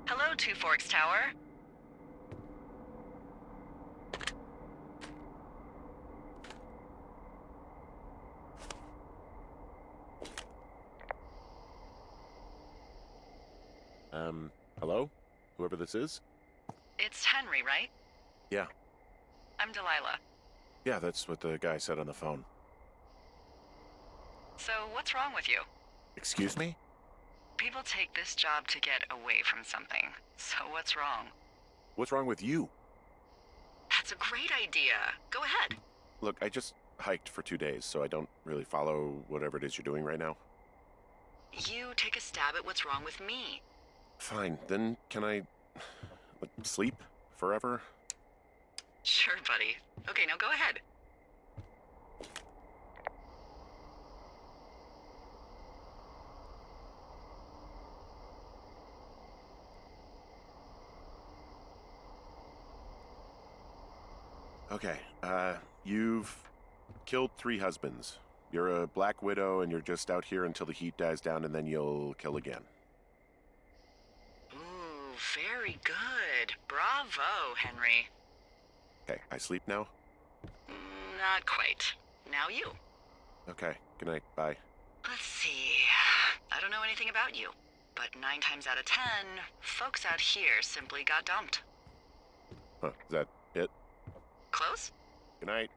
Hello, Two Forks Tower. Hello? Whoever this is? It's Henry, right? Yeah. I'm Delilah. Yeah, that's what the guy said on the phone. So, what's wrong with you? Excuse me? People take this job to get away from something. So, what's wrong? What's wrong with you? That's a great idea. Go ahead. Look, I just hiked for 2 days, so I don't really follow whatever it is you're doing right now. You take a stab at what's wrong with me. Fine, then can I, sleep forever? Sure, buddy. Okay, now go ahead. Okay, you've killed 3 husbands. You're a black widow and you're just out here until the heat dies down and then you'll kill again. Ooh, very good. Bravo, Henry. Okay, I sleep now? Not quite. Now you. Okay, good night, bye. Let's see. I don't know anything about you, but 9 times out of 10, folks out here simply got dumped. Huh, is that it? Close? Good night.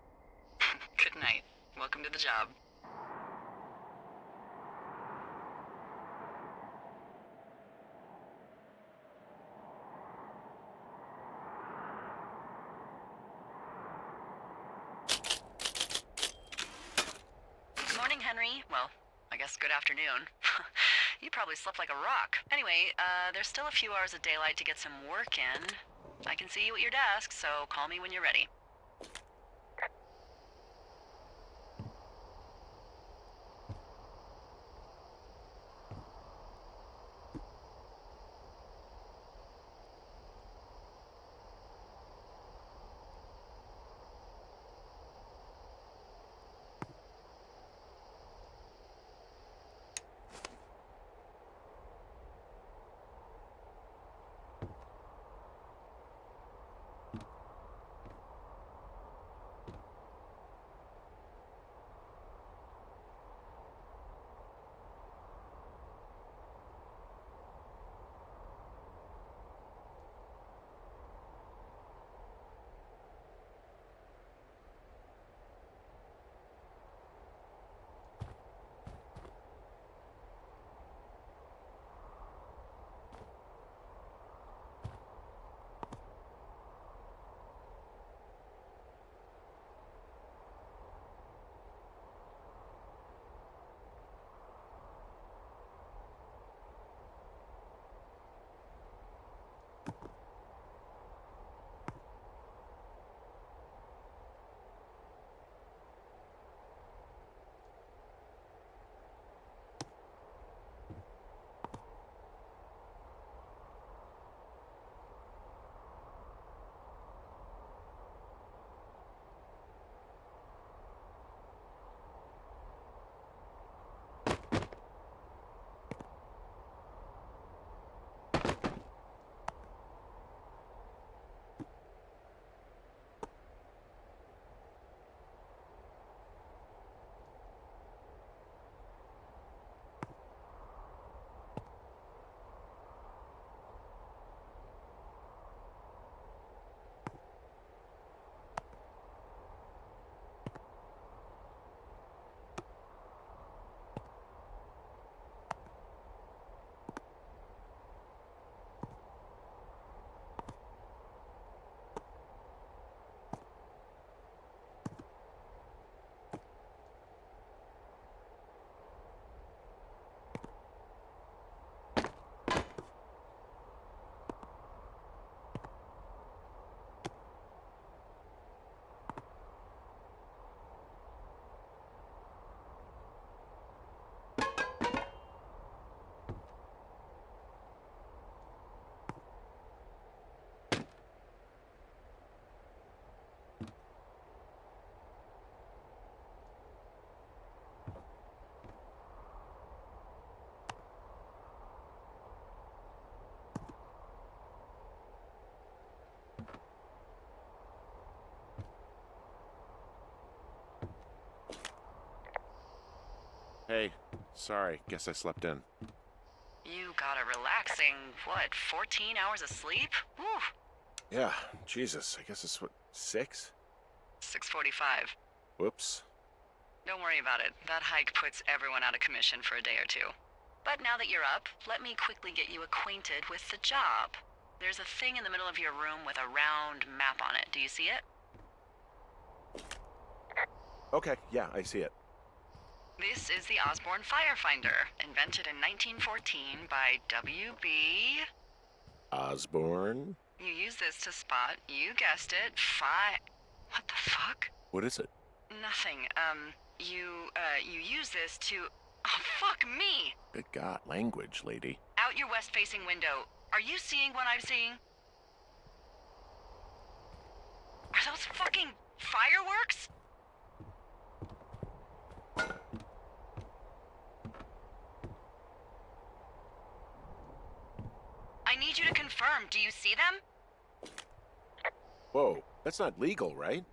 Good night. Welcome to the job. Morning, Henry. Well, I guess good afternoon. You probably slept like a rock. Anyway, there's still a few hours of daylight to get some work in. I can see you at your desk, so call me when you're ready. Hey, sorry. Guess I slept in. You got a relaxing, 14 hours of sleep? Whew. Yeah, Jesus. I guess it's what, 6? 6:45. Whoops. Don't worry about it. That hike puts everyone out of commission for a day or two. But now that you're up, let me quickly get you acquainted with the job. There's a thing in the middle of your room with a round map on it. Do you see it? Okay, yeah, I see it. This is the Osborne Firefinder, invented in 1914 by W.B. Osborne? You use this to spot, you guessed it, What the fuck? What is it? Nothing. You use this to... Oh, fuck me! Good God, language, lady. Out your west-facing window. Are you seeing what I'm seeing? Are those fucking fireworks? I need you to confirm. Do you see them? Whoa, that's not legal, right?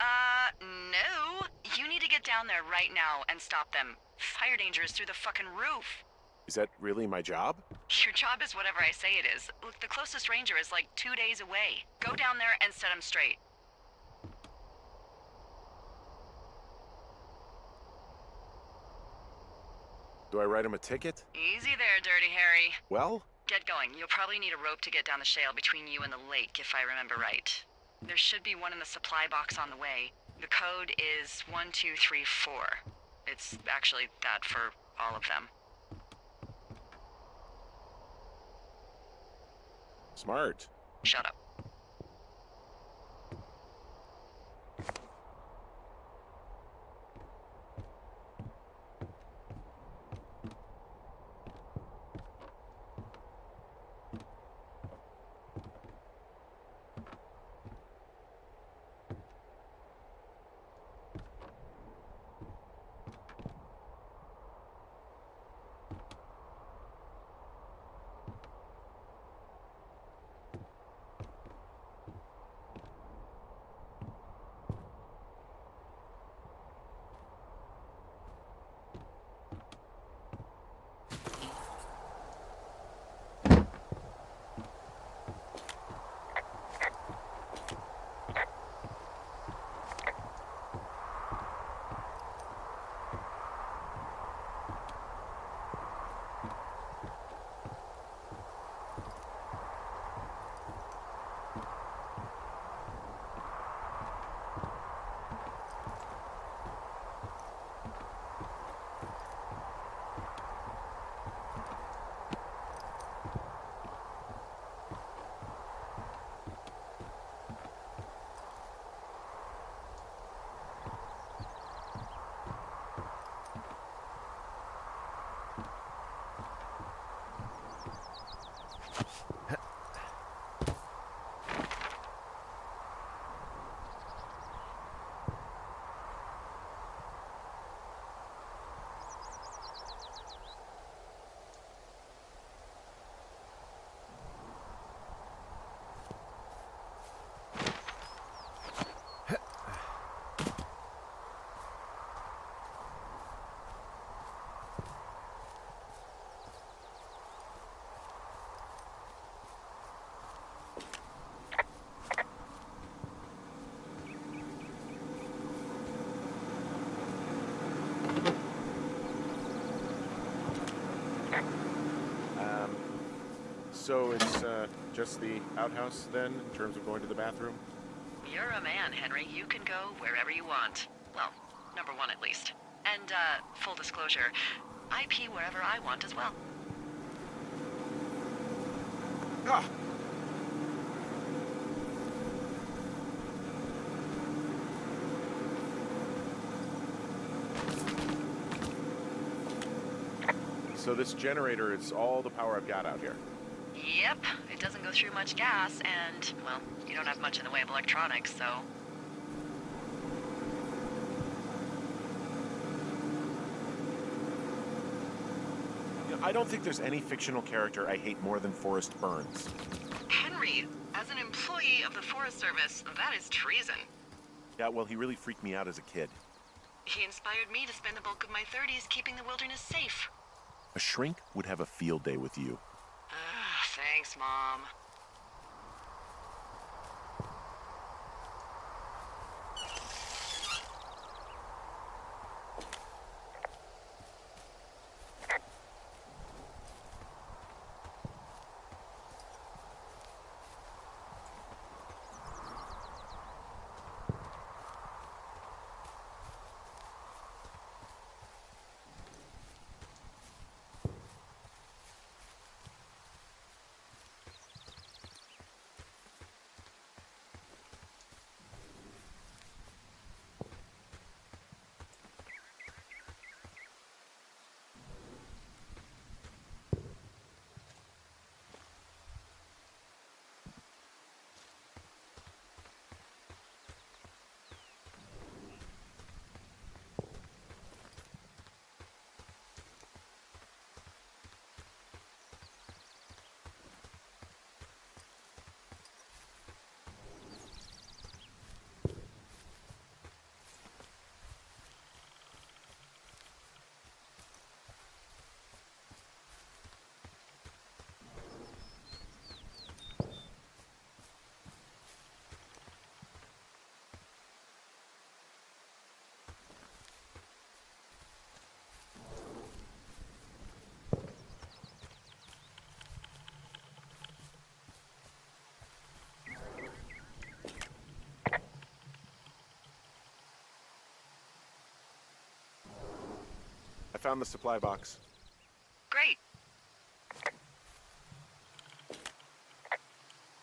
No. You need to get down there right now and stop them. Fire danger is through the fucking roof. Is that really my job? Your job is whatever I say it is. Look, the closest ranger is like 2 days away. Go down there and set him straight. Do I write him a ticket? Easy there, Dirty Harry. Well? Get going. You'll probably need a rope to get down the shale between you and the lake, if I remember right. There should be one in the supply box on the way. The code is 1234. It's actually that for all of them. Smart. Shut up. So it's just the outhouse then, in terms of going to the bathroom? You're a man, Henry. You can go wherever you want. Well, number one at least. And, full disclosure, I pee wherever I want as well. Ah! So this generator is all the power I've got out here. Yep, it doesn't go through much gas, and, well, you don't have much in the way of electronics, so... You know, I don't think there's any fictional character I hate more than Forrest Burns. Henry, as an employee of the Forest Service, that is treason. Yeah, well, he really freaked me out as a kid. He inspired me to spend the bulk of my 30s keeping the wilderness safe. A shrink would have a field day with you. Thanks, Mom. I found the supply box. Great.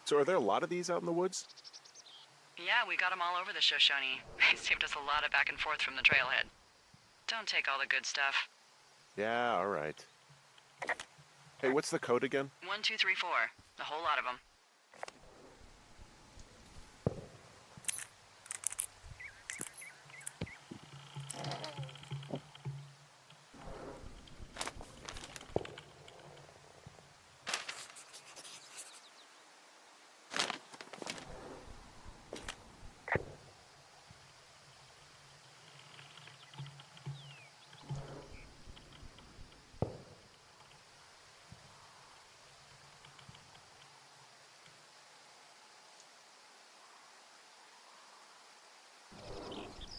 So are there a lot of these out in the woods? Yeah, we got them all over the Shoshone. They saved us a lot of back and forth from the trailhead. Don't take all the good stuff. Yeah, all right. Hey, what's the code again? 1, 2, 3, 4. A whole lot of them.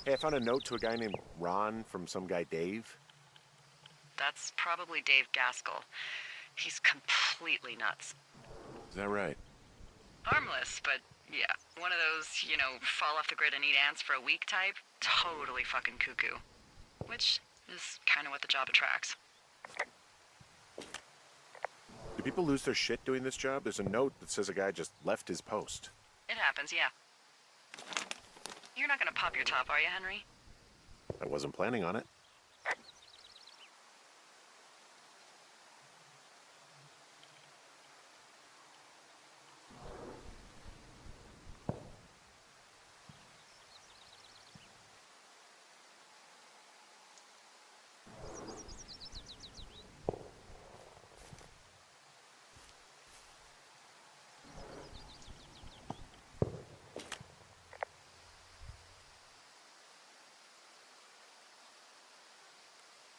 Hey, I found a note to a guy named Ron from some guy Dave. That's probably Dave Gaskell. He's completely nuts. Is that right? Harmless, but yeah, one of those, fall off the grid and eat ants for a week type. Totally fucking cuckoo. Which is kind of what the job attracts. Do people lose their shit doing this job? There's a note that says a guy just left his post. It happens, yeah. You're not gonna pop your top, are you, Henry? I wasn't planning on it.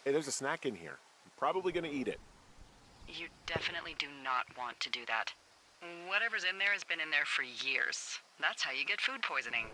Hey, there's a snack in here. I'm probably gonna eat it. You definitely do not want to do that. Whatever's in there has been in there for years. That's how you get food poisoning.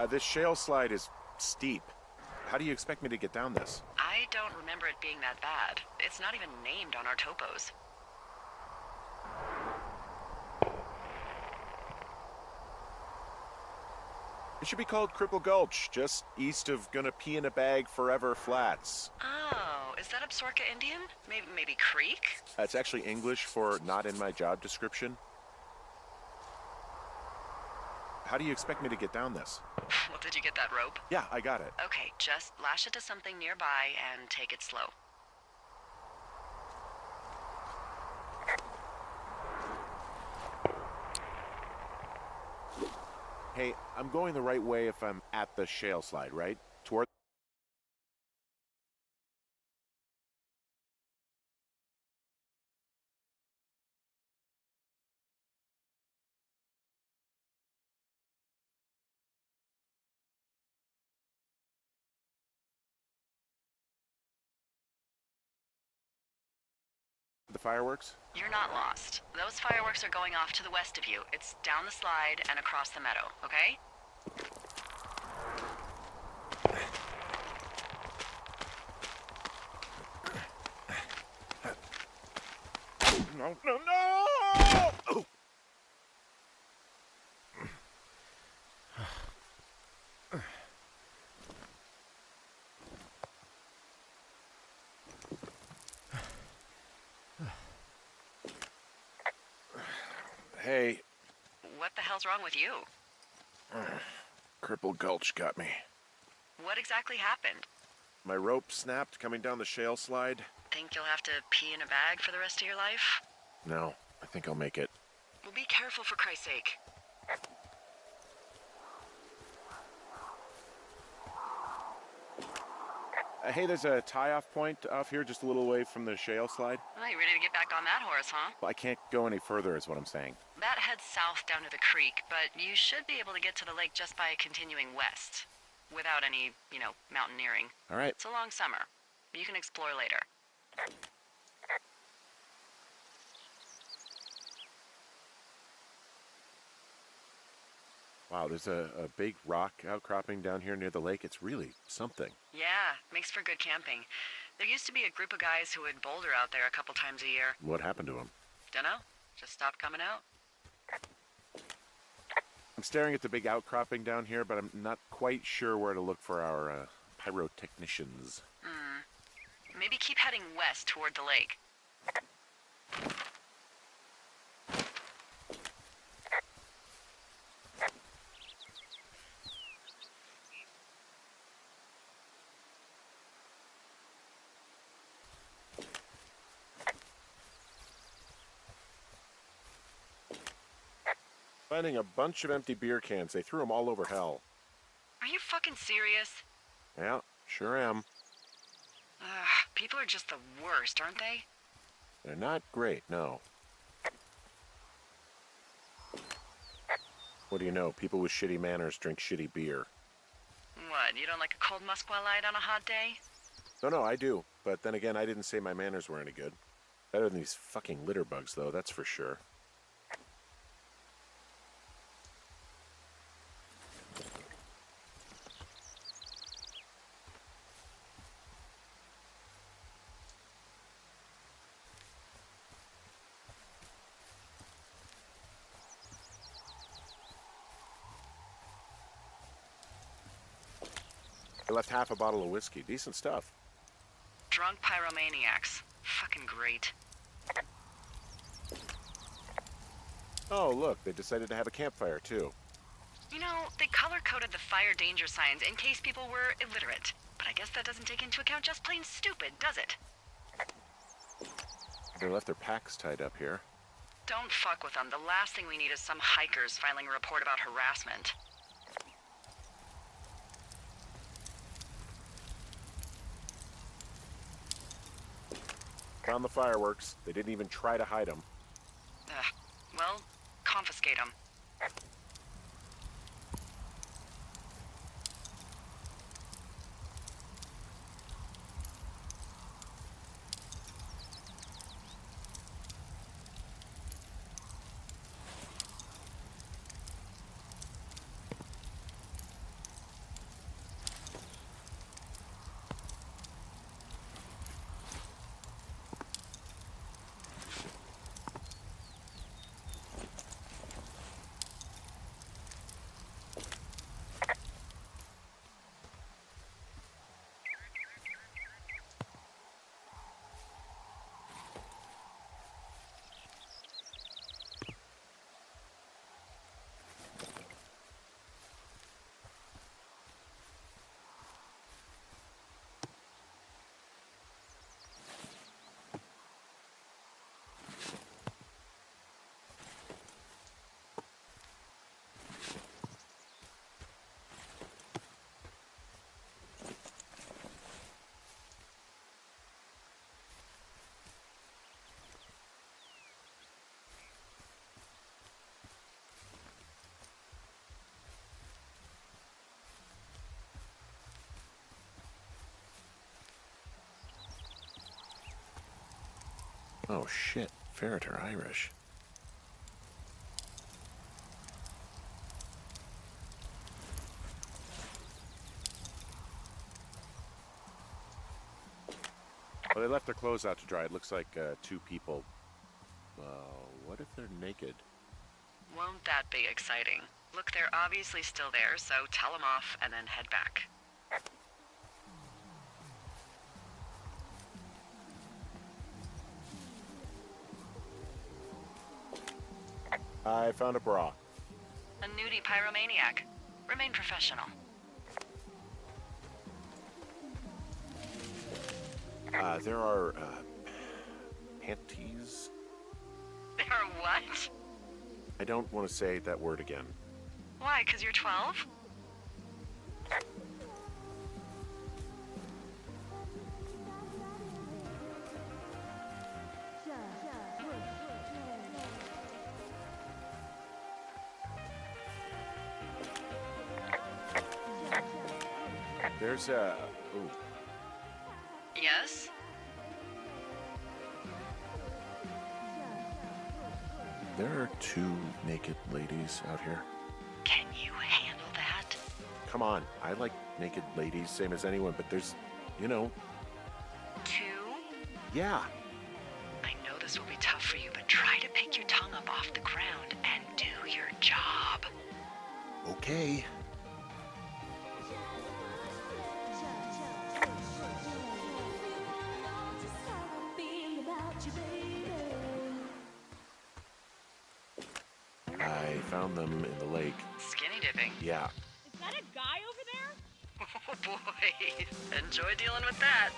This shale slide is steep. How do you expect me to get down this? I don't remember it being that bad. It's not even named on our topos. It should be called Cripple Gulch, just east of Gonna Pee in a Bag Forever Flats. Oh, is that Absorka Indian? Maybe Creek? That's actually English for not in my job description. How do you expect me to get down this? Well, did you get that rope? Yeah, I got it. Okay, just lash it to something nearby and take it slow. Hey, I'm going the right way if I'm at the shale slide, right? Toward the fireworks? You're not lost. Those fireworks are going off to the west of you. It's down the slide and across the meadow, okay? No, no, no! Oh. Hey, What the hell's wrong with you? Cripple Gulch got me. What exactly happened? My rope snapped coming down the shale slide. Think you'll have to pee in a bag for the rest of your life? No, I think I'll make it. Well, be careful for Christ's sake. Hey, there's a tie-off point off here just a little away from the shale slide. Well, you ready to get back on that horse, huh? Well, I can't go any further is what I'm saying. That heads south down to the creek, but you should be able to get to the lake just by continuing west. Without any, mountaineering. All right. It's a long summer. You can explore later. Wow, there's a big rock outcropping down here near the lake. It's really something. Yeah, makes for good camping. There used to be a group of guys who would boulder out there a couple times a year. What happened to him? Dunno. Just stopped coming out. I'm staring at the big outcropping down here, but I'm not quite sure where to look for our pyrotechnicians. Maybe keep heading west toward the lake. Finding a bunch of empty beer cans. They threw them all over hell. Are you fucking serious? Yeah, sure am. Ugh, people are just the worst, aren't they? They're not great, no. What do you know? People with shitty manners drink shitty beer. What, you don't like a cold Musqua Light on a hot day? No, I do. But then again, I didn't say my manners were any good. Better than these fucking litter bugs, though, that's for sure. I left half a bottle of whiskey. Decent stuff. Drunk pyromaniacs. Fucking great. Oh, look, they decided to have a campfire, too. You know, they color-coded the fire danger signs in case people were illiterate. But I guess that doesn't take into account just plain stupid, does it? They left their packs tied up here. Don't fuck with them. The last thing we need is some hikers filing a report about harassment. Found the fireworks. They didn't even try to hide them. Well, confiscate them. Oh shit, ferret are Irish. Well, they left their clothes out to dry. It looks like two people. What if they're naked? Won't that be exciting? Look, they're obviously still there, so tell them off and then head back. I found a bra. A nudie pyromaniac. Remain professional. There are, panties? There are what? I don't want to say that word again. Why, 'cause you're 12? There's a... Ooh. Yes? There are two naked ladies out here. Can you handle that? Come on, I like naked ladies, same as anyone, but there's, you know... Two? Yeah. I know this will be tough for you, but try to pick your tongue up off the ground and do your job. Okay. I found them in the lake. Skinny dipping. Yeah. Is that a guy over there? Oh boy. Enjoy dealing with that.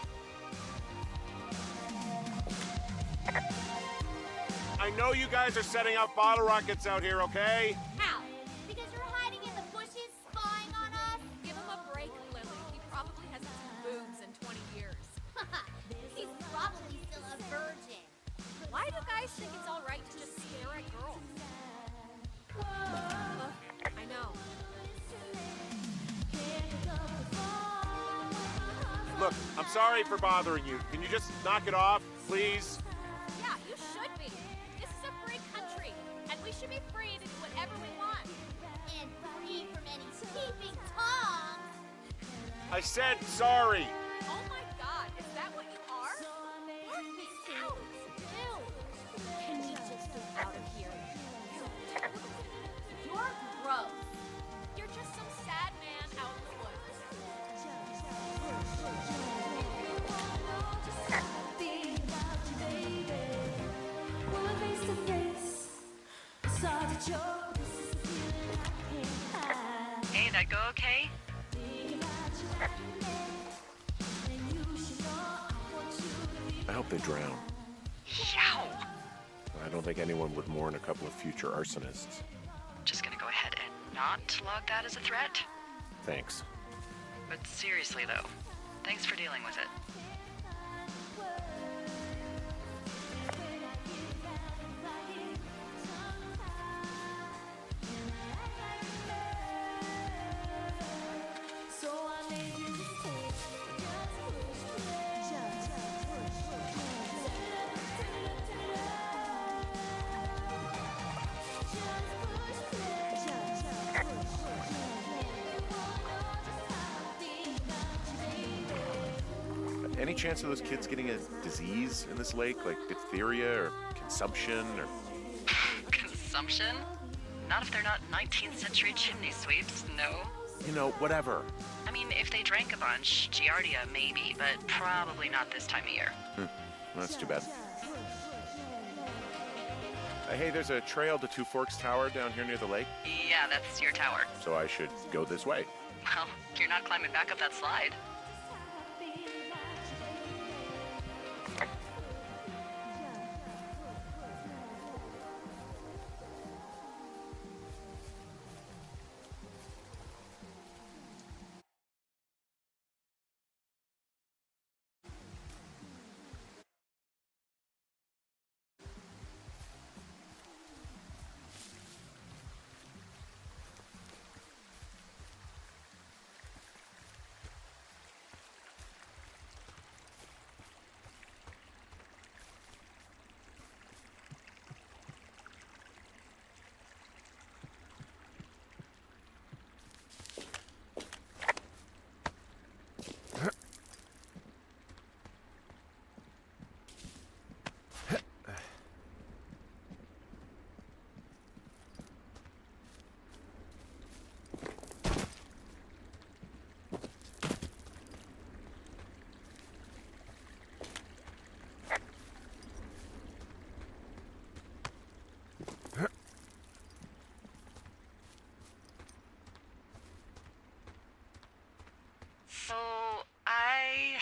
I know you guys are setting up bottle rockets out here, okay? How? Because you're hiding in the bushes, spying on us? Give him a break, Lily. He probably hasn't seen boobs in 20 years. He's probably still a virgin. Why do guys think it's all right to just stare at girls? I know. Look, I'm sorry for bothering you. Can you just knock it off, please? Yeah, you should be. This is a free country, and we should be free to do whatever we want. And free from any peeping Toms. I said sorry. Oh my God, is that what you are? Let me out. Ew. Can we just get out of here? You're gross. You're just some sad man out in the woods. Hey, that go okay? I hope they drown. Yow. I don't think anyone would mourn a couple of future arsonists. Just gonna go ahead and not log that as a threat. Thanks. But seriously though, thanks for dealing with it. Any chance of those kids getting a disease in this lake, like diphtheria or consumption or... Consumption? Not if they're not 19th century chimney sweeps, no. You know, whatever. I mean, if they drank a bunch, Giardia maybe, but probably not this time of year. Well, that's too bad. Hey, there's a trail to Two Forks Tower down here near the lake, Yeah, that's your tower. so I should go this way. Well, you're not climbing back up that slide.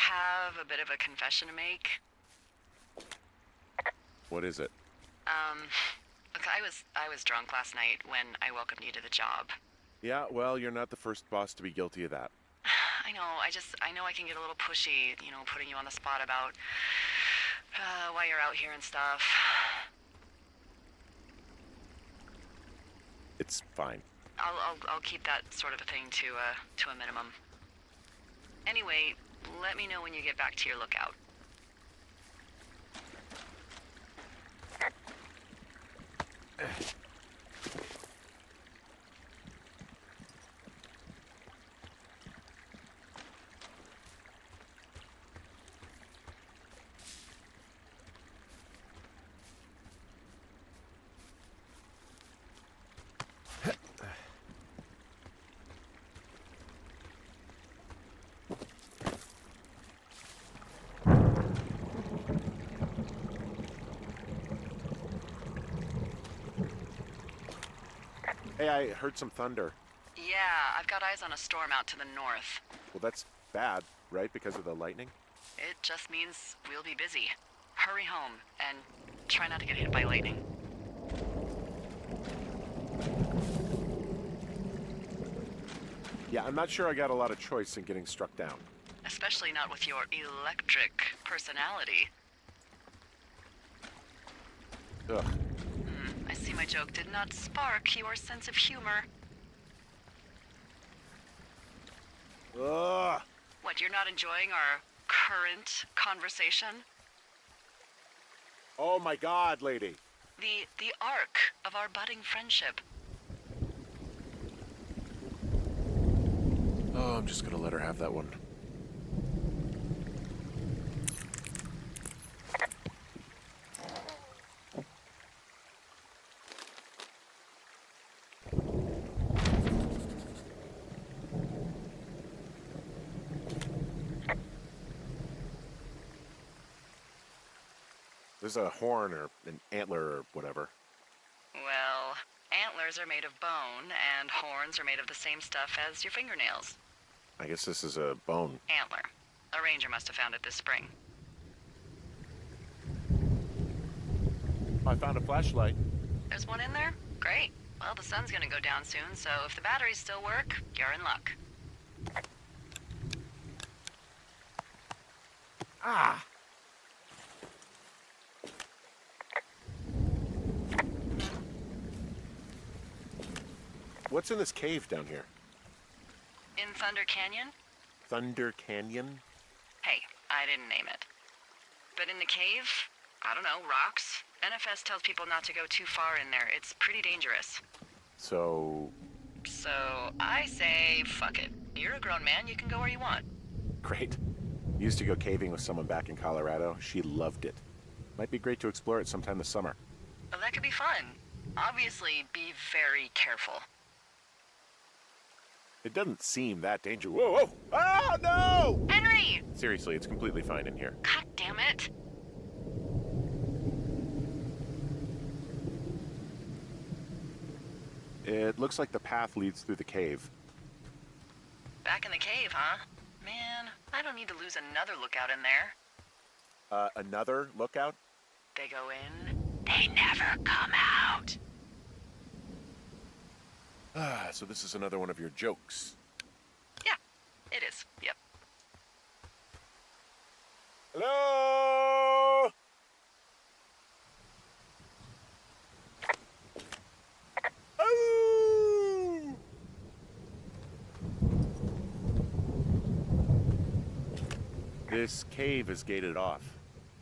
have a bit of a confession to make. What is it? Look, I was drunk last night when I welcomed you to the job. Yeah, well, you're not the first boss to be guilty of that. I know, I know I can get a little pushy, putting you on the spot about why you're out here and stuff. It's fine. I'll keep that sort of a thing to a minimum. Anyway, let me know when you get back to your lookout. Hey, I heard some thunder. Yeah, I've got eyes on a storm out to the north. Well, that's bad, right? Because of the lightning? It just means we'll be busy. Hurry home, and try not to get hit by lightning. Yeah, I'm not sure I got a lot of choice in getting struck down. Especially not with your electric personality. Ugh. I see my joke did not spark your sense of humor. Ugh! What, you're not enjoying our current conversation? Oh my god, lady! The arc of our budding friendship. Oh, I'm just gonna let her have that one. There's a horn or an antler or whatever. Well, antlers are made of bone, and horns are made of the same stuff as your fingernails. I guess this is a bone. Antler. A ranger must have found it this spring. I found a flashlight. There's one in there? Great. Well, the sun's gonna go down soon, so if the batteries still work, you're in luck. Ah! What's in this cave down here? In Thunder Canyon? Thunder Canyon? Hey, I didn't name it. But in the cave, I don't know, rocks? NFS tells people not to go too far in there. It's pretty dangerous. So, So I say, fuck it. You're a grown man, you can go where you want. great. Used to go caving with someone back in Colorado. She loved it. Might be great to explore it sometime this summer. Well, that could be fun. Obviously, be very careful. It doesn't seem that dangerous. Whoa, whoa! Oh, no! Henry! Seriously, it's completely fine in here. God damn it. It looks like the path leads through the cave. Back in the cave, huh? Man, I don't need to lose another lookout in there. Another lookout? They go in, they never come out. Ah, so this is another one of your jokes. Yeah, it is. Yep. Hello? Oh! This cave is gated off.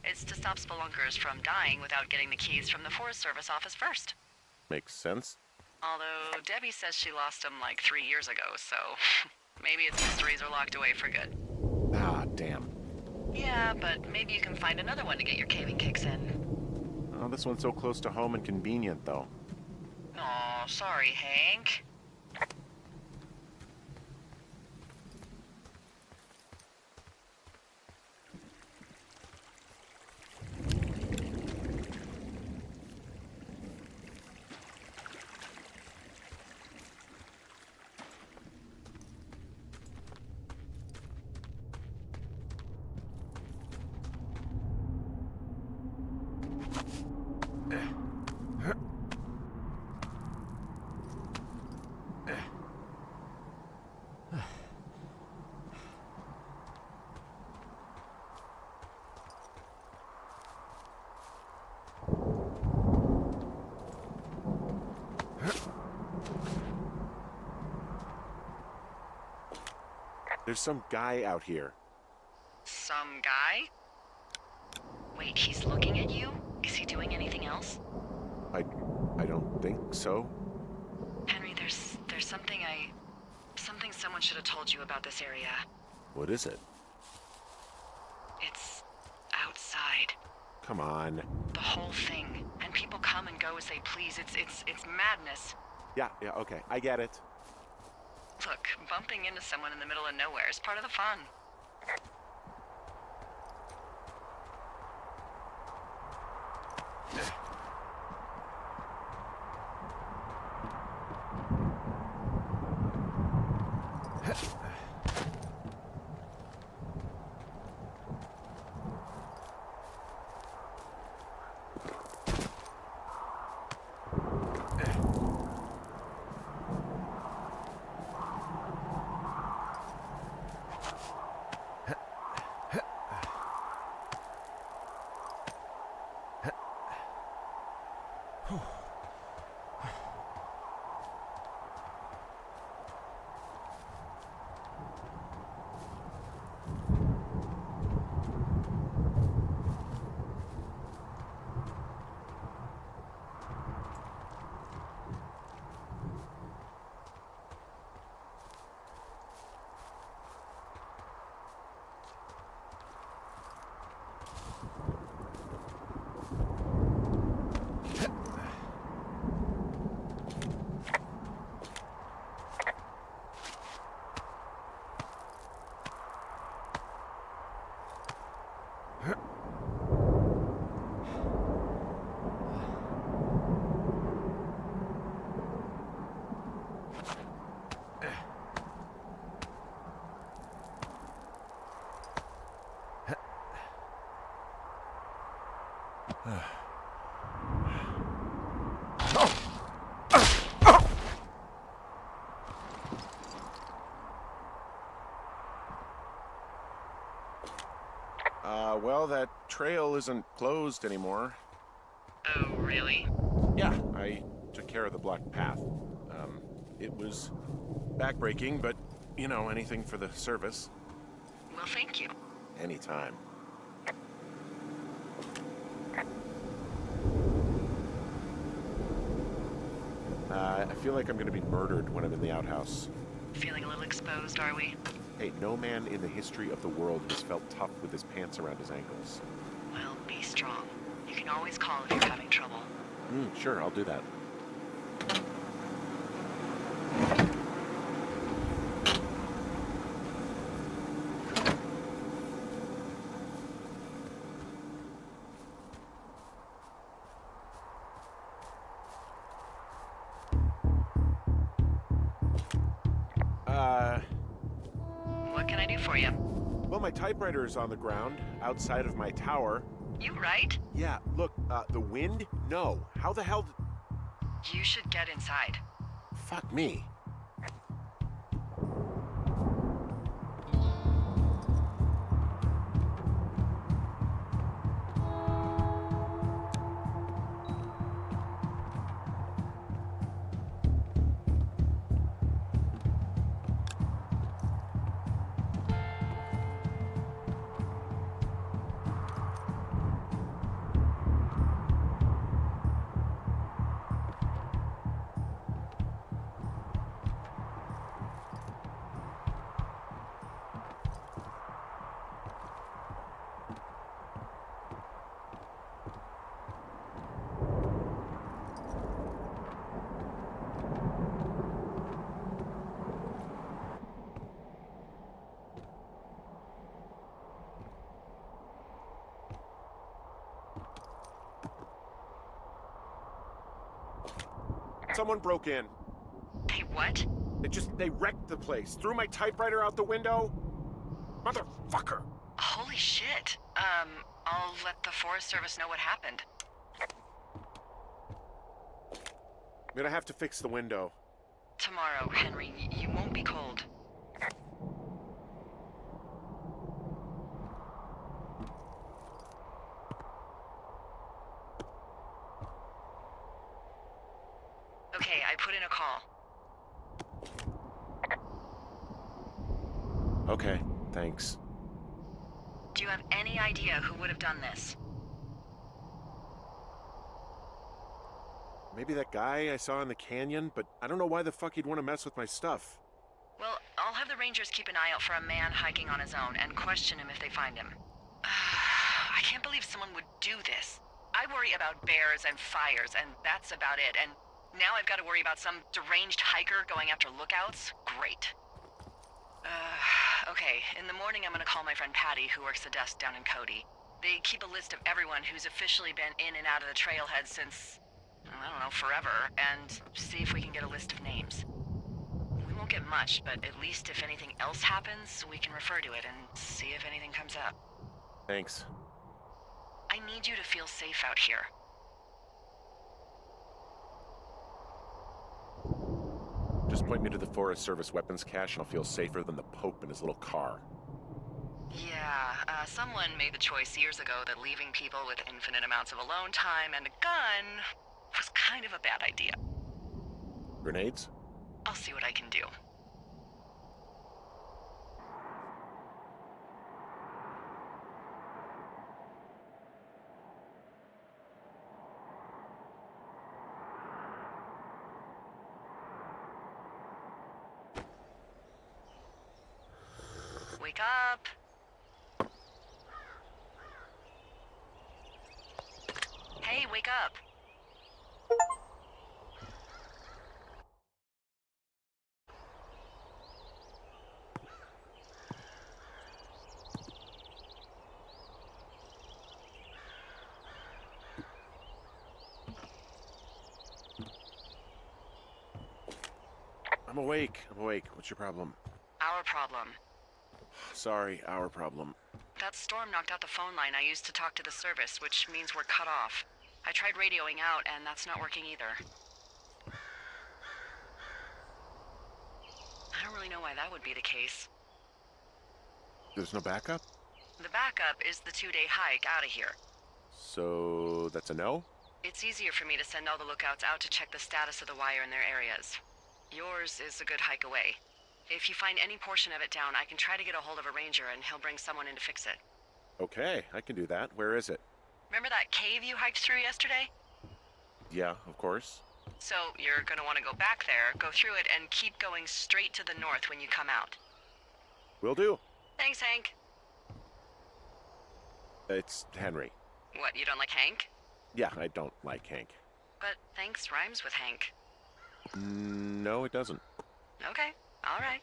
It's to stop spelunkers from dying without getting the keys from the Forest Service office first. Makes sense. Although Debbie says she lost them like 3 years ago, so maybe its mysteries are locked away for good. Ah, damn. Yeah, but maybe you can find another one to get your caving kicks in. Oh, this one's so close to home and convenient, though. Aw, sorry, Hank. There's some guy out here. Some guy? Wait, he's looking at you? Is he doing anything else? I don't think so. Henry, there's something someone should have told you about this area. What is it? It's outside. Come on. The whole thing. And people come and go as they please. It's madness. Yeah, okay. I get it. Look, bumping into someone in the middle of nowhere is part of the fun. Well, that trail isn't closed anymore. Oh, really? Yeah, I took care of the blocked path. It was backbreaking, but, you know, anything for the service. Well, thank you. Anytime. I feel like I'm gonna be murdered when I'm in the outhouse. Feeling a little exposed, are we? Hey, no man in the history of the world has felt tough with his pants around his ankles. Well, be strong. You can always call if you're having trouble. Sure, I'll do that. What can I do for you? Well, my typewriter is on the ground, outside of my tower. You right? Yeah, look, the wind? No. How the hell did... You should get inside. Fuck me. Someone broke in. Hey, what? They wrecked the place. Threw my typewriter out the window. Motherfucker. Holy shit. I'll let the Forest Service know what happened. I'm gonna have to fix the window. Tomorrow, Henry, you won't be cold. Okay, I put in a call. Okay, thanks. Do you have any idea who would have done this? Maybe that guy I saw in the canyon, but I don't know why the fuck he'd want to mess with my stuff. Well, I'll have the rangers keep an eye out for a man hiking on his own and question him if they find him. I can't believe someone would do this. I worry about bears and fires, and that's about it. And now I've got to worry about some deranged hiker going after lookouts? Great. Okay, in the morning I'm gonna call my friend Patty, who works the desk down in Cody. They keep a list of everyone who's officially been in and out of the trailhead since, I don't know, forever, and see if we can get a list of names. We won't get much, but at least if anything else happens, we can refer to it and see if anything comes up. Thanks. I need you to feel safe out here. Just point me to the Forest Service weapons cache and I'll feel safer than the Pope in his little car. Yeah, someone made the choice years ago that leaving people with infinite amounts of alone time and a gun was kind of a bad idea. Grenades? I'll see what I can do. Wake up! Hey, wake up! I'm awake. What's your problem? Our problem. Sorry, our problem. That storm knocked out the phone line I used to talk to the service, which means we're cut off. I tried radioing out, and that's not working either. I don't really know why that would be the case. There's no backup? The backup is the 2-day hike out of here. So that's a no? It's easier for me to send all the lookouts out to check the status of the wire in their areas. Yours is a good hike away. If you find any portion of it down, I can try to get a hold of a ranger and he'll bring someone in to fix it. Okay, I can do that. Where is it? Remember that cave you hiked through yesterday? Yeah, of course. So you're gonna want to go back there, go through it, and keep going straight to the north when you come out. Will do. Thanks, Hank. It's Henry. What, you don't like Hank? Yeah, I don't like Hank. But thanks rhymes with Hank. No, it doesn't. Okay, all right.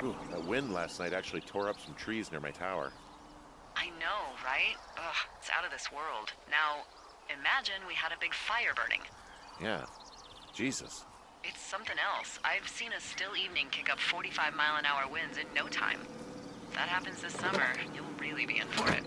Ooh, that wind last night actually tore up some trees near my tower. I know, right? Ugh, it's out of this world. Now, imagine we had a big fire burning. Yeah. Jesus. It's something else. I've seen a still evening kick up 45-mile-an-hour winds in no time. If that happens this summer, you'll really be in for it.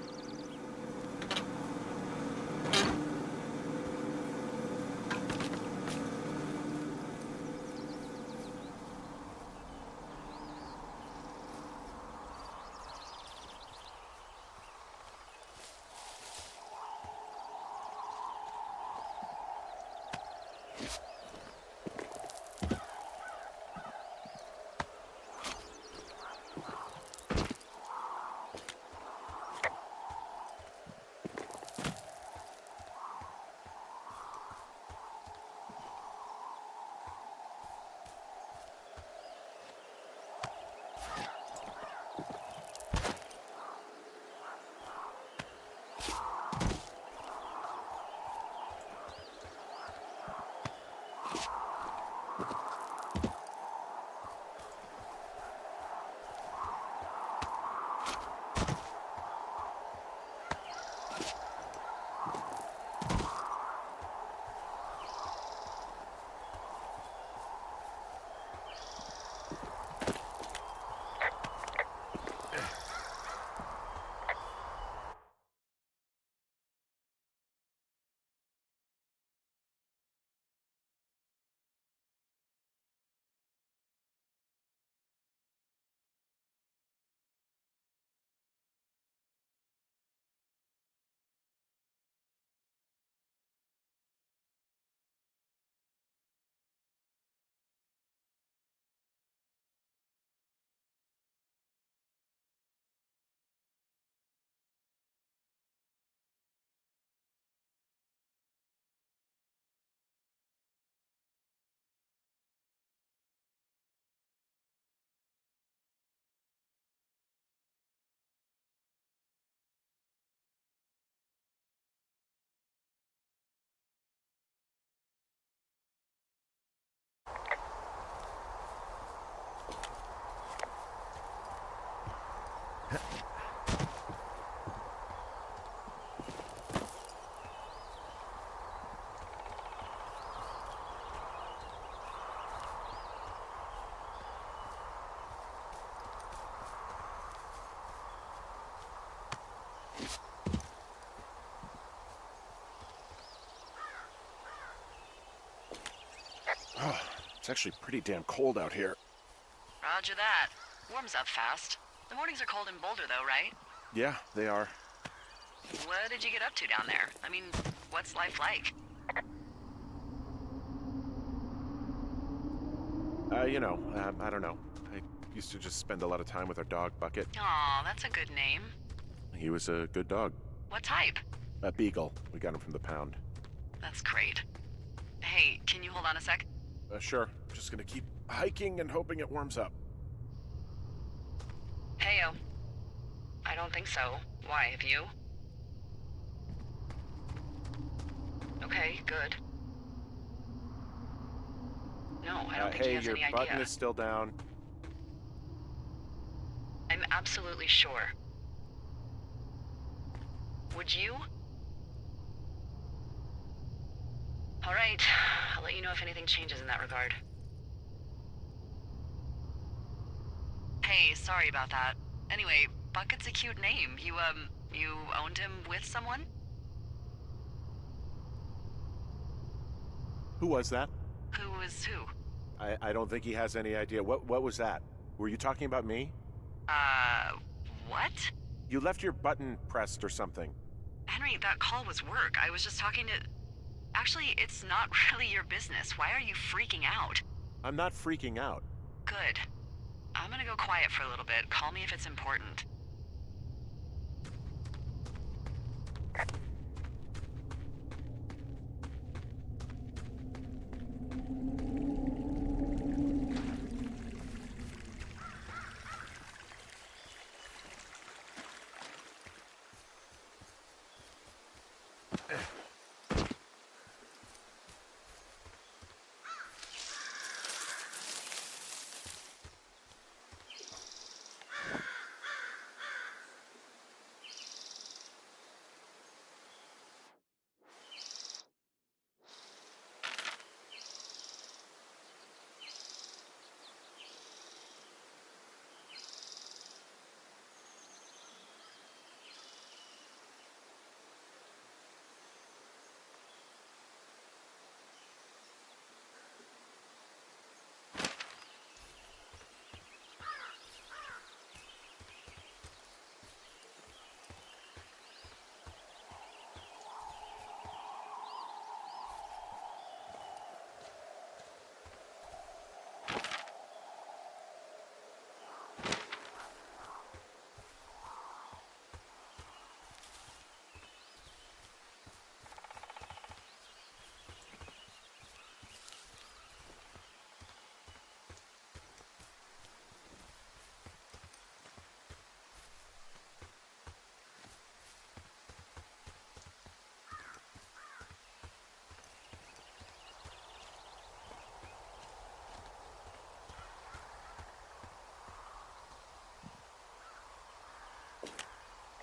Oh, it's actually pretty damn cold out here. Roger that. Warms up fast. The mornings are cold in Boulder, though, right? Yeah, they are. What did you get up to down there? I mean, what's life like? I don't know. I used to just spend a lot of time with our dog, Bucket. Aw, that's a good name. He was a good dog. What type? A beagle. We got him from the pound. That's great. Hey, can you hold on a sec? Sure. Just gonna keep hiking and hoping it warms up. Heyo. I don't think so. Why, have you? Okay, good. No, I don't think he Hey, has your any button idea. is still down. I'm absolutely sure. Would you? All right, I'll let you know if anything changes in that regard. Hey, sorry about that. Anyway, Bucket's a cute name. You owned him with someone? Who was that? Who was who? I don't think he has any idea. What was that? Were you talking about me? What? You left your button pressed or something. Henry, that call was work. I was just talking to... Actually, it's not really your business. Why are you freaking out? I'm not freaking out. Good. I'm gonna go quiet for a little bit. Call me if it's important.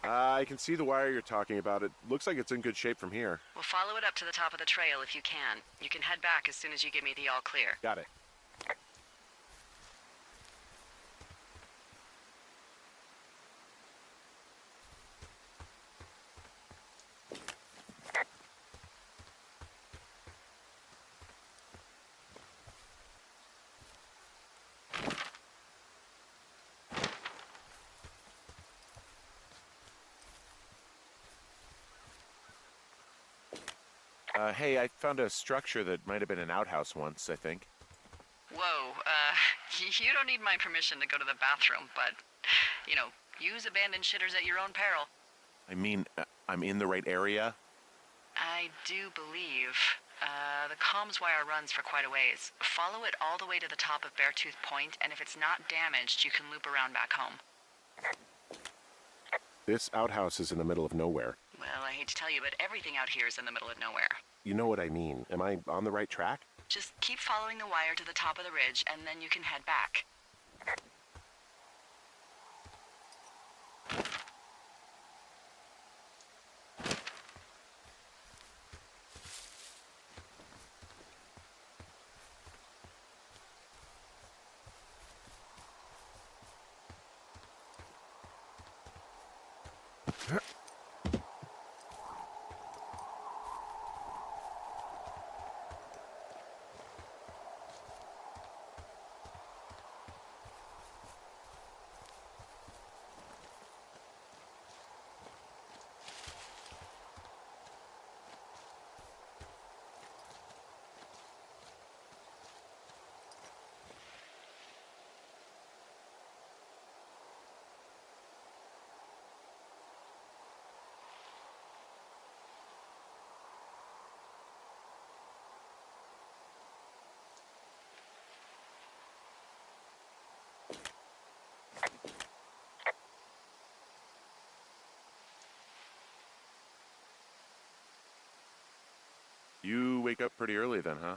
I can see the wire you're talking about. It looks like it's in good shape from here. We'll follow it up to the top of the trail if you can. You can head back as soon as you give me the all clear. Got it. Hey, I found a structure that might have been an outhouse once, I think. Whoa, you don't need my permission to go to the bathroom, but, use abandoned shitters at your own peril. I mean, I'm in the right area. I do believe. The comms wire runs for quite a ways. Follow it all the way to the top of Beartooth Point, and if it's not damaged, you can loop around back home. This outhouse is in the middle of nowhere. Well, I hate to tell you, but everything out here is in the middle of nowhere. You know what I mean. Am I on the right track? Just keep following the wire to the top of the ridge, and then you can head back. You wake up pretty early then, huh?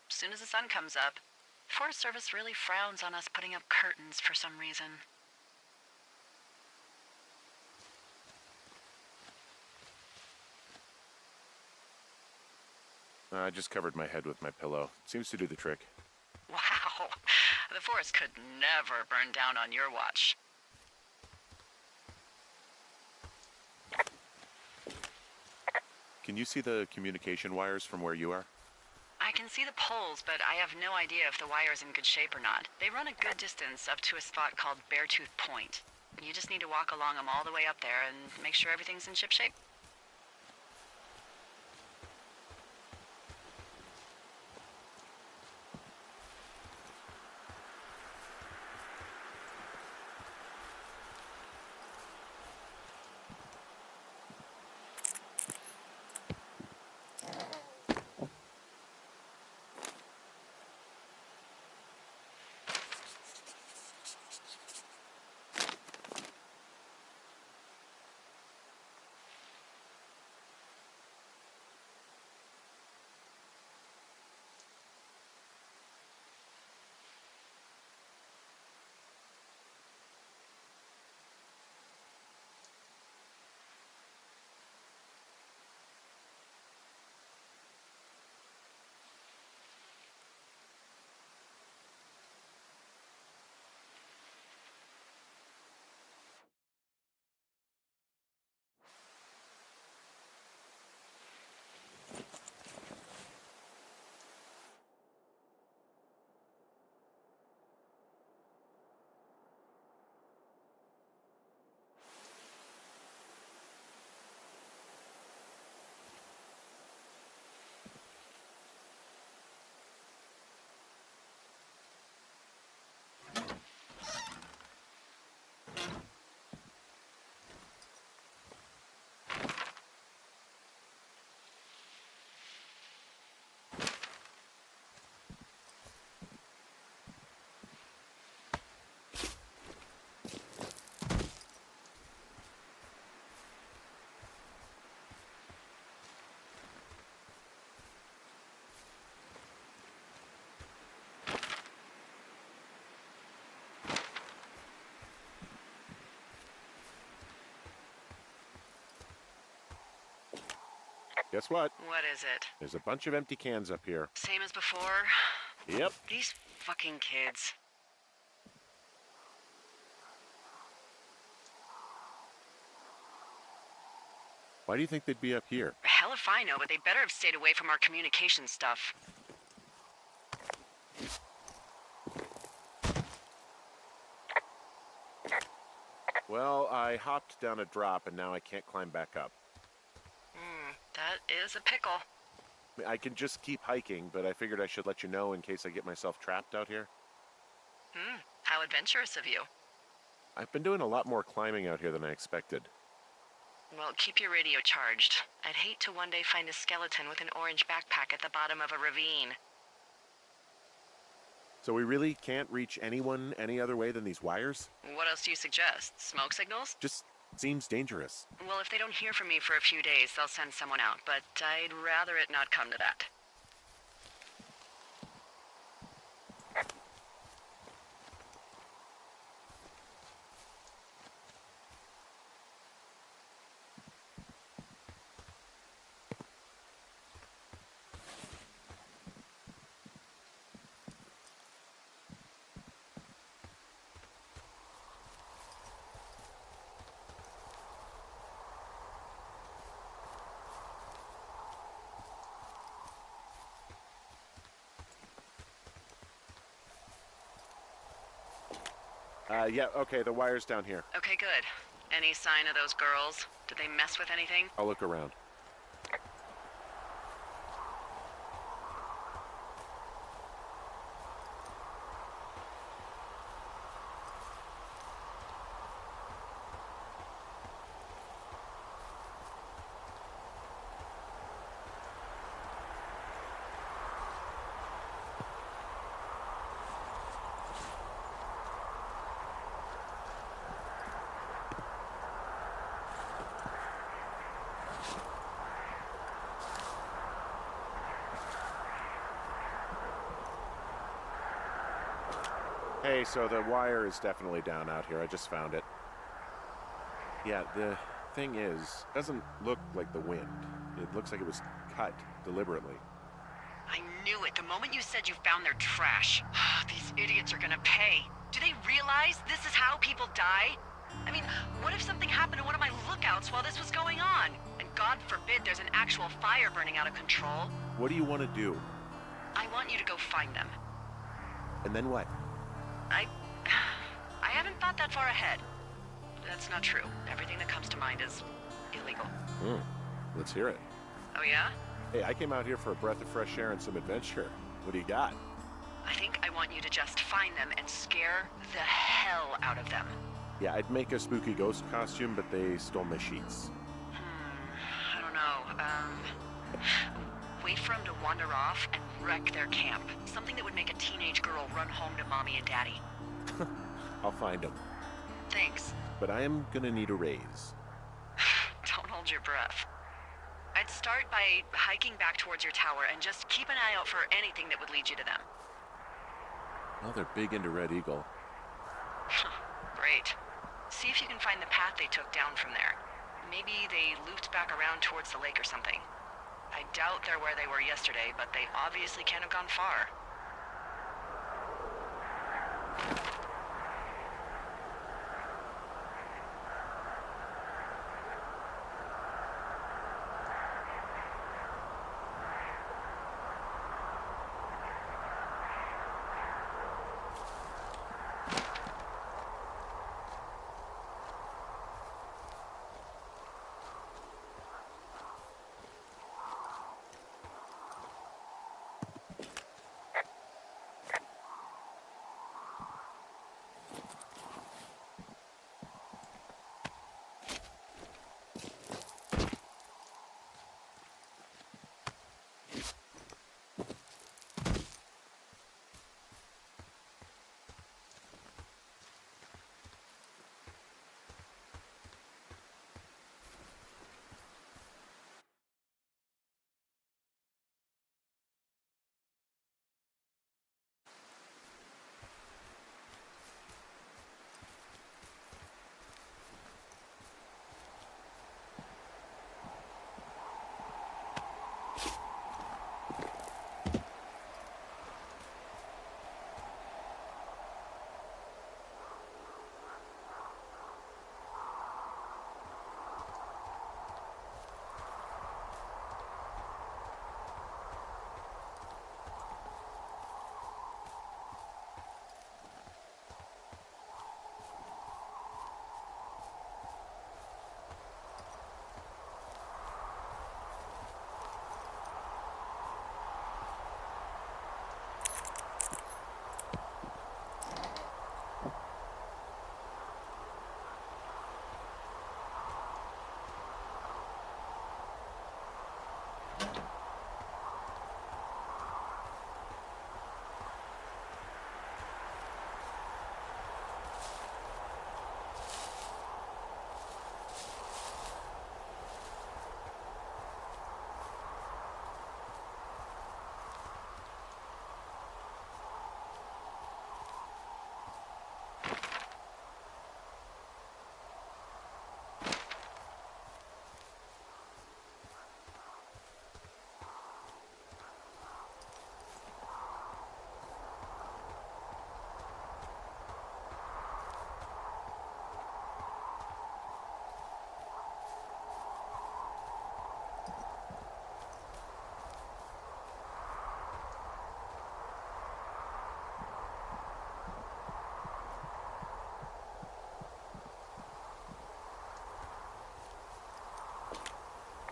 As soon as the sun comes up. Forest Service really frowns on us putting up curtains for some reason. I just covered my head with my pillow. Seems to do the trick. Wow. The forest could never burn down on your watch. Can you see the communication wires from where you are? I can see the poles, but I have no idea if the wire's in good shape or not. They run a good distance up to a spot called Beartooth Point. You just need to walk along them all the way up there and make sure everything's in ship shape. Guess what? What is it? There's a bunch of empty cans up here. Same as before? Yep. These fucking kids. Why do you think they'd be up here? Hell if I know, but they better have stayed away from our communication stuff. Well, I hopped down a drop and now I can't climb back up. That is a pickle. I can just keep hiking, but I figured I should let you know in case I get myself trapped out here. How adventurous of you. I've been doing a lot more climbing out here than I expected. Well, keep your radio charged. I'd hate to one day find a skeleton with an orange backpack at the bottom of a ravine. So we really can't reach anyone any other way than these wires? What else do you suggest? Smoke signals? Just seems dangerous. Well, if they don't hear from me for a few days, they'll send someone out, but I'd rather it not come to that. Yeah, okay, the wire's down here. Okay, good. Any sign of those girls? Did they mess with anything? I'll look around. Hey, so the wire is definitely down out here. I just found it. Yeah, the thing is, it doesn't look like the wind. It looks like it was cut deliberately. I knew it the moment you said you found their trash. These idiots are gonna pay. Do they realize this is how people die? I mean, what if something happened to one of my lookouts while this was going on? And God forbid there's an actual fire burning out of control. What do you want to do? I want you to go find them. And then what? I haven't thought that far ahead. That's not true. Everything that comes to mind is illegal. Let's hear it. Oh yeah? Hey, I came out here for a breath of fresh air and some adventure. What do you got? I think I want you to just find them and scare the hell out of them. Yeah, I'd make a spooky ghost costume, but they stole my sheets. I don't know. Wait for them to wander off and wreck their camp. Something that would make a teenage girl run home to mommy and daddy. I'll find them. Thanks. But I am gonna need a raise. Don't hold your breath. I'd start by hiking back towards your tower and just keep an eye out for anything that would lead you to them. Well, they're big into Red Eagle. Great. See if you can find the path they took down from there. Maybe they looped back around towards the lake or something. I doubt they're where they were yesterday, but they obviously can't have gone far.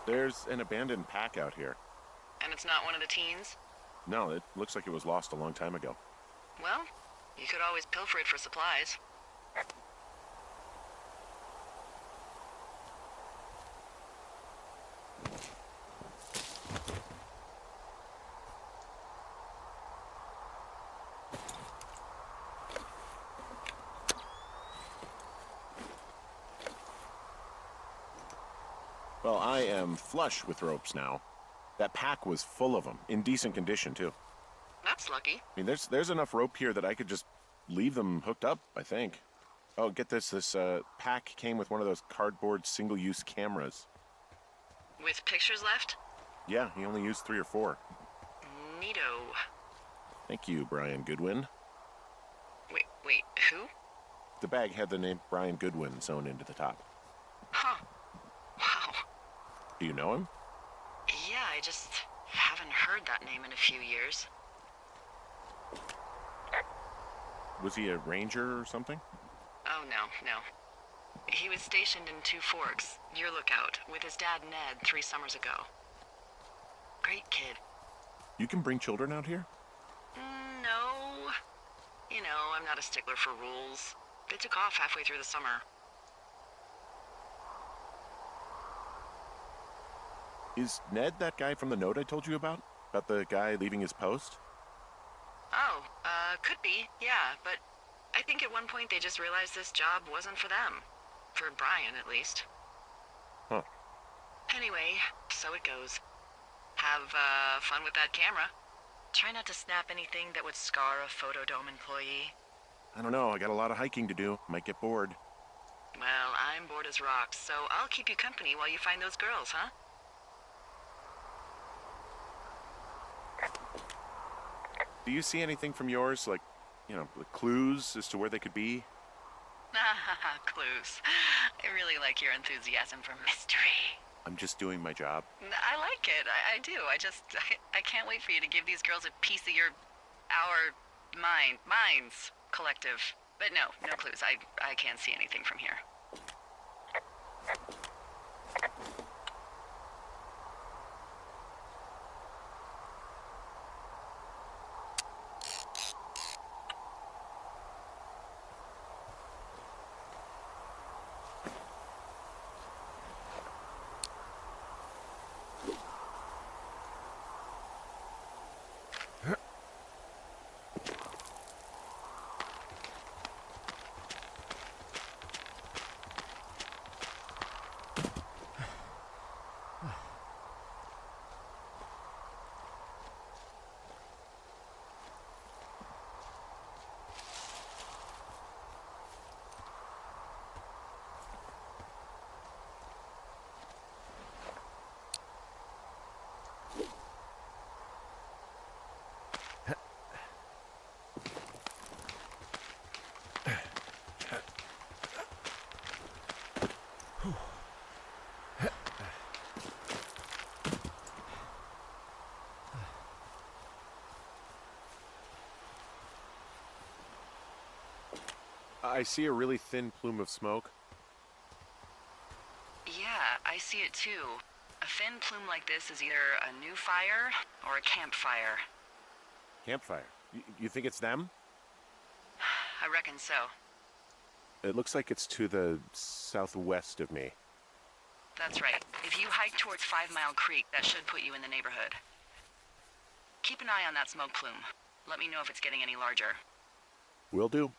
There's an abandoned pack out here. And it's not one of the teens? No, it looks like it was lost a long time ago. Well, you could always pilfer it for supplies. Well, I am flush with ropes now. That pack was full of them, in decent condition, too. That's lucky. I mean, there's enough rope here that I could just leave them hooked up, I think. Oh, get this. This pack came with one of those cardboard single-use cameras. With pictures left? Yeah, he only used 3 or 4. Neato. Thank you, Brian Goodwin. Wait, who? The bag had the name Brian Goodwin sewn into the top. Huh. Wow. Do you know him? Yeah, I just haven't heard that name in a few years. Was he a ranger or something? Oh, no. He was stationed in Two Forks, your lookout, with his dad Ned 3 summers ago. Great kid. You can bring children out here? No. You know, I'm not a stickler for rules. They took off halfway through the summer. Is Ned that guy from the note I told you about? About the guy leaving his post? Oh, could be, yeah, but I think at one point they just realized this job wasn't for them. For Brian, at least. Huh. Anyway, so it goes. Have, fun with that camera. Try not to snap anything that would scar a Photodome employee. I don't know. I got a lot of hiking to do. Might get bored. Well, I'm bored as rocks, so I'll keep you company while you find those girls, huh? Do you see anything from yours? Like, clues as to where they could be? Clues. I really like your enthusiasm for mystery. I'm just doing my job. I like it. I do. I can't wait for you to give these girls a piece of our minds collective. But no clues. I can't see anything from here. I see a really thin plume of smoke. Yeah, I see it too. A thin plume like this is either a new fire or a campfire. Campfire. You think it's them? I reckon so. It looks like it's to the southwest of me. That's right. If you hike towards 5 Mile Creek, that should put you in the neighborhood. Keep an eye on that smoke plume. Let me know if it's getting any larger. Will do.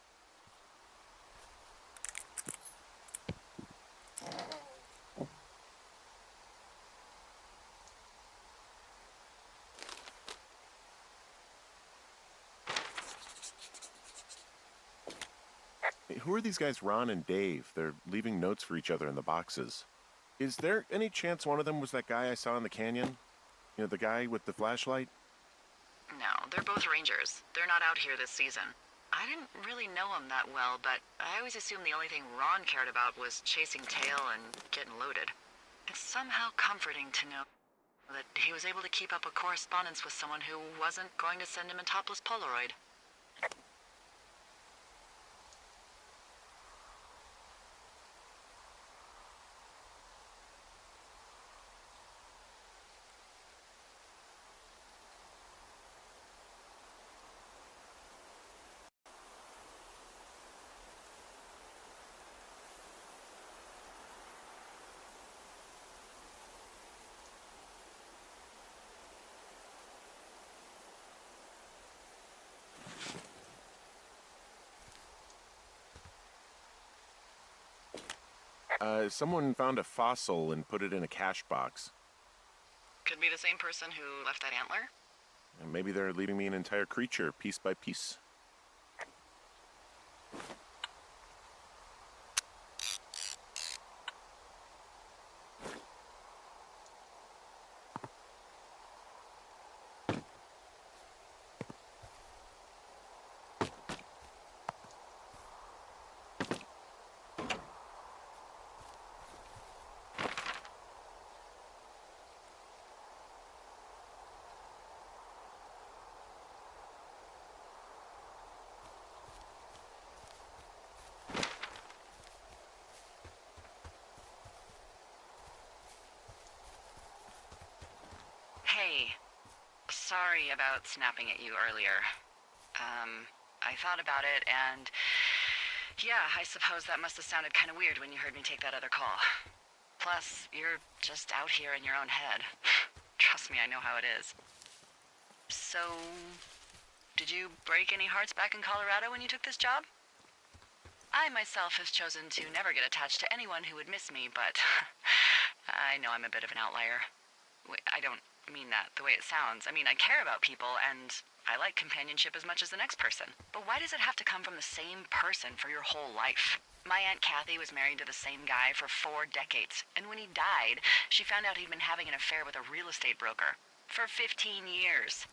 Who are these guys, Ron and Dave? They're leaving notes for each other in the boxes. Is there any chance one of them was that guy I saw in the canyon? The guy with the flashlight? No, they're both rangers. They're not out here this season. I didn't really know him that well, but I always assumed the only thing Ron cared about was chasing tail and getting loaded. It's somehow comforting to know that he was able to keep up a correspondence with someone who wasn't going to send him a topless Polaroid. Someone found a fossil and put it in a cash box. Could be the same person who left that antler. And maybe they're leaving me an entire creature, piece by piece. Hey, sorry about snapping at you earlier. I thought about it, and yeah, I suppose that must have sounded kind of weird when you heard me take that other call. Plus, you're just out here in your own head. Trust me, I know how it is. So, did you break any hearts back in Colorado when you took this job? I myself have chosen to never get attached to anyone who would miss me, but I know I'm a bit of an outlier. I don't mean that the way it sounds. I mean, I care about people, and I like companionship as much as the next person. But why does it have to come from the same person for your whole life? My Aunt Kathy was married to the same guy for 4 decades, and when he died, she found out he'd been having an affair with a real estate broker for 15 years.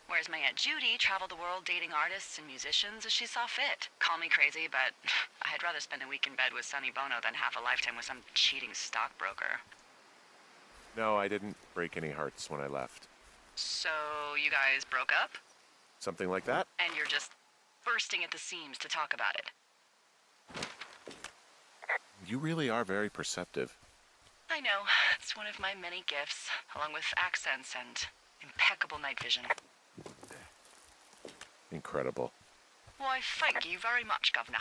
Whereas my Aunt Judy traveled the world dating artists and musicians as she saw fit. Call me crazy, but I'd rather spend a week in bed with Sonny Bono than half a lifetime with some cheating stockbroker. No, I didn't break any hearts when I left. So, you guys broke up? Something like that? And you're just bursting at the seams to talk about it. You really are very perceptive. I know. It's one of my many gifts, along with accents and impeccable night vision. Incredible. Why, thank you very much, Governor.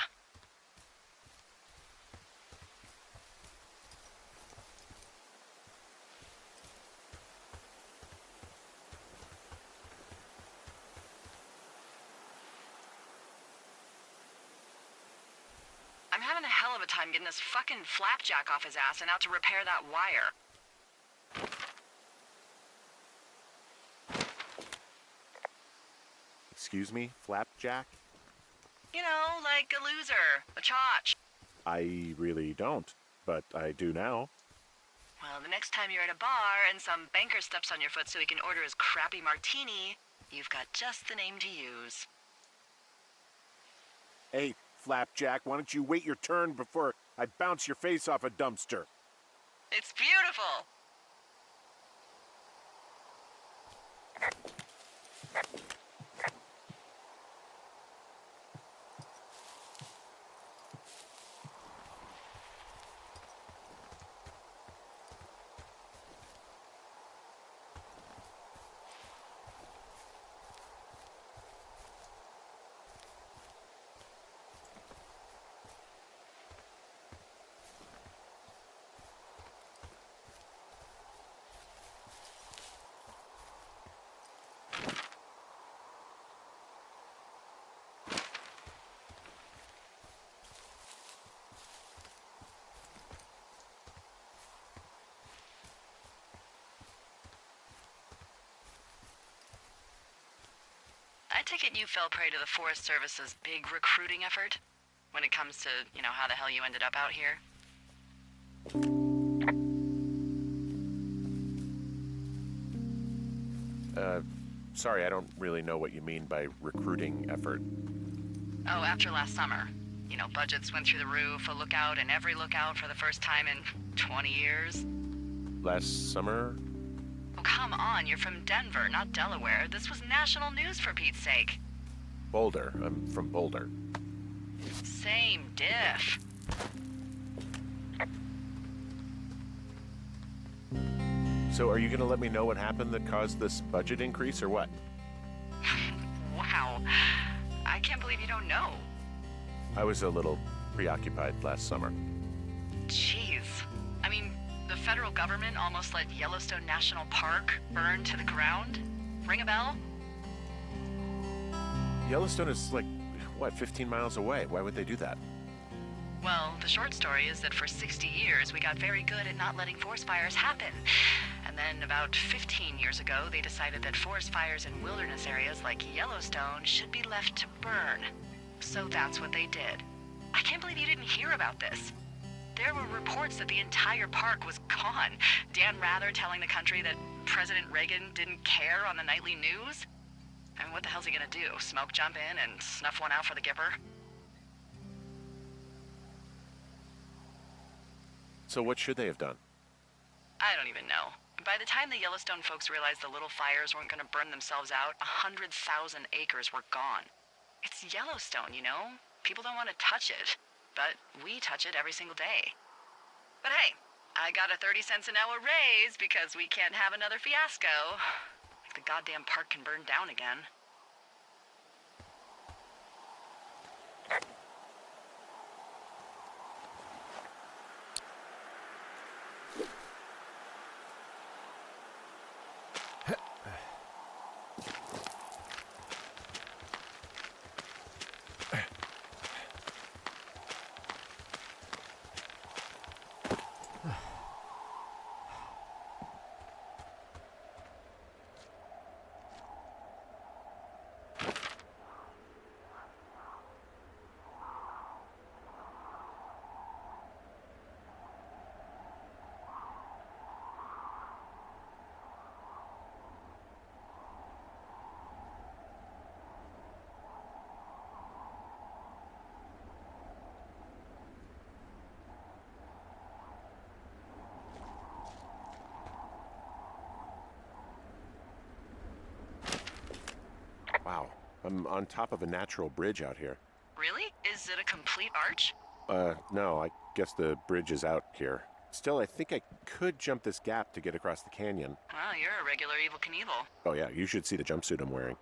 I'm having a hell of a time getting this fucking flapjack off his ass and out to repair that wire. Excuse me, Flapjack? You know, like a loser, a chotch. I really don't, but I do now. Well, the next time you're at a bar and some banker steps on your foot so he can order his crappy martini, you've got just the name to use. Hey, Flapjack, why don't you wait your turn before I bounce your face off a dumpster? It's beautiful! I take it you fell prey to the Forest Service's big recruiting effort? When it comes to, how the hell you ended up out here? Sorry, I don't really know what you mean by recruiting effort. Oh, after last summer. Budgets went through the roof, a lookout in every lookout for the first time in 20 years. Last summer? Oh, come on, you're from Denver, not Delaware. This was national news for Pete's sake. Boulder. I'm from Boulder. Same diff. So are you going to let me know what happened that caused this budget increase or what? Wow. I can't believe you don't know. I was a little preoccupied last summer. Jeez. I mean, the federal government almost let Yellowstone National Park burn to the ground? Ring a bell? Yellowstone is 15 miles away. Why would they do that? Well, the short story is that for 60 years, we got very good at not letting forest fires happen. And then about 15 years ago, they decided that forest fires in wilderness areas like Yellowstone should be left to burn. So that's what they did. I can't believe you didn't hear about this. There were reports that the entire park was gone. Dan Rather telling the country that President Reagan didn't care on the nightly news. I mean, what the hell's he gonna do? Smoke jump in and snuff one out for the Gipper? So what should they have done? I don't even know. By the time the Yellowstone folks realized the little fires weren't gonna burn themselves out, 100,000 acres were gone. It's Yellowstone, you know? People don't want to touch it. But we touch it every single day. But hey, I got a 30 cents an hour raise because we can't have another fiasco. Like the goddamn park can burn down again. Wow, I'm on top of a natural bridge out here. Really? Is it a complete arch? No, I guess the bridge is out here. Still, I think I could jump this gap to get across the canyon. Well, you're a regular Evel Knievel. Oh yeah, you should see the jumpsuit I'm wearing.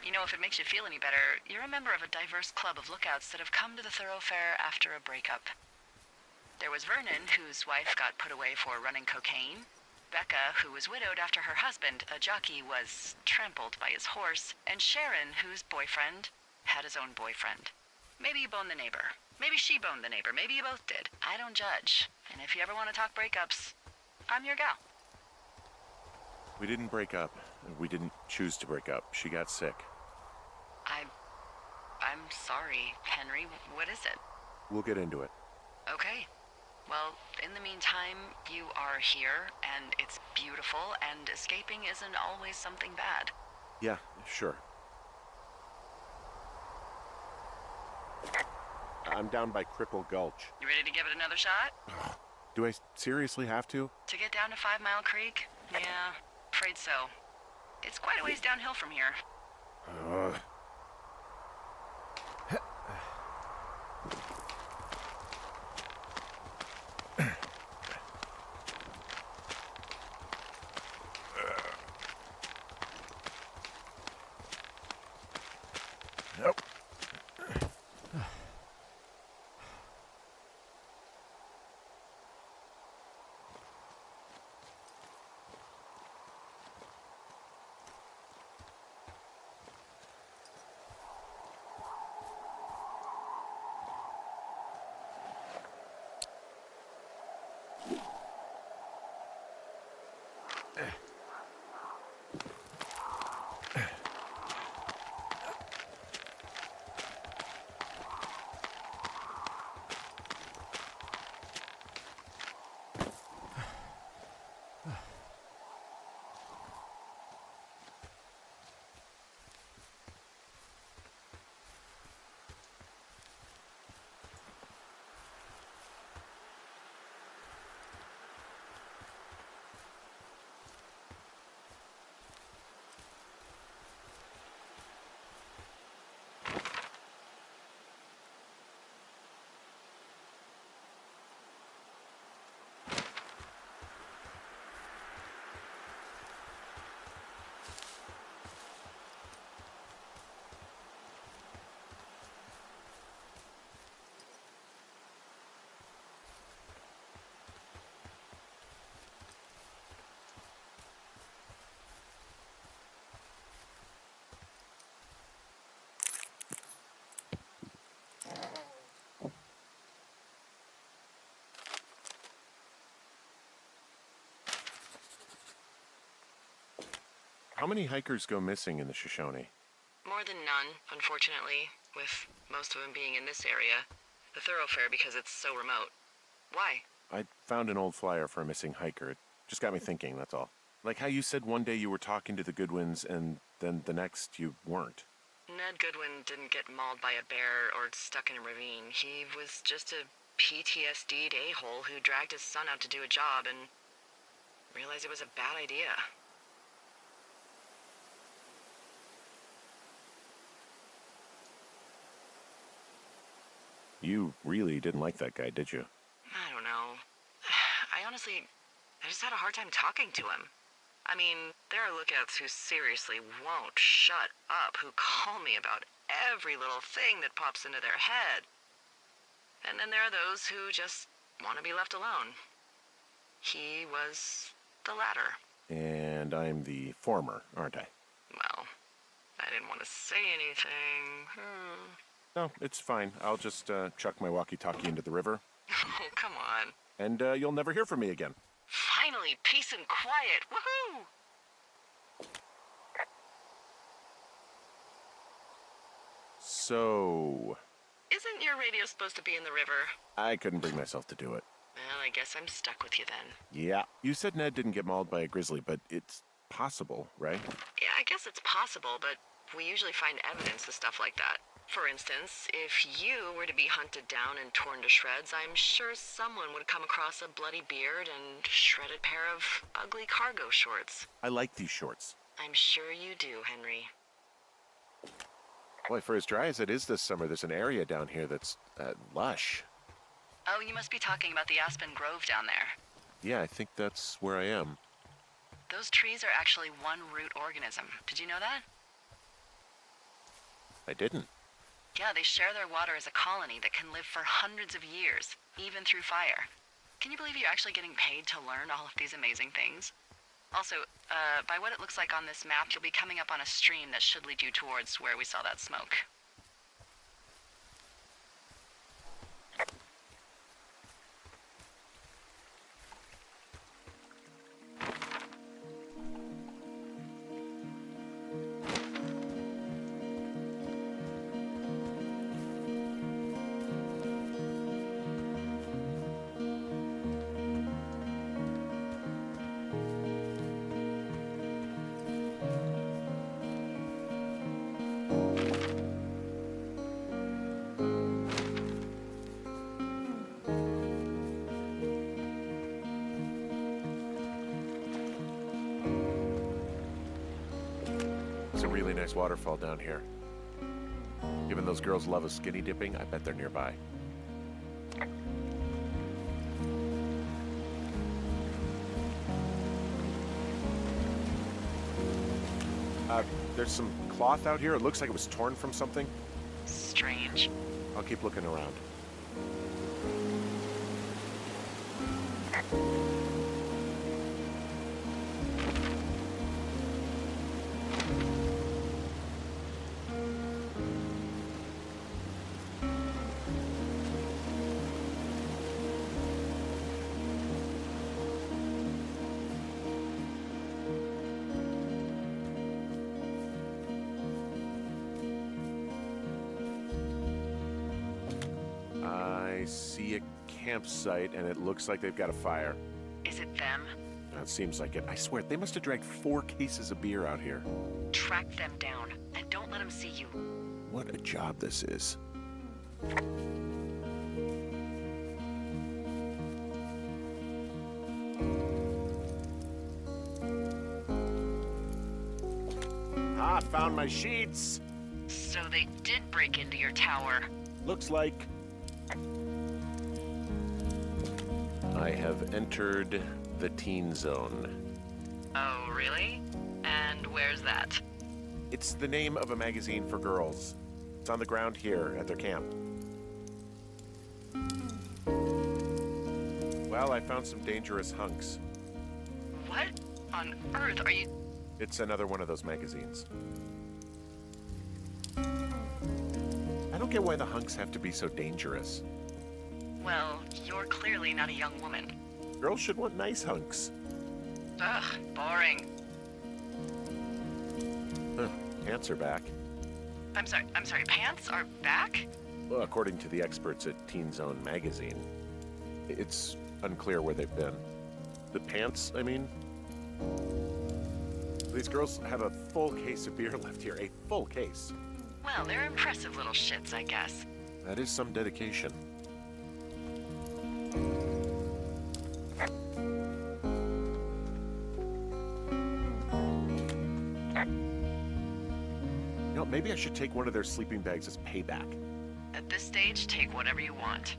You know, if it makes you feel any better, you're a member of a diverse club of lookouts that have come to the thoroughfare after a breakup. There was Vernon, whose wife got put away for running cocaine. Becca, who was widowed after her husband, a jockey, was trampled by his horse. And Sharon, whose boyfriend had his own boyfriend. Maybe you boned the neighbor. Maybe she boned the neighbor. Maybe you both did. I don't judge. And if you ever want to talk breakups, I'm your gal. We didn't break up. We didn't choose to break up. She got sick. I'm sorry, Henry. What is it? We'll get into it. Okay. Well, in the meantime, you are here, and it's beautiful, and escaping isn't always something bad. Yeah, sure. I'm down by Cripple Gulch. You ready to give it another shot? Do I seriously have to? To get down to 5 Mile Creek? Yeah, afraid so. It's quite a ways downhill from here. Ugh. Nope. How many hikers go missing in the Shoshone? More than none, unfortunately, with most of them being in this area. The thoroughfare because it's so remote. Why? I found an old flyer for a missing hiker. It just got me thinking, that's all. Like how you said one day you were talking to the Goodwins and then the next you weren't. Ned Goodwin didn't get mauled by a bear or stuck in a ravine. He was just a PTSD'd a-hole who dragged his son out to do a job and realized it was a bad idea. You really didn't like that guy, did you? I don't know. I just had a hard time talking to him. I mean, there are lookouts who seriously won't shut up, who call me about every little thing that pops into their head. And then there are those who just want to be left alone. He was the latter. And I'm the former, aren't I? Well, I didn't want to say anything. No, it's fine. I'll just chuck my walkie-talkie into the river. Oh, come on. And you'll never hear from me again. Finally, peace and quiet. Woohoo! So... Isn't your radio supposed to be in the river? I couldn't bring myself to do it. Well, I guess I'm stuck with you then. Yeah. You said Ned didn't get mauled by a grizzly, but it's possible, right? Yeah, I guess it's possible, but we usually find evidence of stuff like that. For instance, if you were to be hunted down and torn to shreds, I'm sure someone would come across a bloody beard and shredded pair of ugly cargo shorts. I like these shorts. I'm sure you do, Henry. Boy, for as dry as it is this summer, there's an area down here that's lush. Oh, you must be talking about the Aspen Grove down there. Yeah, I think that's where I am. Those trees are actually one root organism. Did you know that? I didn't. Yeah, they share their water as a colony that can live for hundreds of years, even through fire. Can you believe you're actually getting paid to learn all of these amazing things? Also, by what it looks like on this map, you'll be coming up on a stream that should lead you towards where we saw that smoke. It's a really nice waterfall down here. Given those girls love a skinny dipping, I bet they're nearby. There's some cloth out here. It looks like it was torn from something. Strange. I'll keep looking around. I see a campsite, and it looks like they've got a fire. Is it them? That seems like it. I swear, they must have dragged 4 cases of beer out here. Track them down, and don't let them see you. What a job this is. Ah, found my sheets. So they did break into your tower. Looks like I have entered the teen zone. Oh, really? And where's that? It's the name of a magazine for girls. It's on the ground here at their camp. Well, I found some dangerous hunks. What on earth are you... It's another one of those magazines. I don't get why the hunks have to be so dangerous. Well, you're clearly not a young woman. Girls should want nice hunks. Ugh, boring. Huh, pants are back. I'm sorry, pants are back? Well, according to the experts at Teen Zone magazine, it's unclear where they've been. The pants, I mean? These girls have a full case of beer left here, a full case. Well, they're impressive little shits, I guess. That is some dedication. You know, maybe I should take one of their sleeping bags as payback. At this stage, take whatever you want.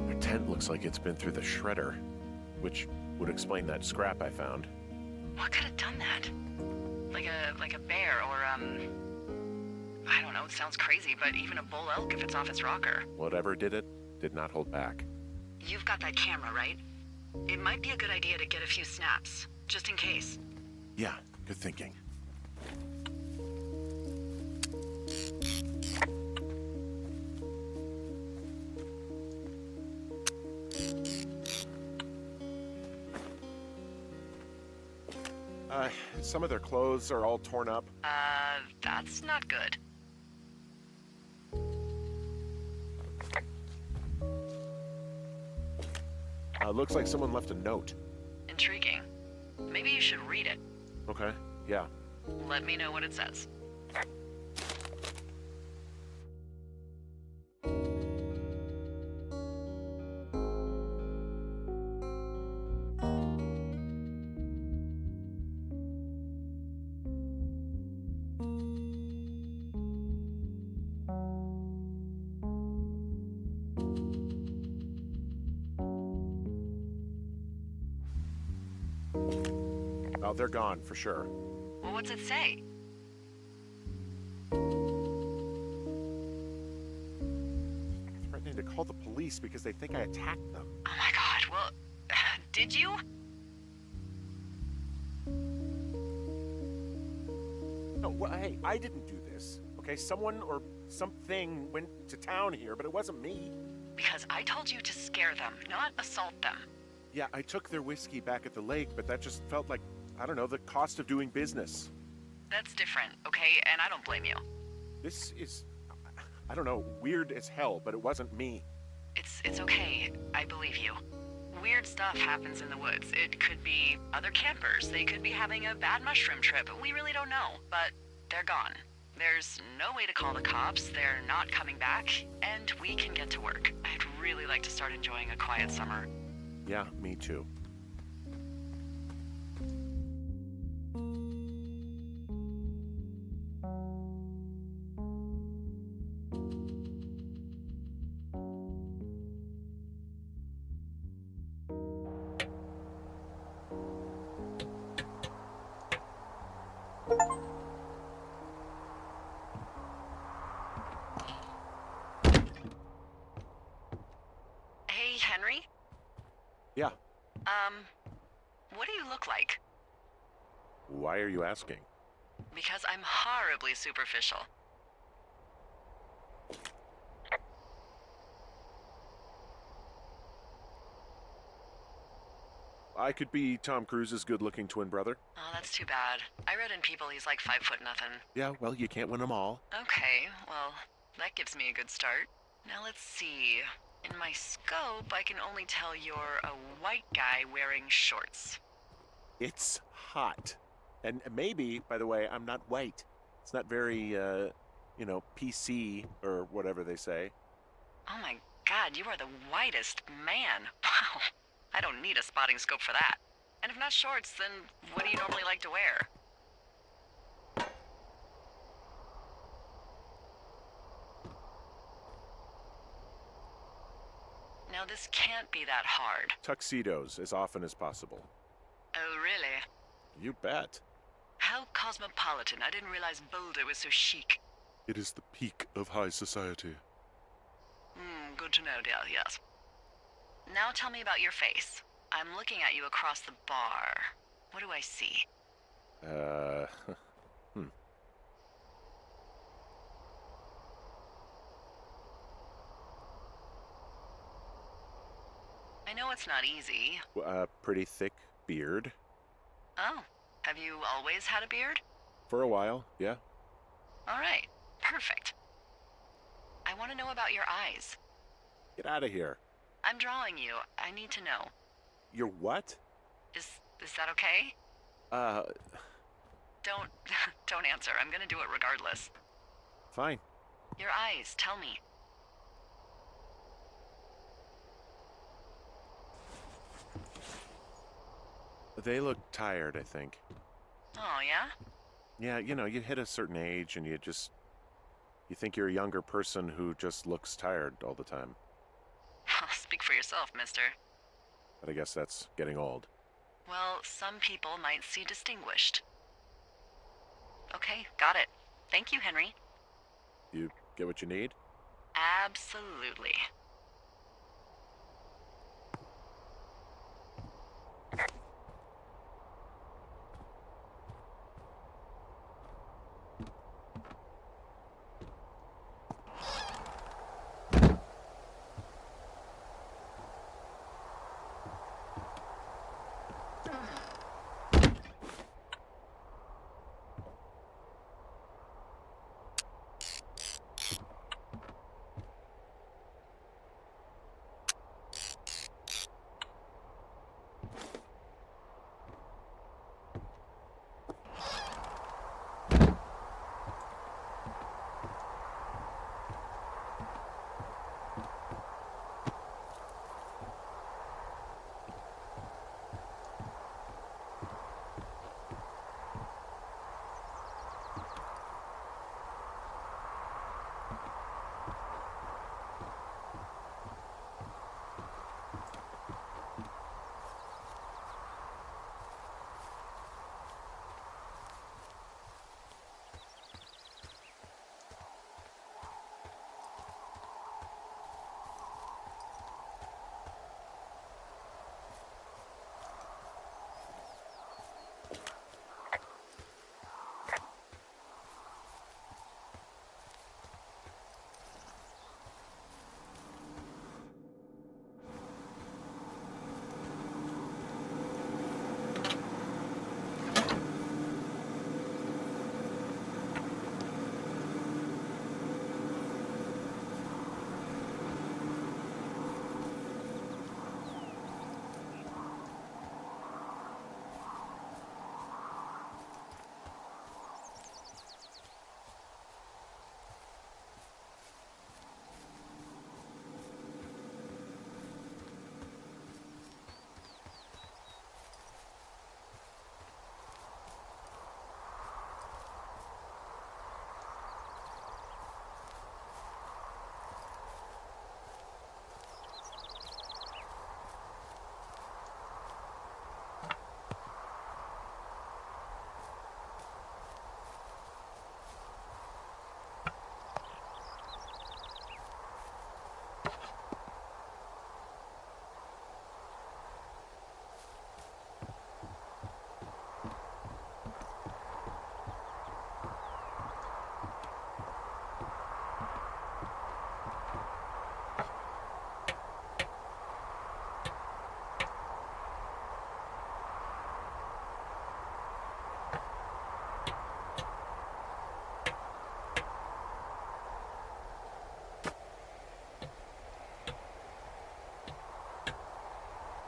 Their tent looks like it's been through the shredder, which would explain that scrap I found. What could have done that? Like a bear or, I don't know, it sounds crazy, but even a bull elk if it's off its rocker. Whatever did it, did not hold back. You've got that camera, right? It might be a good idea to get a few snaps, just in case. Yeah, good thinking. Some of their clothes are all torn up. That's not good. Looks like someone left a note. Intriguing. Maybe you should read it. Okay, yeah. Let me know what it says. Oh, they're gone, for sure. Well, what's it say? Threatening to call the police because they think I attacked them. Oh my god, well, did you? No, well, hey, I didn't do this. Okay, someone or something went to town here, but it wasn't me. Because I told you to scare them, not assault them. Yeah, I took their whiskey back at the lake, but that just felt like, I don't know, the cost of doing business. That's different, okay? And I don't blame you. This is, I don't know, weird as hell, but it wasn't me. It's okay. I believe you. Weird stuff happens in the woods. It could be other campers. They could be having a bad mushroom trip. We really don't know. But they're gone. There's no way to call the cops. They're not coming back. And we can get to work. I'd really like to start enjoying a quiet summer. Yeah, me too. look like? Why are you asking? Because I'm horribly superficial. I could be Tom Cruise's good-looking twin brother. Oh, that's too bad. I read in People he's like 5'0" nothing. Yeah, well, you can't win them all. Okay, well, that gives me a good start. Now let's see. In my scope, I can only tell you're a white guy wearing shorts. It's hot. And maybe, by the way, I'm not white. It's not very, PC or whatever they say. Oh my god, you are the whitest man. Wow. I don't need a spotting scope for that. And if not shorts, then what do you normally like to wear? Now this can't be that hard. Tuxedos as often as possible. Oh, really? You bet. How cosmopolitan. I didn't realize Boulder was so chic. It is the peak of high society. Good to know, dear, yes. Now tell me about your face. I'm looking at you across the bar. What do I see? I know it's not easy. Pretty thick beard. Oh, have you always had a beard? For a while, yeah. All right, perfect. I want to know about your eyes. Get out of here. I'm drawing you. I need to know. You're what? Is that okay? Don't don't answer. I'm gonna do it regardless. Fine. Your eyes, tell me. They look tired, I think. Oh, yeah? Yeah, you hit a certain age and you think you're a younger person who just looks tired all the time. Speak for yourself, mister. But I guess that's getting old. Well, some people might see distinguished. Okay, got it. Thank you, Henry. You get what you need? Absolutely.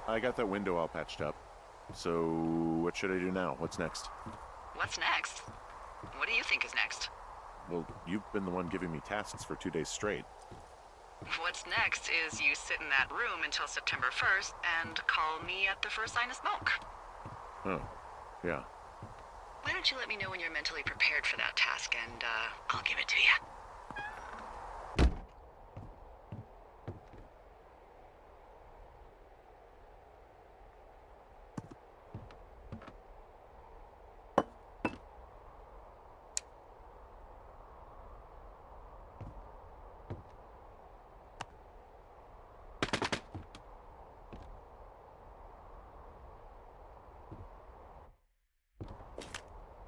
I got that window all patched up. So, what should I do now? What's next? What's next? What do you think is next? Well, you've been the one giving me tasks for 2 days straight. What's next is you sit in that room until September 1st and call me at the first sign of smoke. Oh, yeah. Why don't you let me know when you're mentally prepared for that task, and I'll give it to you.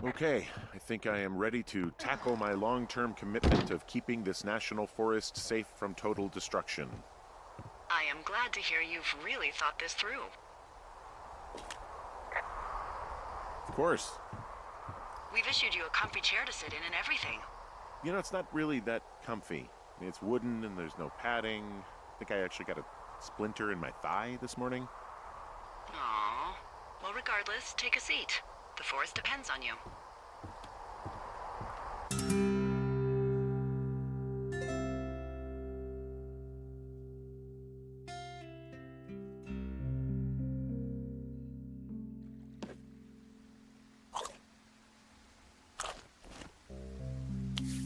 Okay, I think I am ready to tackle my long-term commitment of keeping this national forest safe from total destruction. I am glad to hear you've really thought this through. Of course. We've issued you a comfy chair to sit in and everything. You know, it's not really that comfy. I mean, it's wooden and there's no padding. I think I actually got a splinter in my thigh this morning. Aww. Well, regardless, take a seat. The forest depends on you.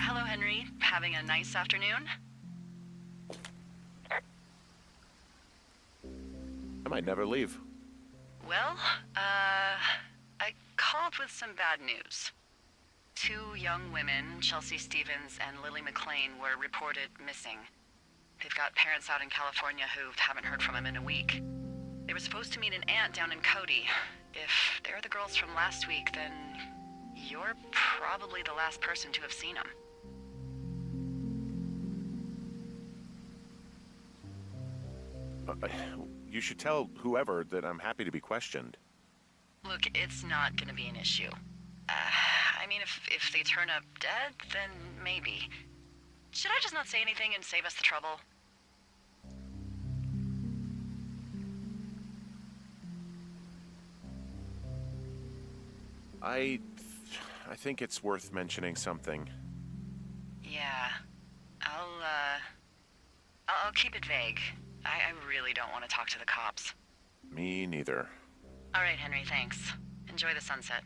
Hello, Henry. Having a nice afternoon? I might never leave. Well, I called with some bad news. 2 young women, Chelsea Stevens and Lily McLean, were reported missing. They've got parents out in California who haven't heard from them in a week. They were supposed to meet an aunt down in Cody. If they're the girls from last week, then you're probably the last person to have seen them. You should tell whoever that I'm happy to be questioned. Look, it's not gonna be an issue. I mean, if they turn up dead, then maybe. Should I just not say anything and save us the trouble? I think it's worth mentioning something. Yeah. I'll keep it vague. I really don't want to talk to the cops. Me neither. All right, Henry, thanks. Enjoy the sunset.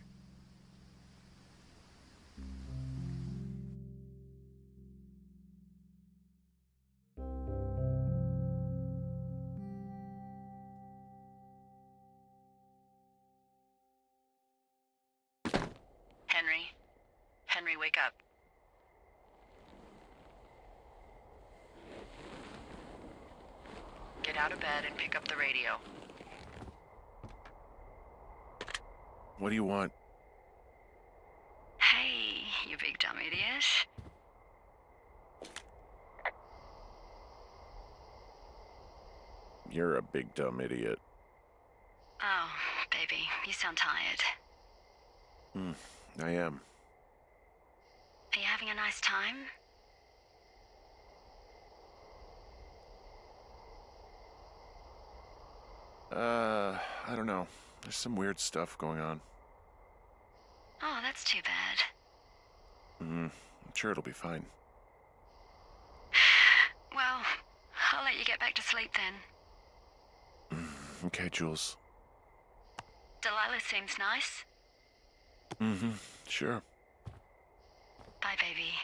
Henry? Henry, wake up. Get out of bed and pick up the radio. What do you want? Hey, you big dumb idiot. You're a big dumb idiot. Oh, baby, you sound tired. I am. Are you having a nice time? I don't know. There's some weird stuff going on. Oh, that's too bad. I'm sure it'll be fine. Well, I'll let you get back to sleep then. Okay, Jules. Delilah seems nice. Sure. Bye, baby.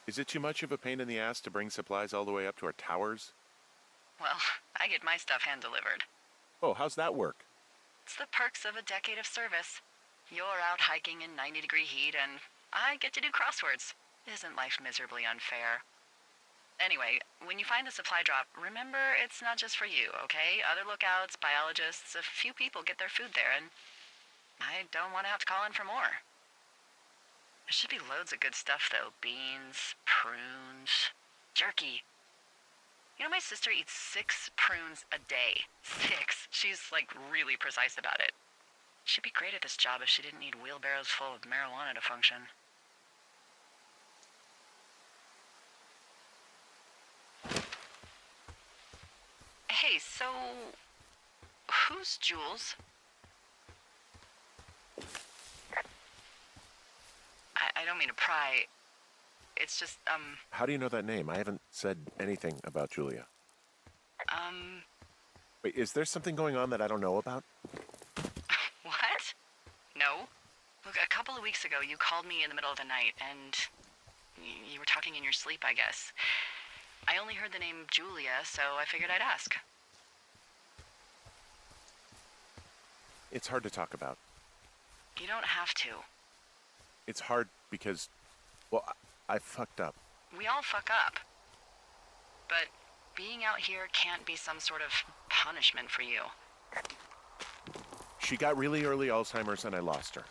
Is it too much of a pain in the ass to bring supplies all the way up to our towers? Well, I get my stuff hand-delivered. Oh, how's that work? It's the perks of a decade of service. You're out hiking in 90-degree heat, and I get to do crosswords. Isn't life miserably unfair? Anyway, when you find a supply drop, remember it's not just for you, okay? Other lookouts, biologists, a few people get their food there, and I don't want to have to call in for more. There should be loads of good stuff, though. Beans, prunes, jerky. You know, my sister eats 6 prunes a day. 6. She's, like, really precise about it. She'd be great at this job if she didn't need wheelbarrows full of marijuana to function. Hey, so... who's Jules? I don't mean to pry. It's just, How do you know that name? I haven't said anything about Julia. Wait, is there something going on that I don't know about? What? No. Look, a couple of weeks ago, you called me in the middle of the night, and you were talking in your sleep, I guess. I only heard the name Julia, so I figured I'd ask. It's hard to talk about. You don't have to. It's hard because, well, I fucked up. We all fuck up. But being out here can't be some sort of punishment for you. She got really early Alzheimer's and I lost her.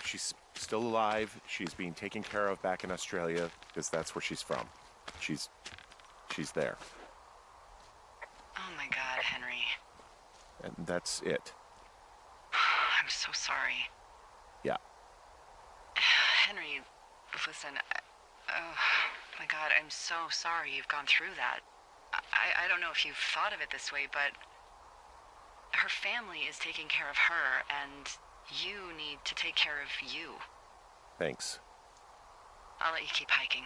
She's still alive. She's being taken care of back in Australia because that's where she's from. She's there. Oh my God, Henry. And that's it. I'm so sorry. Yeah. Henry, listen, oh my God, I'm so sorry you've gone through that. I don't know if you've thought of it this way, but her family is taking care of her, and you need to take care of you. Thanks. I'll let you keep hiking.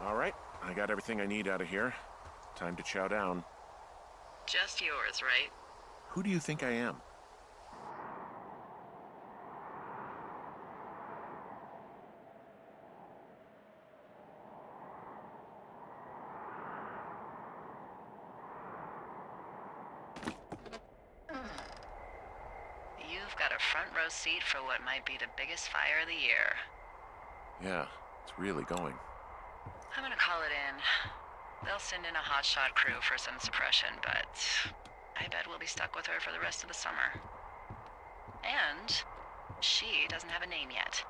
All right, I got everything I need out of here. Time to chow down. Just yours, right? Who do you think I am? You've got a front row seat for what might be the biggest fire of the year. Yeah, it's really going. I'm gonna call it in. They'll send in a hotshot crew for some suppression, but I bet we'll be stuck with her for the rest of the summer. And she doesn't have a name yet.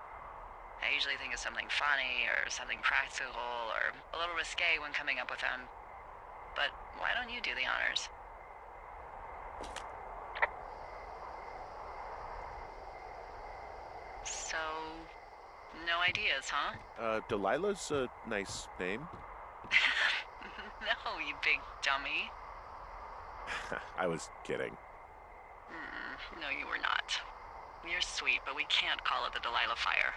I usually think of something funny or something practical or a little risque when coming up with them. But why don't you do the honors? So, no ideas, huh? Delilah's a nice name. No, you big dummy. I was kidding. No, you were not. You're sweet, but we can't call it the Delilah Fire.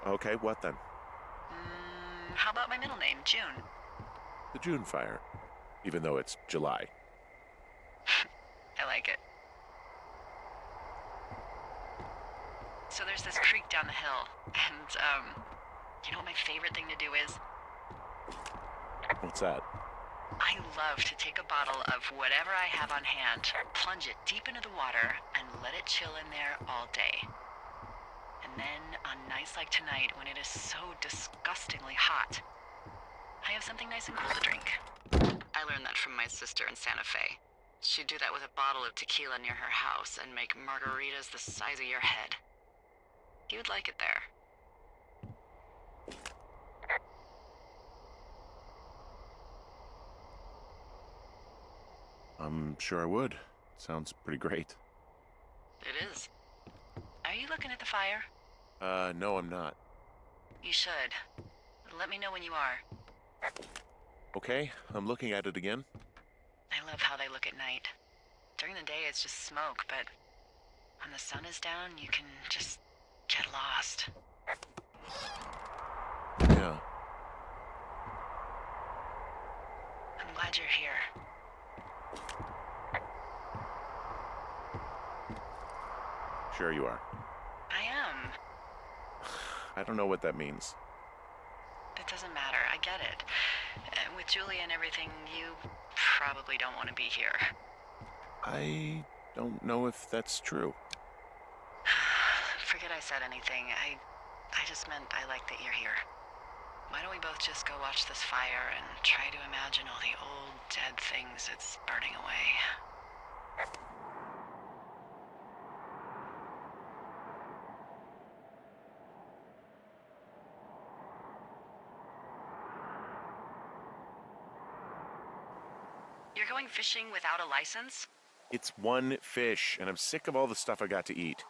Okay, what then? How about my middle name, June? The June fire. Even though it's July. I like it. So there's this creek down the hill, and, you know what my favorite thing to do is? What's that? I love to take a bottle of whatever I have on hand, plunge it deep into the water, and let it chill in there all day. then on nights like tonight when it is so disgustingly hot, I have something nice and cool to drink. I learned that from my sister in Santa Fe. She'd do that with a bottle of tequila near her house and make margaritas the size of your head. You'd like it there. I'm sure I would. Sounds pretty great. It is. Are you looking at the fire? No, I'm not. You should. Let me know when you are. Okay, I'm looking at it again. I love how they look at night. During the day, it's just smoke, but when the sun is down, you can just get lost. Yeah. I'm glad you're here. Sure you are. I am. I don't know what that means. It doesn't matter. I get it. With Julie and everything, you probably don't want to be here. I don't know if that's true. Forget I said anything. I just meant I like that you're here. Why don't we both just go watch this fire and try to imagine all the old, dead things it's burning away? You're going fishing without a license? It's one fish, and I'm sick of all the stuff I got to eat.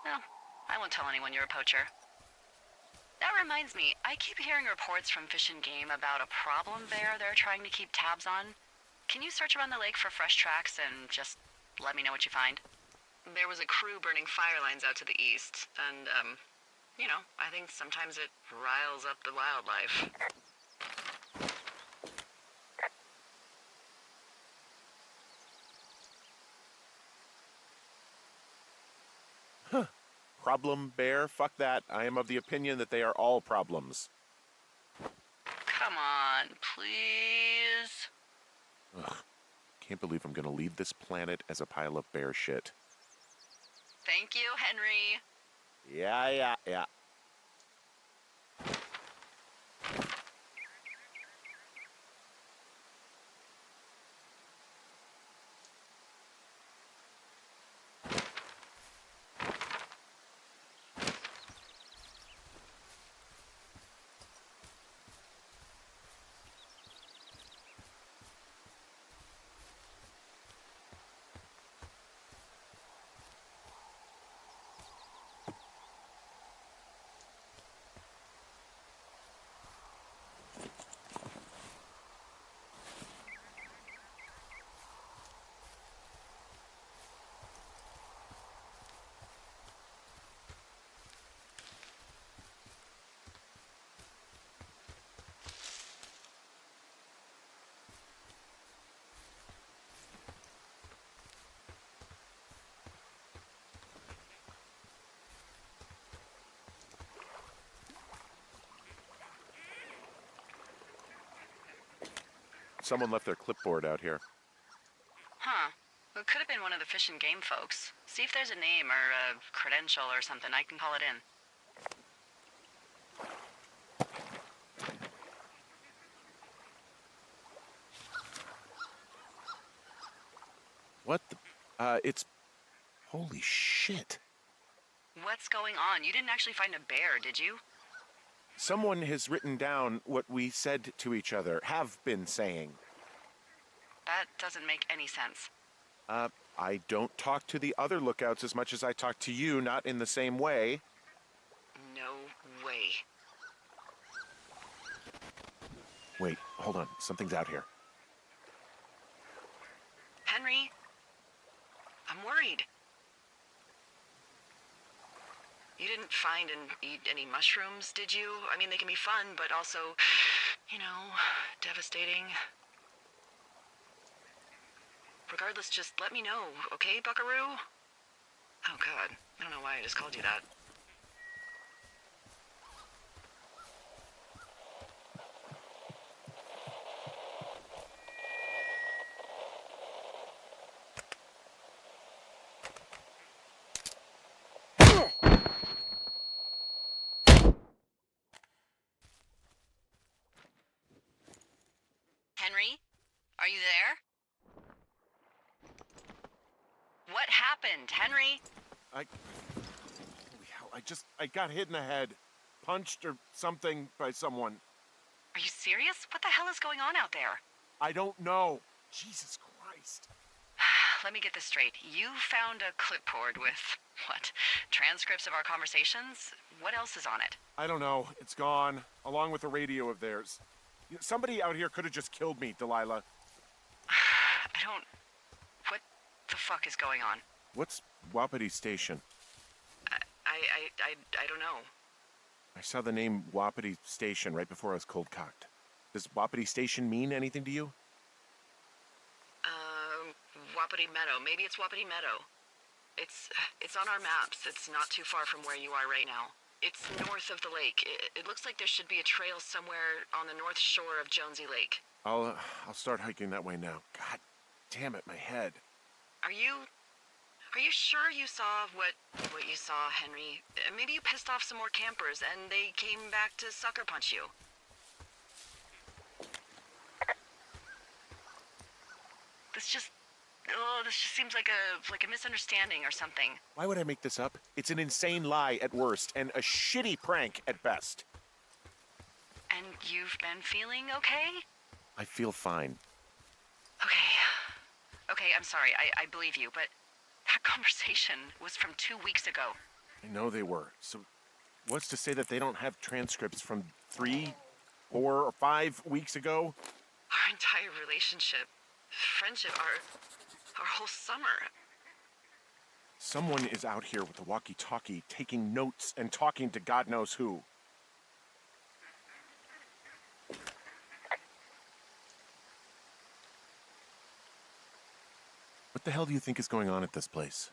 Well, I won't tell anyone you're a poacher. That reminds me, I keep hearing reports from Fish and Game about a problem bear they're trying to keep tabs on. Can you search around the lake for fresh tracks and just let me know what you find? There was a crew burning fire lines out to the east, and, I think sometimes it riles up the wildlife. Problem bear? Fuck that. I am of the opinion that they are all problems. Come on, please. Ugh. Can't believe I'm gonna leave this planet as a pile of bear shit. Thank you, Henry. Yeah. Someone left their clipboard out here. Huh. It could have been one of the Fish and Game folks. See if there's a name or a credential or something. I can call it in. What the? It's... Holy shit. What's going on? You didn't actually find a bear, did you? Someone has written down what we said to each other, have been saying. That doesn't make any sense. I don't talk to the other lookouts as much as I talk to you, not in the same way. No way. Wait, hold on. Something's out here. Henry? I'm worried. You didn't find and eat any mushrooms, did you? I mean, they can be fun, but also, devastating. Regardless, just let me know, okay, buckaroo? Oh, God. I don't know why I just called you that. you there? What happened, Henry? Holy hell, I got hit in the head. Punched or something by someone. Are you serious? What the hell is going on out there? I don't know. Jesus Christ. Let me get this straight. You found a clipboard with, what, transcripts of our conversations? What else is on it? I don't know. It's gone, along with the radio of theirs. Somebody out here could have just killed me, Delilah. I don't... What the fuck is going on? What's Wapiti Station? I don't know. I saw the name Wapiti Station right before I was cold cocked. Does Wapiti Station mean anything to you? Wapiti Meadow. Maybe it's Wapiti Meadow. It's on our maps. It's not too far from where you are right now. It's north of the lake. It looks like there should be a trail somewhere on the north shore of Jonesy Lake. I'll start hiking that way now. God damn it, my head. Are you sure you saw what you saw, Henry? Maybe you pissed off some more campers and they came back to sucker punch you. This just seems like a misunderstanding or something. Why would I make this up? It's an insane lie at worst and a shitty prank at best. And you've been feeling okay? I feel fine. Okay, I'm sorry. I believe you, but that conversation was from 2 weeks ago. I know they were. So what's to say that they don't have transcripts from 3, 4, or 5 weeks ago? Our entire relationship, friendship, our whole summer. Someone is out here with a walkie-talkie taking notes and talking to God knows who. What the hell do you think is going on at this place?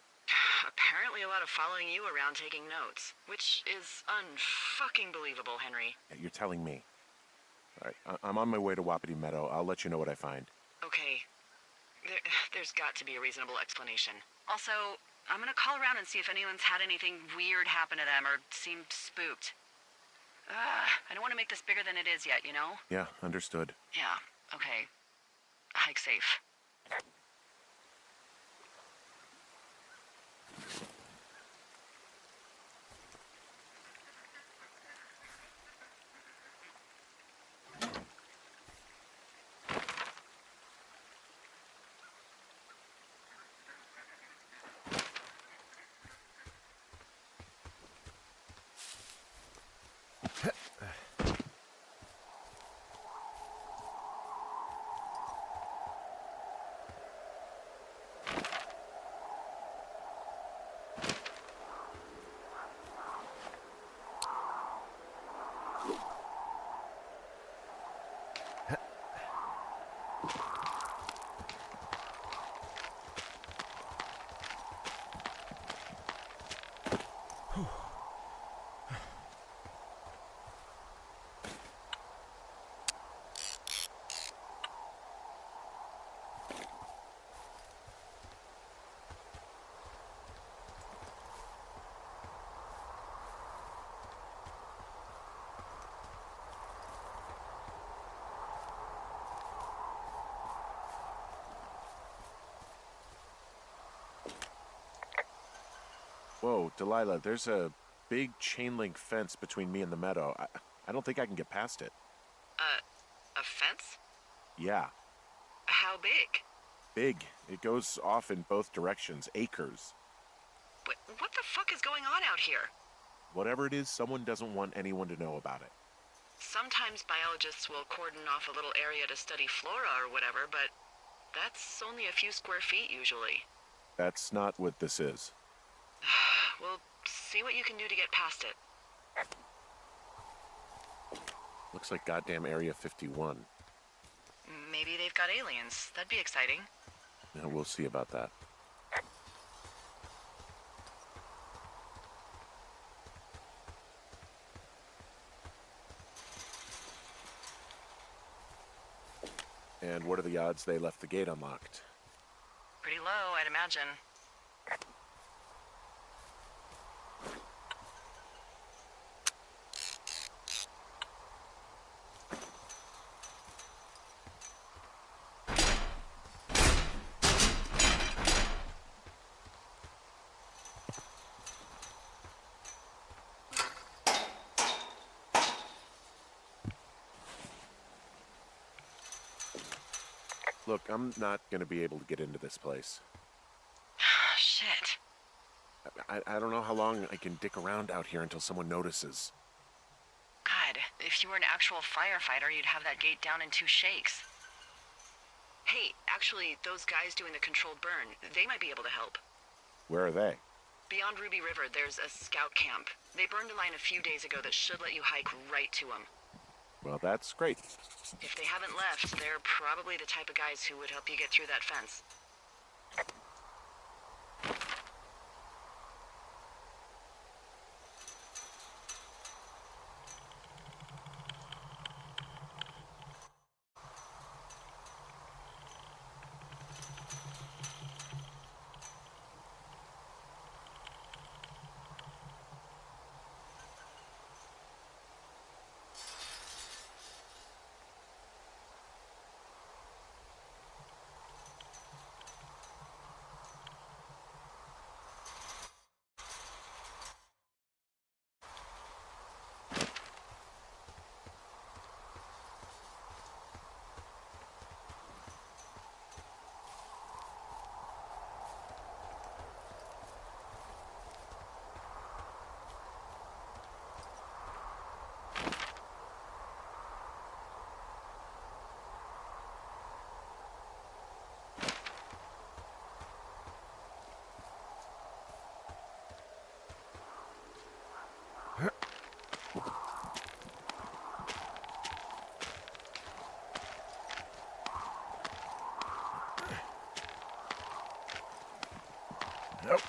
Apparently a lot of following you around taking notes, which is unfucking believable, Henry. Yeah, you're telling me. All right, I'm on my way to Wapiti Meadow. I'll let you know what I find. Okay. There's got to be a reasonable explanation. Also, I'm gonna call around and see if anyone's had anything weird happen to them or seemed spooked. I don't want to make this bigger than it is yet, you know? Yeah, understood. Yeah, okay. Hike safe. Whoa, Delilah, there's a big chain link fence between me and the meadow. I don't think I can get past it. A fence? Yeah, How big? big. It goes off in both directions, acres. What the fuck is going on out here? Whatever it is, someone doesn't want anyone to know about it. Sometimes biologists will cordon off a little area to study flora or whatever, but that's only a few square feet usually. That's not what this is. Well, see what you can do to get past it. Looks like goddamn Area 51. Maybe they've got aliens. That'd be exciting. Yeah, we'll see about that. And what are the odds they left the gate unlocked? Pretty low, I'd imagine. Look, I'm not going to be able to get into this place. Shit. I don't know how long I can dick around out here until someone notices. God, if you were an actual firefighter, you'd have that gate down in 2 shakes. Hey, actually, those guys doing the controlled burn, they might be able to help. Where are they? Beyond Ruby River, there's a scout camp. They burned a line a few days ago that should let you hike right to them. Well, that's great. If they haven't left, they're probably the type of guys who would help you get through that fence. Nope.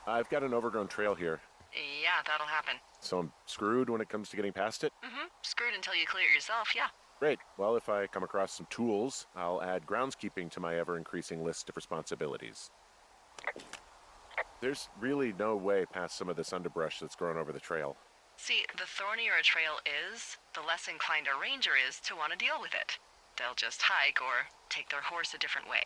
I've got an overgrown trail here, Yeah, that'll happen. so I'm screwed when it comes to getting past it. Screwed until you clear it yourself, yeah. Great. Well, if I come across some tools, I'll add groundskeeping to my ever-increasing list of responsibilities. There's really no way past some of this underbrush that's grown over the trail. See, the thornier a trail is, the less inclined a ranger is to want to deal with it. They'll just hike or take their horse a different way.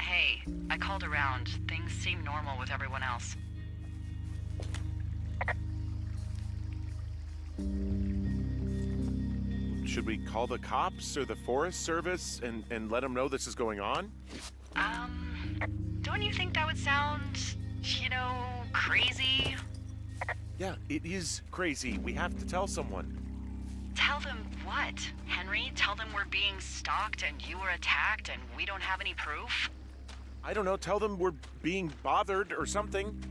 Hey, I called around. Things seem normal with everyone else. Should we call the cops or the Forest Service and let them know this is going on? Don't you think that would sound, crazy? Yeah, it is crazy. We have to tell someone. Tell them what, Henry? Tell them we're being stalked and you were attacked and we don't have any proof? I don't know, tell them we're being bothered or something.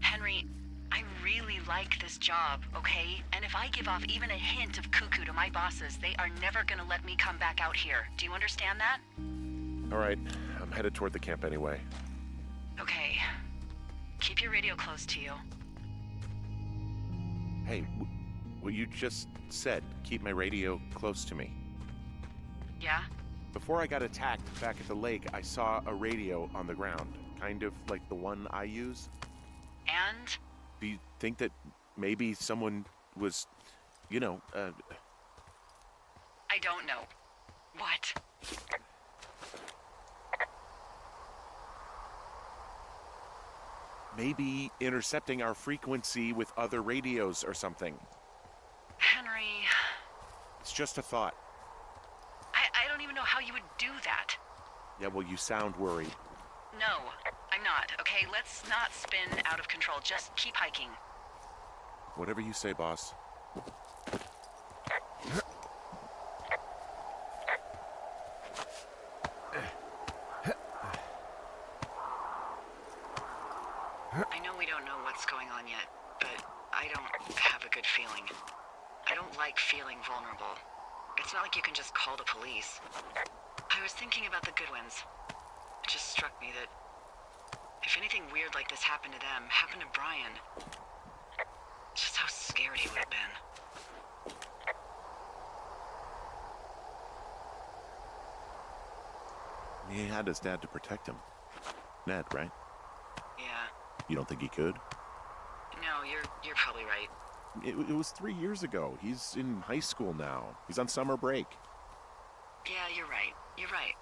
Henry, I really like this job, okay? And if I give off even a hint of cuckoo to my bosses, they are never gonna let me come back out here. Do you understand that? All right, I'm headed toward the camp anyway. Okay. Keep your radio close to you. Hey, what you just said, keep my radio close to me. Yeah? Before I got attacked back at the lake, I saw a radio on the ground, kind of like the one I use. And? Do you think that maybe someone was, I don't know. What? maybe intercepting our frequency with other radios or something? Henry, It's just a thought. I don't even know how you would do that. Yeah, well, you sound worried. No, I'm not, okay? Let's not spin out of control. Just keep hiking. Whatever you say, boss. I know we don't know what's going on yet, but I don't have a good feeling. I don't like feeling vulnerable. It's not like you can just call the police. I was thinking about the Goodwins. It just struck me that if anything weird like this happened to them, happened to Brian, just how scared he would have been. He had his dad to protect him. Ned, right? Yeah. You don't think he could? No, you're probably right. It was 3 years ago. He's in high school now. He's on summer break. Yeah, you're right. You're right.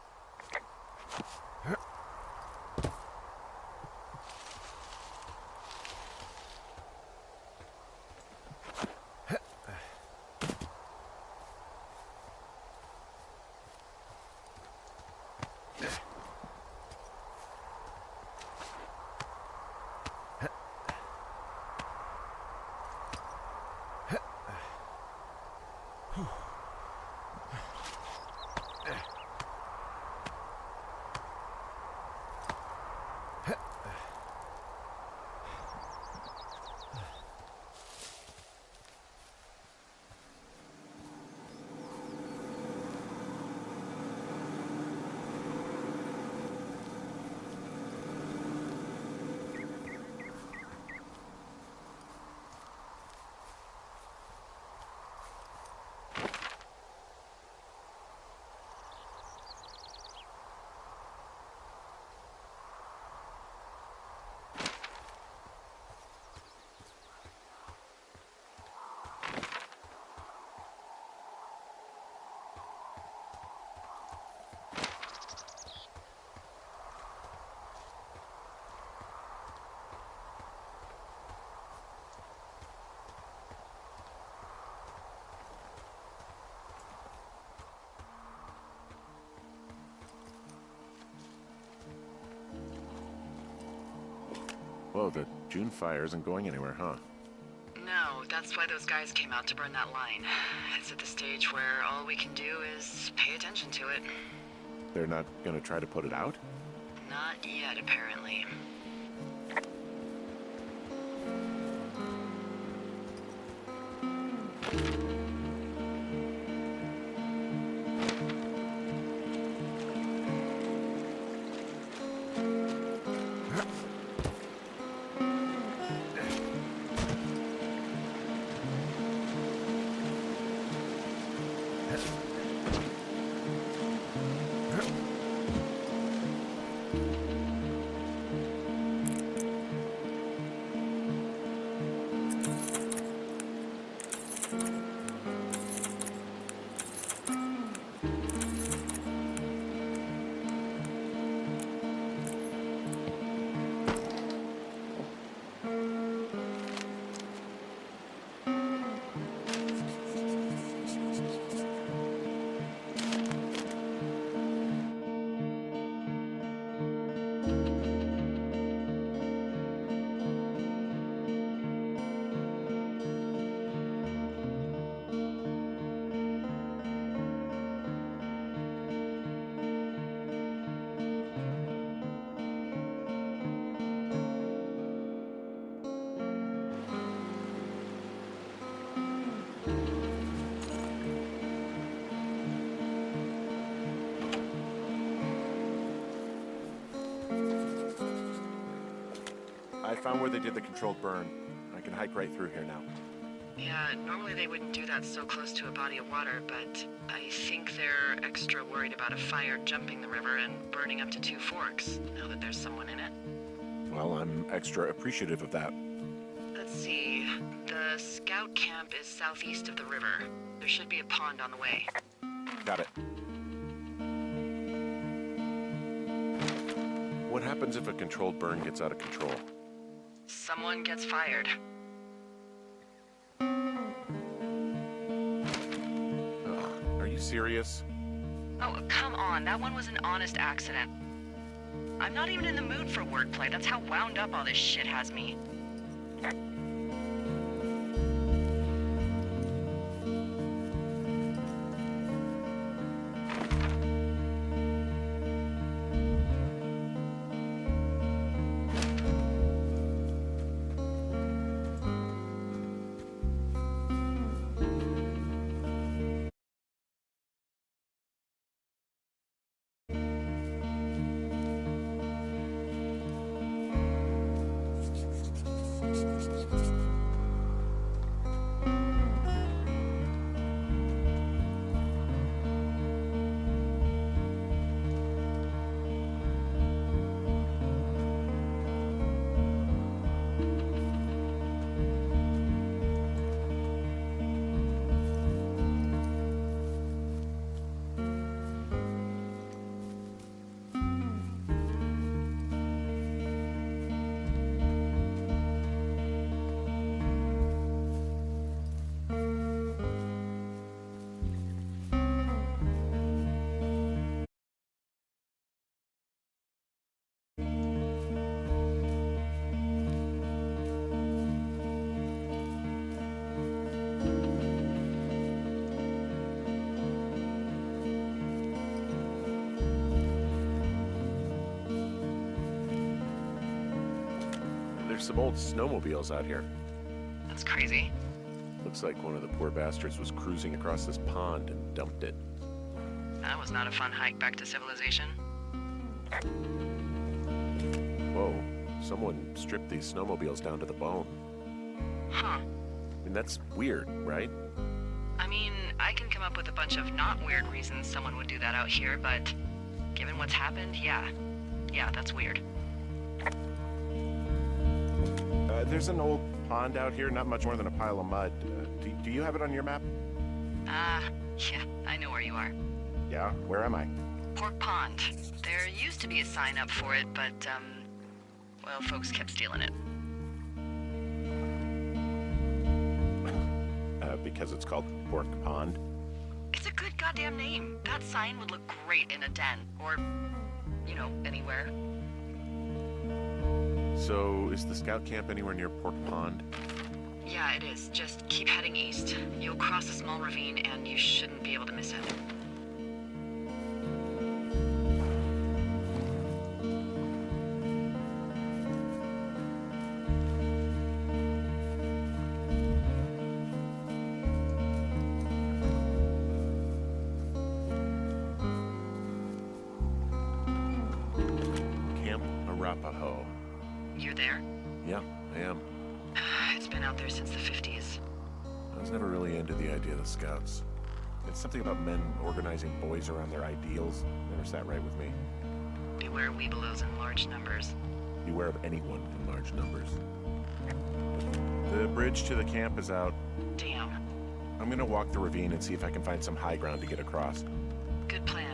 Whoa, the June fire isn't going anywhere, huh? No, that's why those guys came out to burn that line. It's at the stage where all we can do is pay attention to it. They're not gonna try to put it out? Not yet, apparently. found where they did the controlled burn. I can hike right through here now. Yeah, normally they wouldn't do that so close to a body of water, but I think they're extra worried about a fire jumping the river and burning up to 2 forks, now that there's someone in it. Well, I'm extra appreciative of that. Let's see. The scout camp is southeast of the river. There should be a pond on the way. Got it. What happens if a controlled burn gets out of control? Someone gets fired. Ugh, are you serious? Oh, come on. That one was an honest accident. I'm not even in the mood for wordplay. That's how wound up all this shit has me. There's some old snowmobiles out here. That's crazy. Looks like one of the poor bastards was cruising across this pond and dumped it. That was not a fun hike back to civilization. Whoa, someone stripped these snowmobiles down to the bone. Huh. I mean, that's weird, right? I mean, I can come up with a bunch of not weird reasons someone would do that out here, but given what's happened, yeah. Yeah, that's weird. There's an old pond out here, not much more than a pile of mud. Do you have it on your map? Yeah, I know where you are. Yeah, where am I? Pork Pond. There used to be a sign up for it, but, well, folks kept stealing it. Because it's called Pork Pond. It's a good goddamn name. That sign would look great in a den, or, you know, anywhere. So, is the scout camp anywhere near Pork Pond? Yeah, it is. Just keep heading east. You'll cross a small ravine, and you shouldn't be able to miss it. Camp Arapaho. You're there? Yeah, I am. It's been out there since the 50s. I was never really into the idea of the scouts. It's something about men organizing boys around their ideals. Never sat right with me. Beware weebelows in large numbers. Beware of anyone in large numbers. The bridge to the camp is out. Damn. I'm gonna walk the ravine and see if I can find some high ground to get across. Good plan.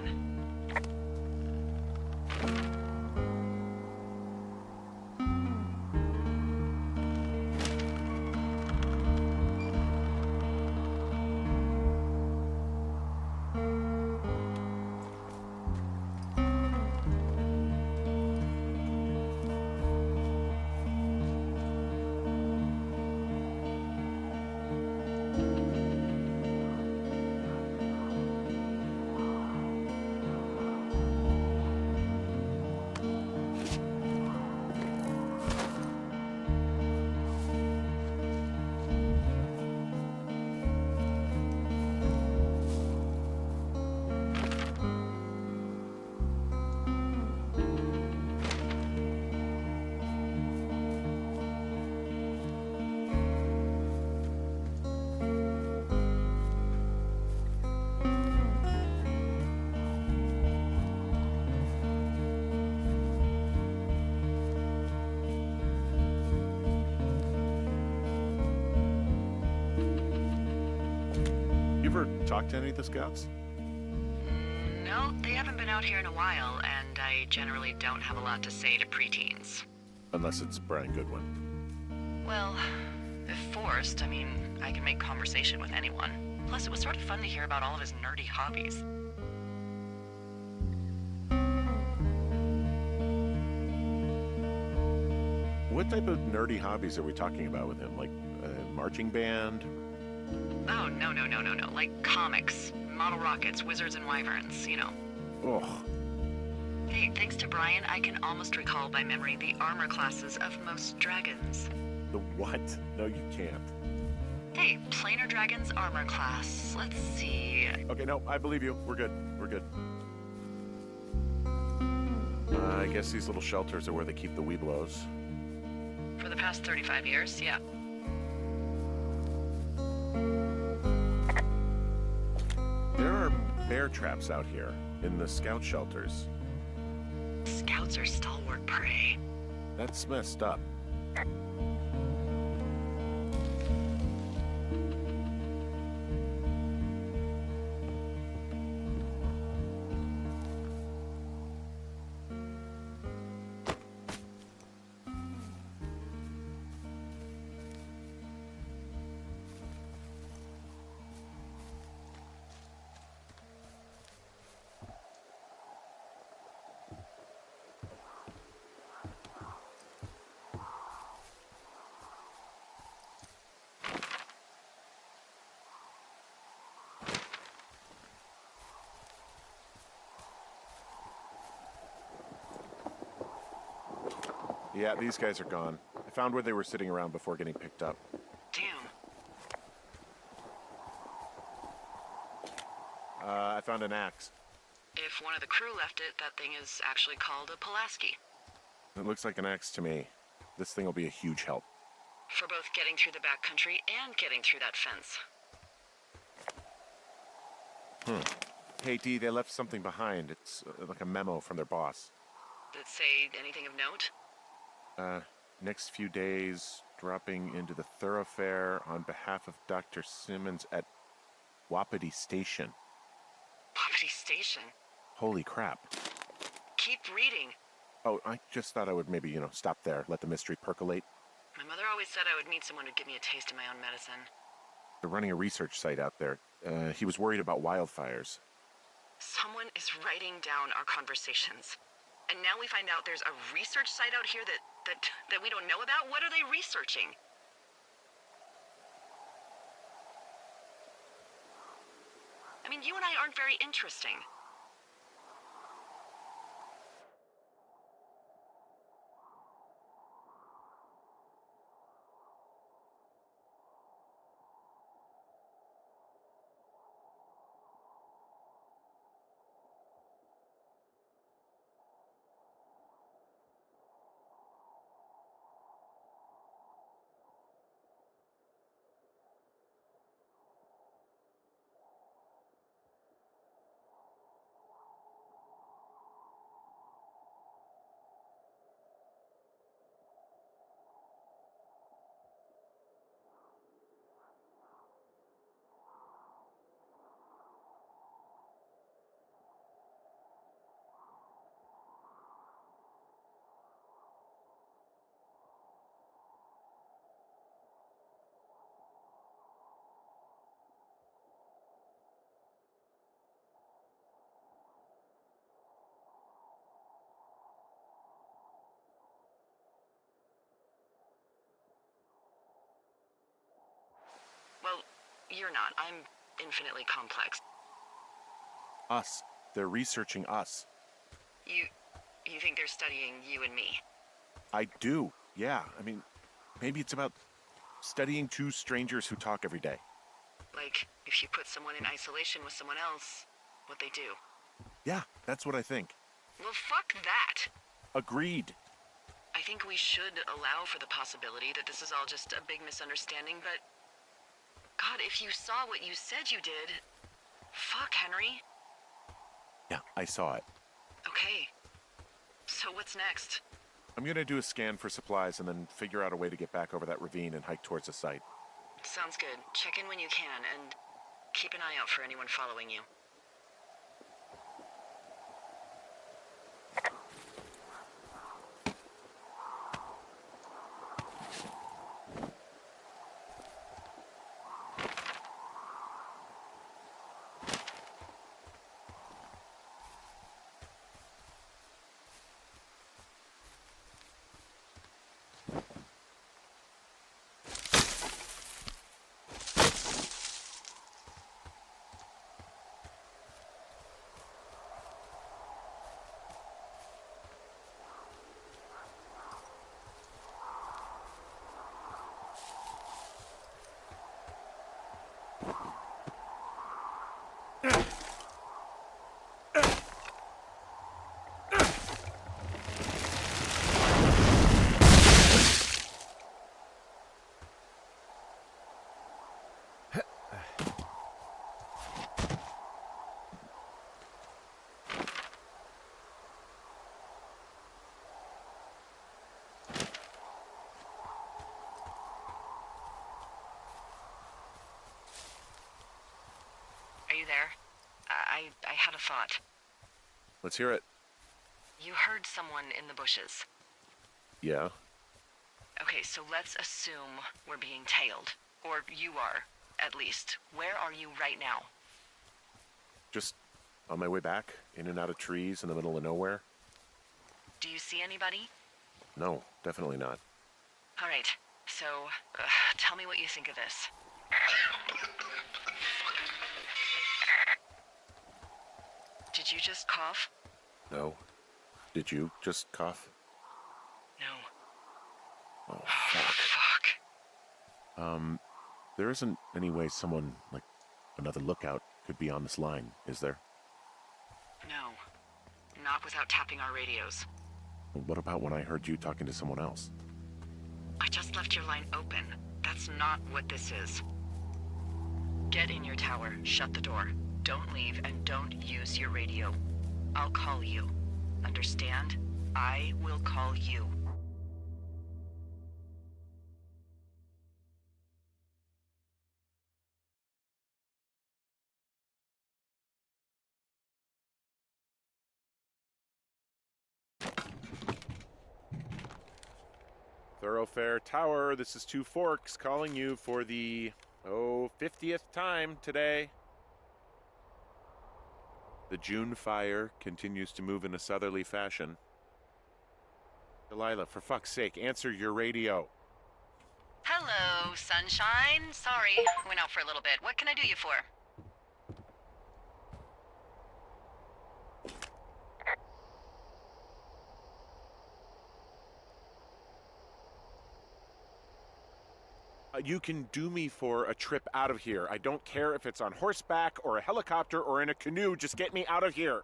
ever talk to any of the scouts? No, they haven't been out here in a while, and I generally don't have a lot to say to preteens. Unless it's Brian Goodwin. Well, if forced, I mean, I can make conversation with anyone. Plus, it was sort of fun to hear about all of his nerdy hobbies. What type of nerdy hobbies are we talking about with him? Like a marching band? Oh, no. Like comics, model rockets, wizards and wyverns, you know. Ugh. Hey, thanks to Brian, I can almost recall by memory the armor classes of most dragons. The what? No, you can't. Hey, planar dragons armor class. Let's see. Okay, no, I believe you. We're good. We're good. I guess these little shelters are where they keep the Weeblos. For the past 35 years, yeah. There are bear traps out here in the scout shelters. Scouts are stalwart prey. That's messed up. Yeah, these guys are gone. I found where they were sitting around before getting picked up. Damn. I found an axe. If one of the crew left it, that thing is actually called a Pulaski. It looks like an axe to me. This thing will be a huge help. For both getting through the backcountry and getting through that fence. Hey, Dee, they left something behind. It's like a memo from their boss. Did it say anything of note? Next few days, dropping into the thoroughfare on behalf of Dr. Simmons at Wapiti Station. Wapiti Station? Holy crap. Keep reading. Oh, I just thought I would maybe, stop there, let the mystery percolate. My mother always said I would meet someone who'd give me a taste of my own medicine. They're running a research site out there. He was worried about wildfires. Someone is writing down our conversations. And now we find out there's a research site out here that we don't know about? What are they researching? I mean, you and I aren't very interesting. Well, you're not. I'm infinitely complex. Us. They're researching us. You think they're studying you and me? I do, yeah. I mean, maybe it's about studying two strangers who talk every day. Like, if you put someone in isolation with someone else, what they do. Yeah, that's what I think. Well, fuck that. Agreed. I think we should allow for the possibility that this is all just a big misunderstanding, but... God, if you saw what you said you did... Fuck, Henry. Yeah, I saw it. Okay. So what's next? I'm gonna do a scan for supplies and then figure out a way to get back over that ravine and hike towards the site. Sounds good. Check in when you can, and keep an eye out for anyone following you. Are you there? I had a thought. Let's hear it. You heard someone in the bushes. Yeah? Okay, so let's assume we're being tailed. Or you are, at least. Where are you right now? Just on my way back, in and out of trees in the middle of nowhere? Do you see anybody? No, definitely not. All right, so tell me what you think of this. Did you just cough? No. Did you just cough? No. Oh, Oh, fuck. fuck. There isn't any way someone, like another lookout, could be on this line, is there? No. Not without tapping our radios. What about when I heard you talking to someone else? I just left your line open. That's not what this is. Get in your tower, shut the door. Don't leave and don't use your radio. I'll call you. Understand? I will call you. Thoroughfare Tower, this is Two Forks calling you for the, 50th time today. The June fire continues to move in a southerly fashion. Delilah, for fuck's sake, answer your radio. Hello, sunshine. Sorry, went out for a little bit. What can I do you for? You can do me for a trip out of here. I don't care if it's on horseback or a helicopter or in a canoe. Just get me out of here.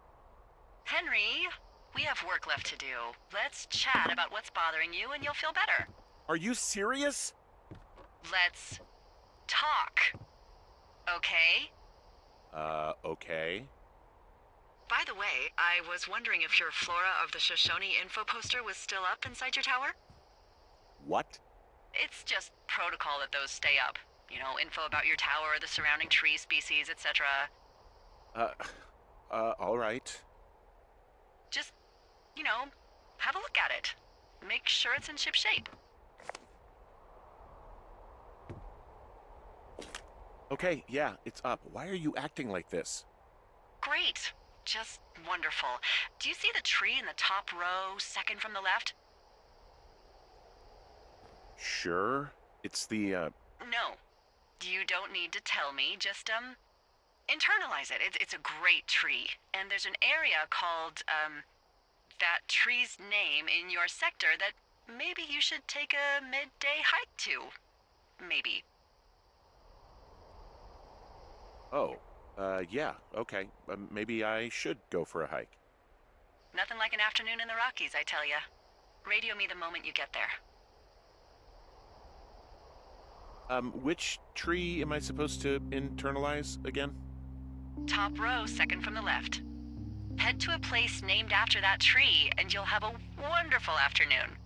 Henry, we have work left to do. Let's chat about what's bothering you and you'll feel better. Are you serious? Let's talk. Okay? Okay. By the way, I was wondering if your Flora of the Shoshone info poster was still up inside your tower? What? It's just protocol that those stay up. You know, info about your tower, the surrounding tree species, etc. All right. Just, you know, have a look at it. Make sure it's in ship shape. Okay, yeah, it's up. Why are you acting like this? Great. Just wonderful. Do you see the tree in the top row, second from the left? Sure. It's the, No. You don't need to tell me. Just, internalize it. It's a great tree. And there's an area called, that tree's name in your sector that maybe you should take a midday hike to. Maybe. Oh, yeah, okay. Maybe I should go for a hike. Nothing like an afternoon in the Rockies, I tell ya. Radio me the moment you get there. Which tree am I supposed to internalize again? Top row, second from the left. Head to a place named after that tree, and you'll have a wonderful afternoon.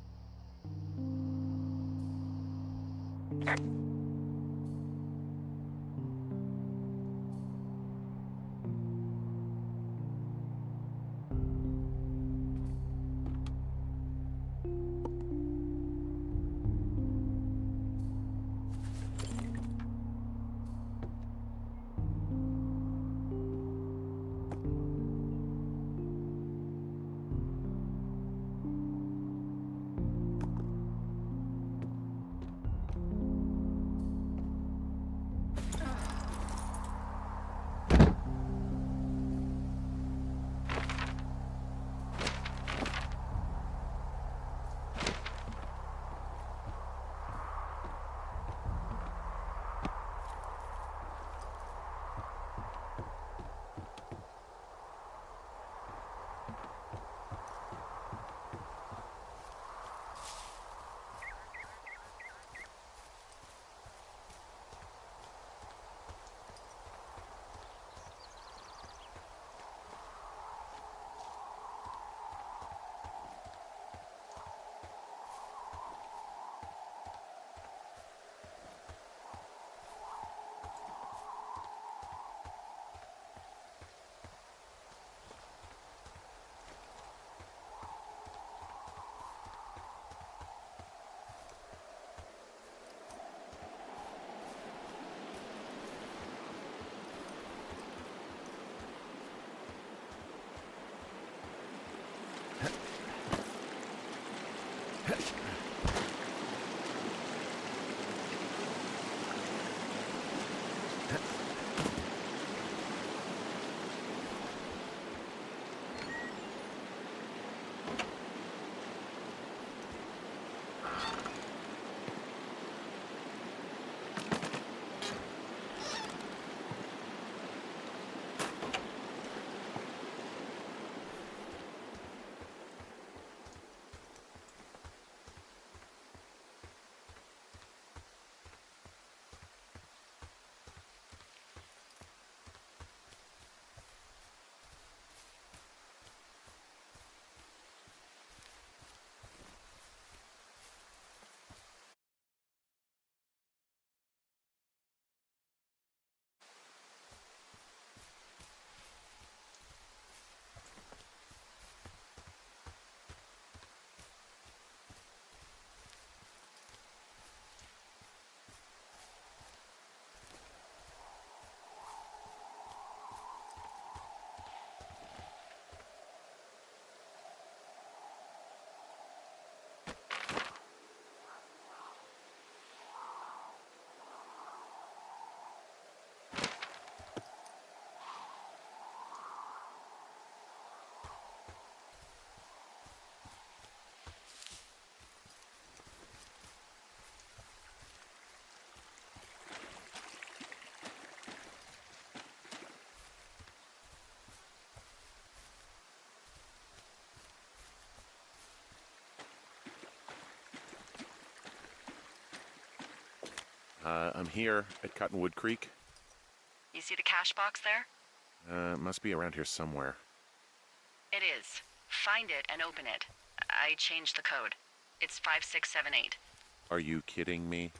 I'm here at Cottonwood Creek. You see the cash box there? It must be around here somewhere. It is. Find it and open it. I changed the code. It's 5678. Are you kidding me?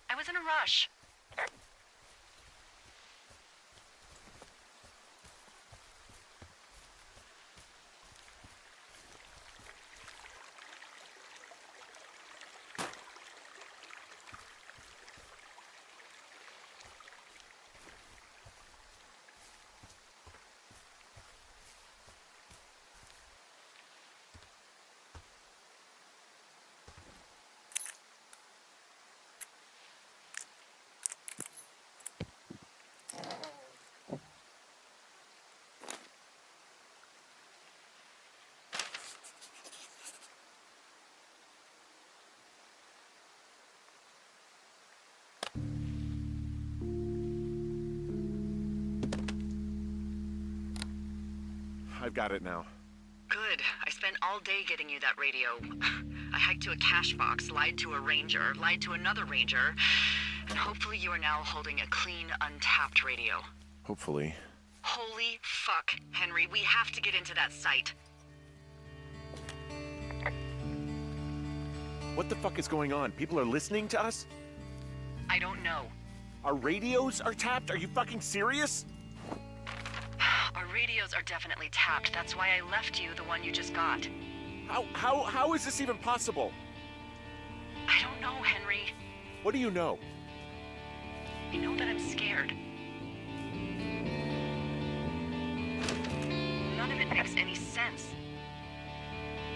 I was in a rush. I've got it now. Good. I spent all day getting you that radio. I hiked to a cash box, lied to a ranger, lied to another ranger, and hopefully you are now holding a clean, untapped radio. Hopefully. Holy fuck, Henry, we have to get into that site. What the fuck is going on? People are listening to us? I don't know. Our radios are tapped? Are you fucking serious? Our radios are definitely tapped. That's why I left you the one you just got. How is this even possible? I don't know, Henry. What do you know? I know that I'm scared. None of it makes any sense.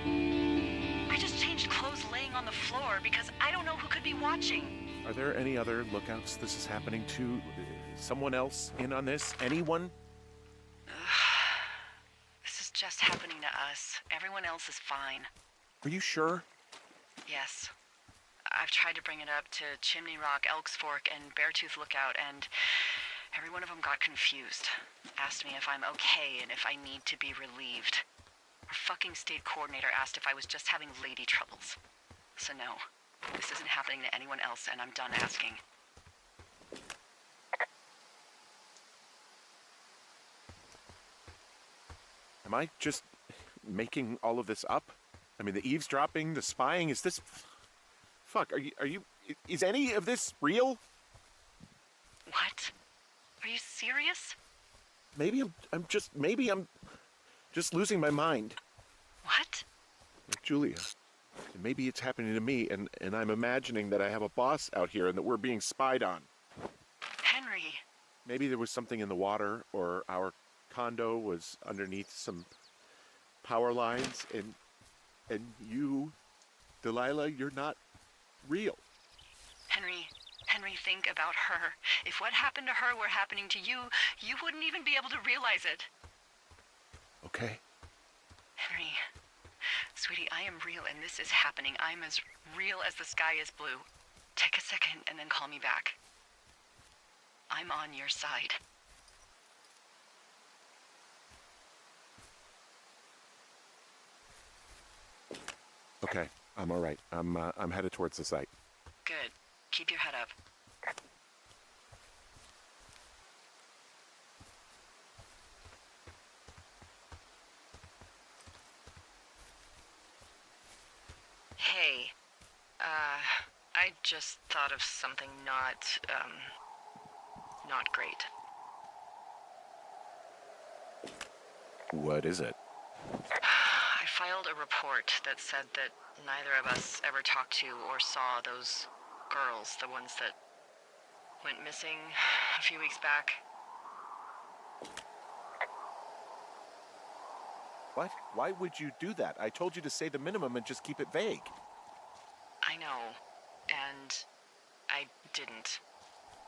I just changed clothes laying on the floor because I don't know who could be watching. Are there any other lookouts this is happening to? Someone else in on this? Anyone? This is just happening to us. Everyone else is fine. Are you sure? Yes. I've tried to bring it up to Chimney Rock, Elks Fork, and Beartooth Lookout, and every one of them got confused. Asked me if I'm okay and if I need to be relieved. Our fucking state coordinator asked if I was just having lady troubles. So no, this isn't happening to anyone else, and I'm done asking. Am I just making all of this up? I mean, the eavesdropping, the spying, is this... Fuck, are you... Is any of this real? What? Are you serious? Maybe I'm just losing my mind. What? Like Julia. And maybe it's happening to me, and I'm imagining that I have a boss out here and that we're being spied on. Henry. Maybe there was something in the water, or our condo was underneath some power lines, and you, Delilah, you're not real. Henry, think about her. If what happened to her were happening to you, you wouldn't even be able to realize it. Okay. Henry, sweetie, I am real and this is happening. I'm as real as the sky is blue. Take a second and then call me back. I'm on your side. Okay, I'm all right. I'm headed towards the site. Good. Keep your head up. Hey, I just thought of something not great. What is it? I filed a report that said that neither of us ever talked to or saw those girls, the ones that went missing a few weeks back. What? Why would you do that? I told you to say the minimum and just keep it vague. I know, and I didn't.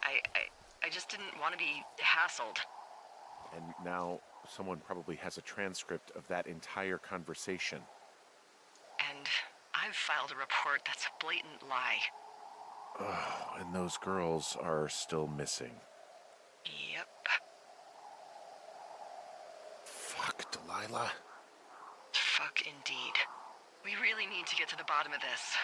I just didn't want to be hassled. And now someone probably has a transcript of that entire conversation. And I've filed a report that's a blatant lie. Oh, and those girls are still missing. Yep. Fuck, Delilah. Fuck indeed. We really need to get to the bottom of this.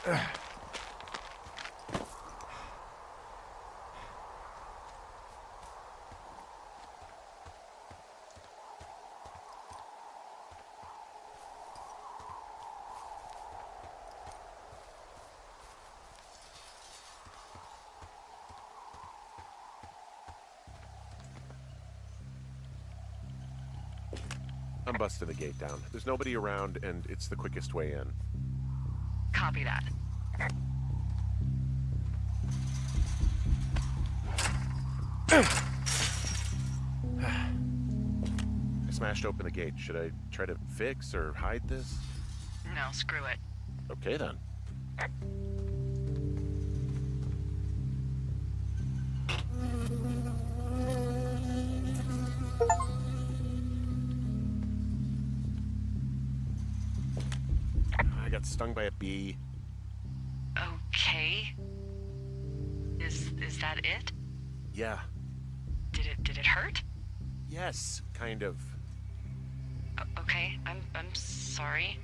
I'm busting the gate down. There's nobody around, and it's the quickest way in. Copy that. I smashed open the gate. Should I try to fix or hide this? No, screw it. Okay, then. I got stung by a bee. Okay. Is that it? Yeah. Did it hurt? Yes, kind of. Okay, I'm sorry.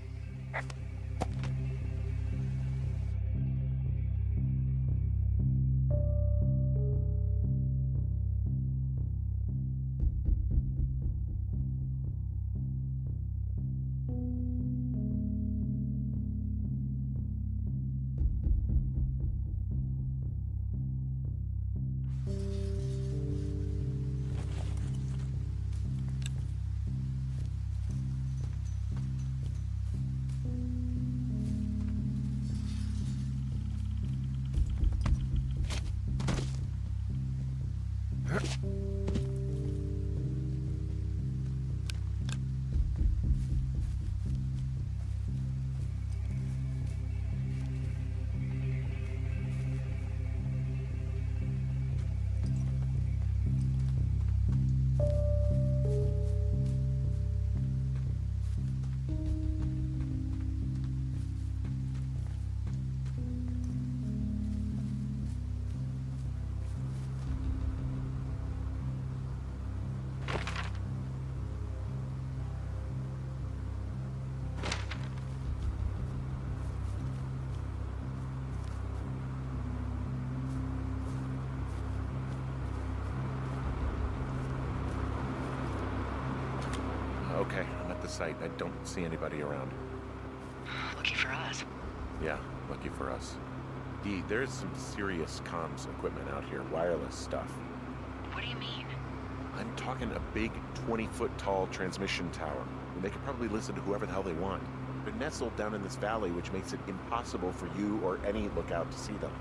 Okay, I'm at the site. I don't see anybody around. Lucky for us. Yeah, lucky for us. Dee, there's some serious comms equipment out here, wireless stuff. What do you mean? I'm talking a big 20-foot tall transmission tower, and they can probably listen to whoever the hell they want. They're nestled down in this valley, which makes it impossible for you or any lookout to see them.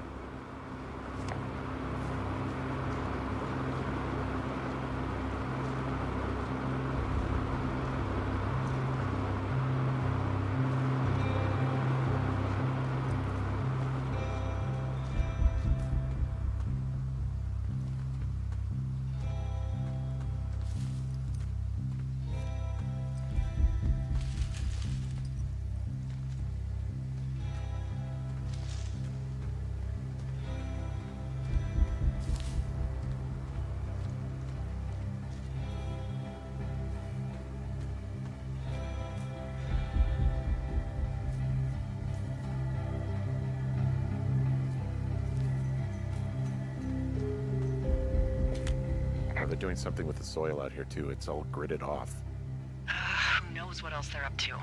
They're doing something with the soil out here, too. It's all gridded off. Who knows what else they're up to?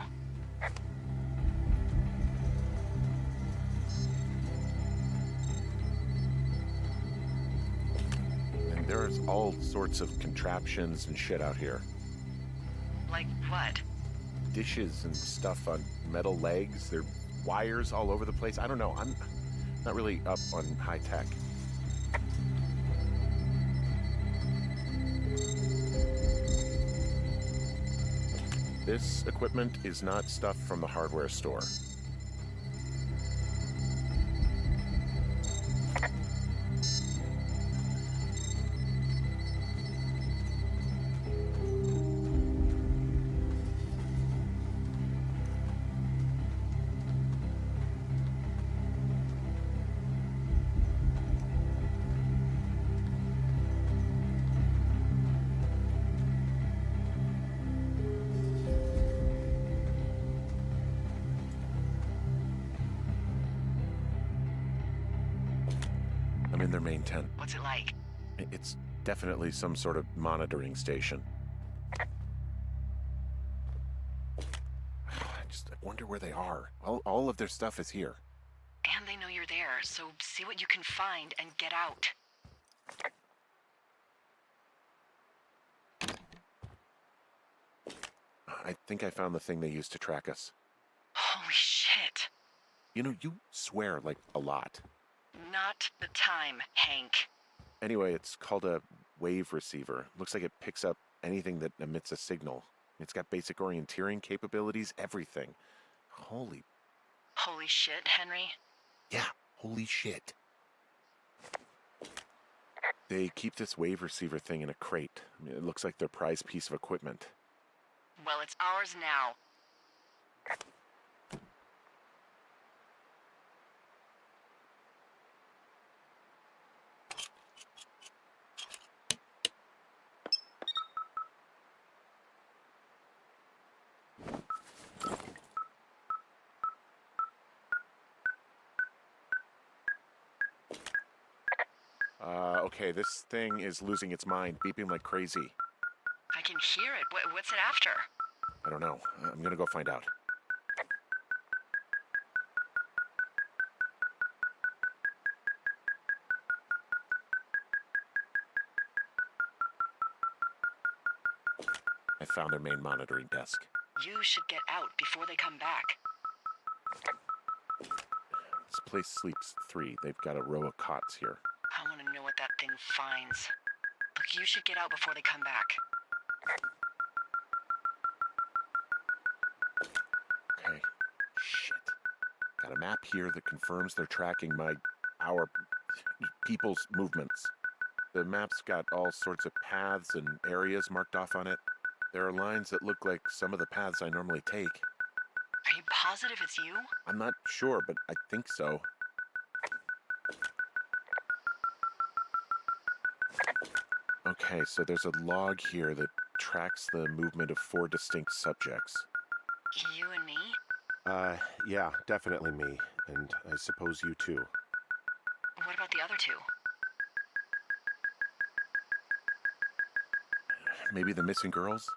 And there's all sorts of contraptions and shit out here. Like what? Dishes and stuff on metal legs. There are wires all over the place. I don't know. I'm not really up on high tech. This equipment is not stuff from the hardware store. main tent. What's it like? It's definitely some sort of monitoring station. I wonder where they are. All of their stuff is here. And they know you're there, so see what you can find and get out. I think I found the thing they used to track us. Holy shit. You know, you swear like a lot. Not the time, Hank. Anyway, it's called a wave receiver. Looks like it picks up anything that emits a signal. It's got basic orienteering capabilities, everything. Holy Shit, Henry. Yeah, holy shit. They keep this wave receiver thing in a crate. I mean, it looks like their prized piece of equipment. Well, it's ours now. Okay, this thing is losing its mind, beeping like crazy. I can hear it. What's it after? I don't know. I'm gonna go find out. I found their main monitoring desk. You should get out before they come back. This place sleeps 3. They've got a row of cots here. I want to know what that thing finds. Look, you should get out before they come back. Okay. Shit. Got a map here that confirms they're tracking our people's movements. The map's got all sorts of paths and areas marked off on it. There are lines that look like some of the paths I normally take. Are you positive it's you? I'm not sure, but I think so. Okay, so there's a log here that tracks the movement of 4 distinct subjects. You and me? Yeah, definitely me. And I suppose you too. What about the other 2? Maybe the missing girls?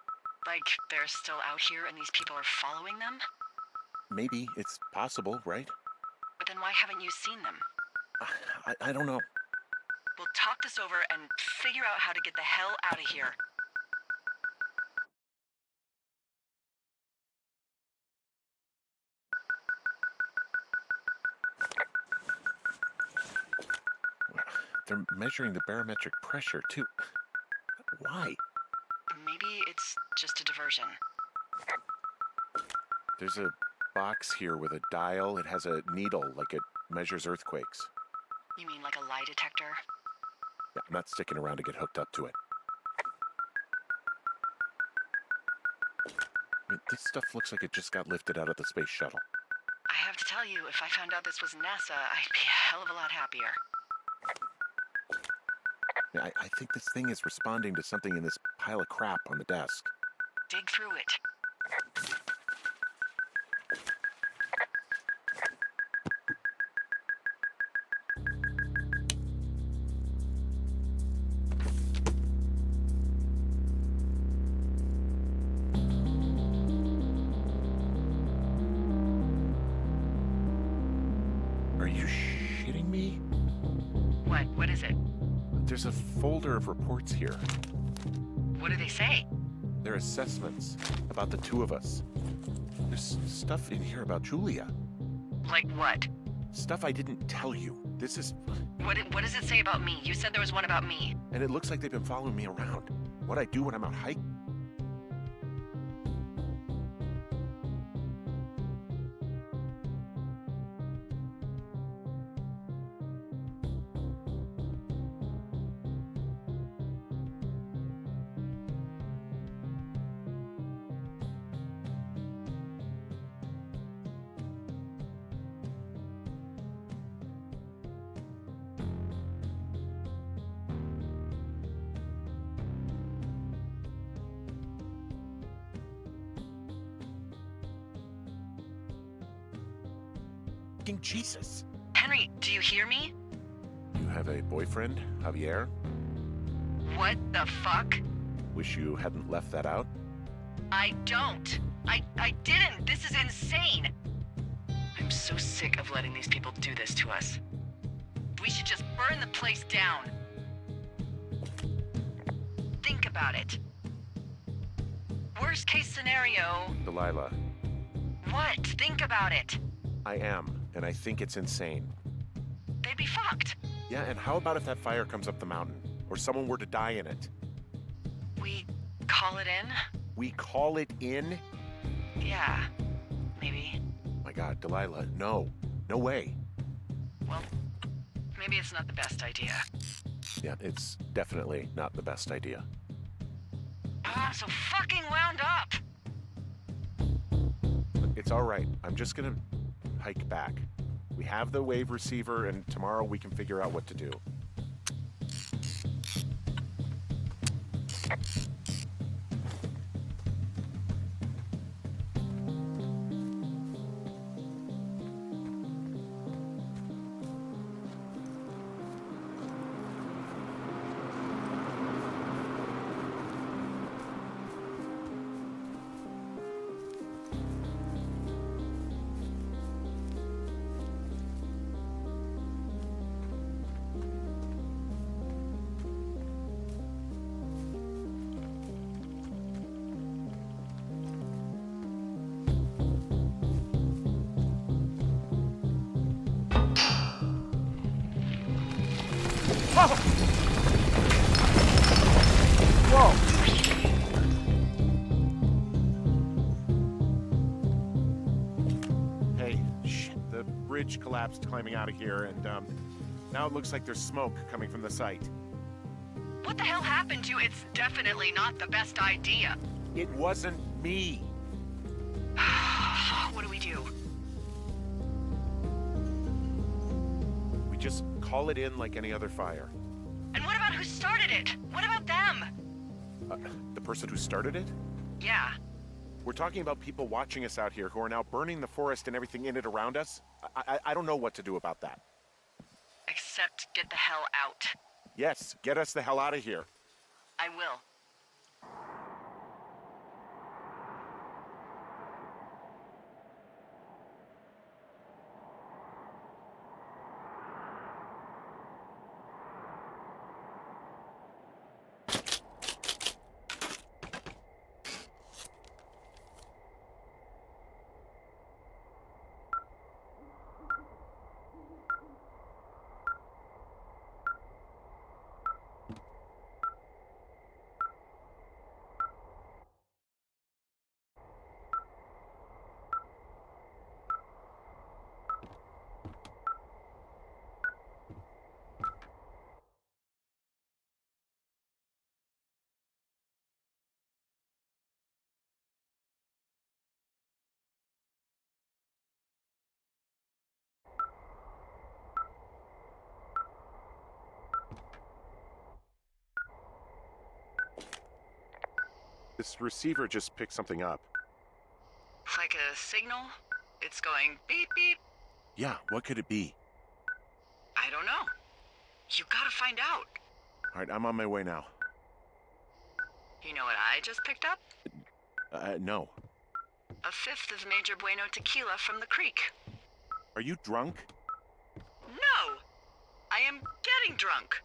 Like, they're still out here and these people are following them? Maybe. It's possible, right? But then why haven't you seen them? I don't know. We'll talk this over and figure out how to get the hell out of here. They're measuring the barometric pressure, too. Why? Maybe it's just a diversion. There's a box here with a dial. It has a needle, like it measures earthquakes. You mean like a lie detector? Yeah, I'm not sticking around to get hooked up to it. I mean, this stuff looks like it just got lifted out of the space shuttle. I have to tell you, if I found out this was NASA, I'd be a hell of a lot happier. I think this thing is responding to something in this pile of crap on the desk. Dig through it. Are you shitting me? What is it? There's a folder of reports here. What do they say? They're assessments about the 2 of us. There's stuff in here about Julia. Like what? Stuff I didn't tell you. This is... What does it say about me? You said there was one about me. And it looks like they've been following me around. What I do when I'm out hiking. Jesus. Henry, do you hear me? You have a boyfriend, Javier? What the fuck? Wish you hadn't left that out. I don't. I didn't. This is insane. I'm so sick of letting these people do this to us. We should just burn the place down. Think about it. Worst case scenario. Delilah, What? Think about it. I am, and I think it's insane. They'd be fucked. Yeah, and how about if that fire comes up the mountain? Or someone were to die in it? We call it in? We call it in? Yeah, maybe. My God, Delilah, no. No way. Well, maybe it's not the best idea. Yeah, it's definitely not the best idea. I'm so fucking wound up. It's all right. I'm just gonna hike back. We have the wave receiver, and tomorrow we can figure out what to do. Whoa! Hey, shit. The bridge collapsed climbing out of here, and now it looks like there's smoke coming from the site. What the hell happened to you? It's definitely not the best idea. It wasn't me. What do we do? We just call it in like any other fire. And what about who started it? What about them? The person who started it? Yeah. We're talking about people watching us out here who are now burning the forest and everything in it around us. I don't know what to do about that. Except get the hell out. Yes, get us the hell out of here. I will. This receiver just picked something up. Like a signal? It's going beep beep. Yeah, what could it be? I don't know. You gotta find out. All right, I'm on my way now. You know what I just picked up? No. A fifth of Major Bueno tequila from the creek. Are you drunk? No! I am getting drunk.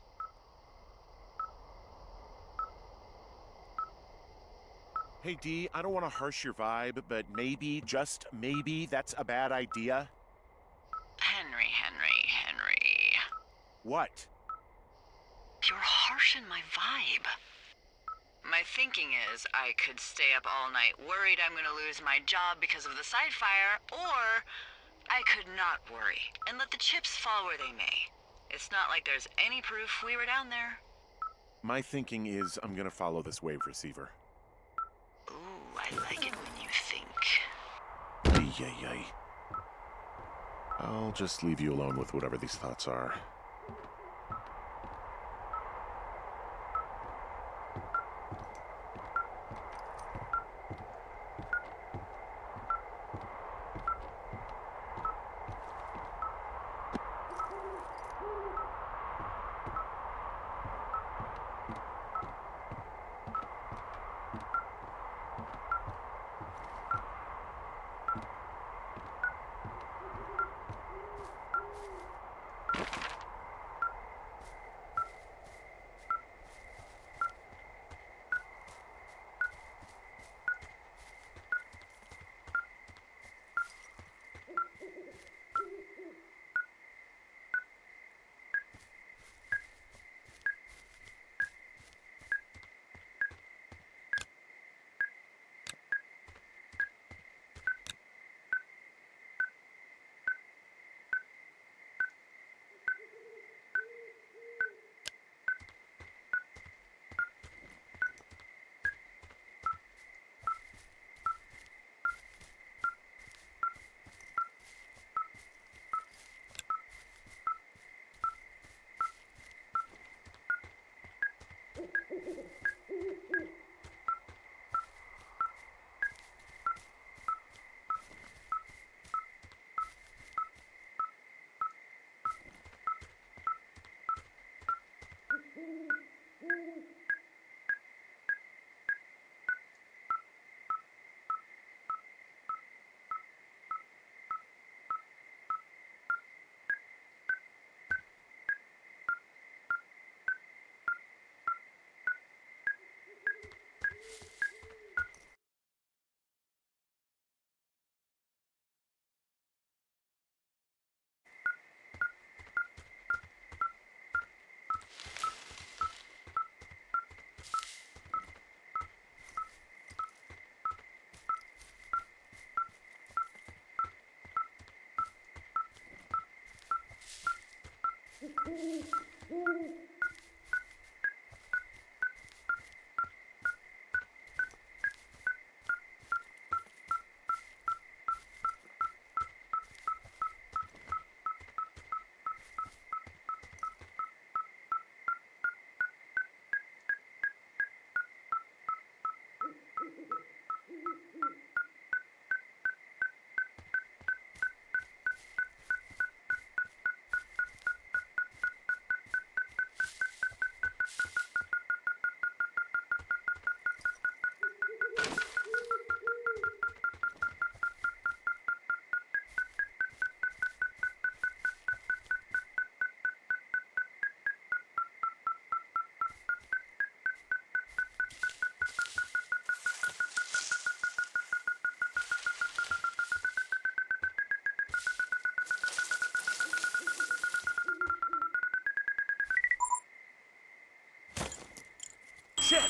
Hey, Dee, I don't want to harsh your vibe, but maybe, just maybe, that's a bad idea. Henry. What? You're harshing my vibe. My thinking is I could stay up all night worried I'm gonna lose my job because of the side fire, or I could not worry and let the chips fall where they may. It's not like there's any proof we were down there. My thinking is I'm gonna follow this wave receiver. Ooh, I like it when you think. Yay. I'll just leave you alone with whatever these thoughts are. Shit!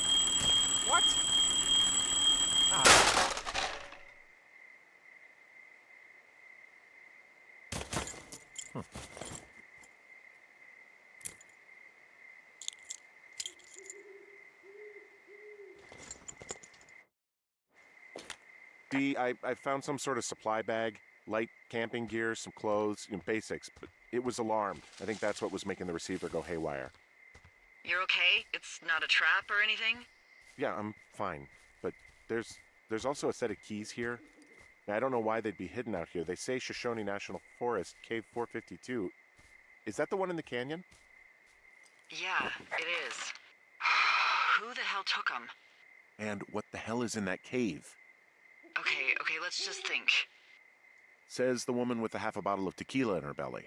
What? Ah. See, I found some sort of supply bag, light camping gear, some clothes, basics, but it was alarmed. I think that's what was making the receiver go haywire. You're okay? It's not a trap or anything? Yeah, I'm fine, but there's also a set of keys here. Now, I don't know why they'd be hidden out here. They say Shoshone National Forest, Cave 452. Is that the one in the canyon? Yeah, it is. Who the hell took them? And what the hell is in that cave? Okay, let's just think. Says the woman with a half a bottle of tequila in her belly.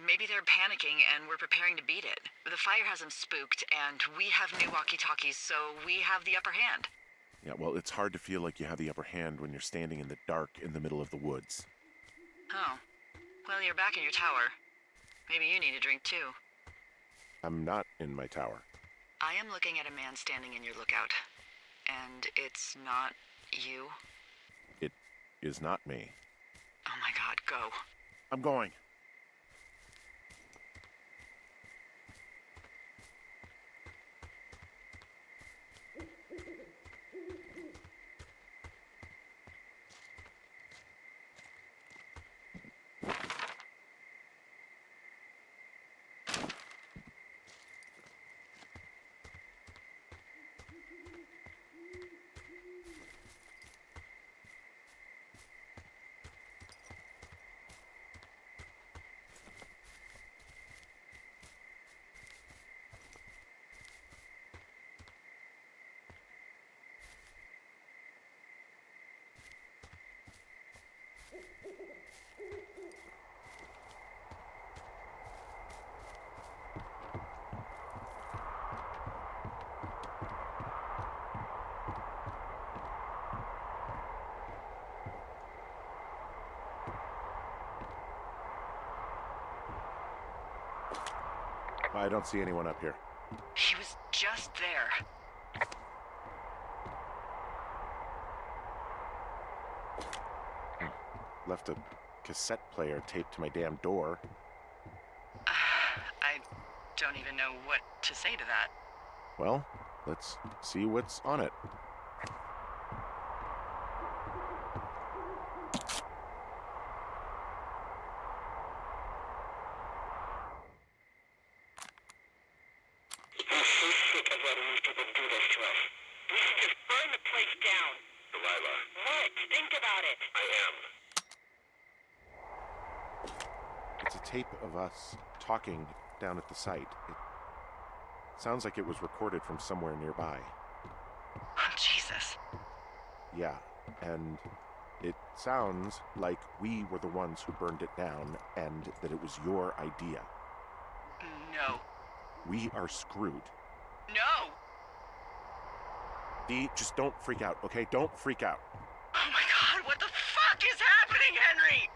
Maybe they're panicking and we're preparing to beat it. The fire has them spooked, and we have new walkie-talkies, so we have the upper hand. Yeah, well, it's hard to feel like you have the upper hand when you're standing in the dark in the middle of the woods. Oh. Well, you're back in your tower. Maybe you need a drink, too. I'm not in my tower. I am looking at a man standing in your lookout. And it's not you? It is not me. Oh my god, go. I'm going. I don't see anyone up here. He was just there. Left a cassette player taped to my damn door. I don't even know what to say to that. Well, let's see what's on it. It's a tape of us talking down at the site. It sounds like it was recorded from somewhere nearby. Oh, Jesus. Yeah, and it sounds like we were the ones who burned it down and that it was your idea. No. We are screwed. No! Dee, just don't freak out, okay? Don't freak out. Oh my god, what the fuck is happening, Henry?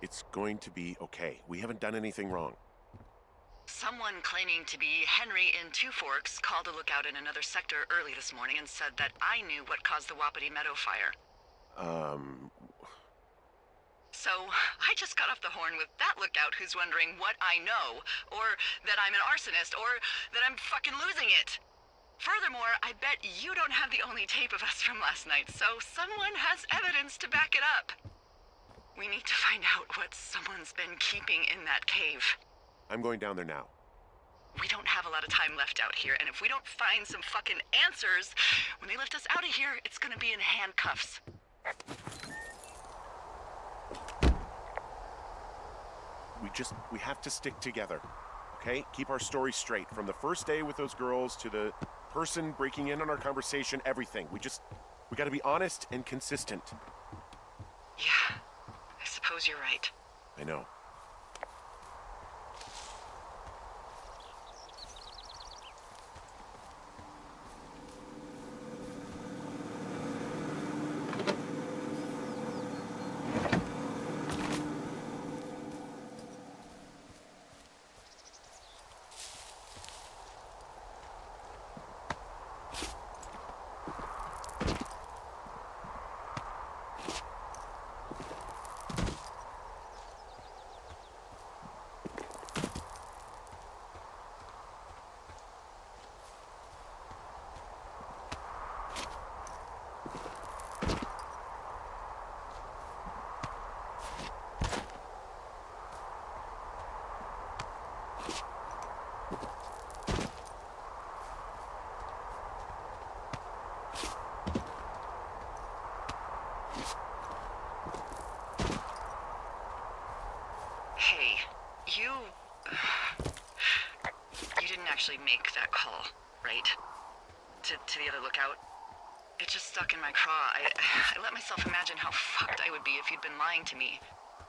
It's going to be okay. We haven't done anything wrong. Someone claiming to be Henry in Two Forks called a lookout in another sector early this morning and said that I knew what caused the Wapiti Meadow fire. So, I just got off the horn with that lookout who's wondering what I know, or that I'm an arsonist, or that I'm fucking losing it. Furthermore, I bet you don't have the only tape of us from last night, so someone has evidence to back it up. We need to find out what someone's been keeping in that cave. I'm going down there now. We don't have a lot of time left out here, and if we don't find some fucking answers, when they lift us out of here, it's gonna be in handcuffs. We have to stick together, okay? okay? Keep our story straight. From the first day with those girls to the person breaking in on our conversation, everything. We gotta be honest and consistent. Yeah, I suppose you're right. I know. Hey, you didn't actually make that call, right? To the other lookout? It just stuck in my craw. I let myself imagine how fucked I would be if you'd been lying to me.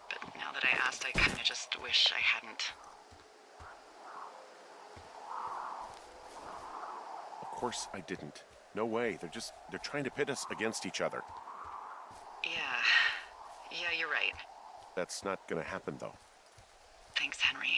But now that I asked, I kinda just wish I hadn't. Of course I didn't. No way. They're trying to pit us against each other. Yeah, you're right. That's not gonna happen, though. Thanks, Henry.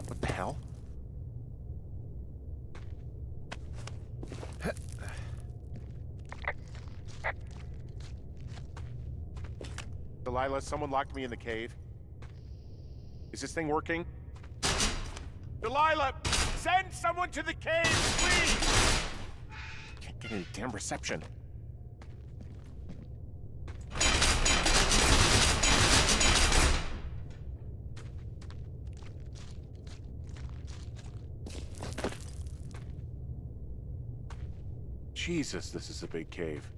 What the hell? Delilah, someone locked me in the cave. Is this thing working? Delilah! Send someone to the cave, please! Can't get any damn reception. Jesus, this is a big cave.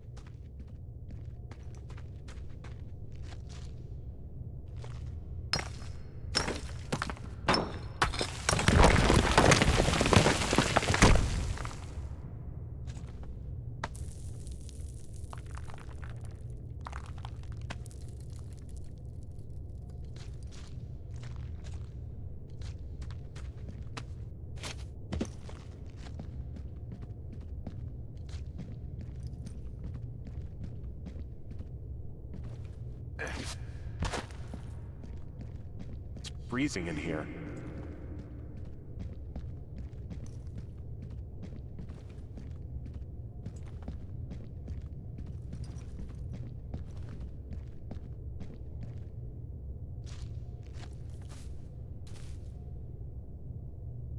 It's freezing in here.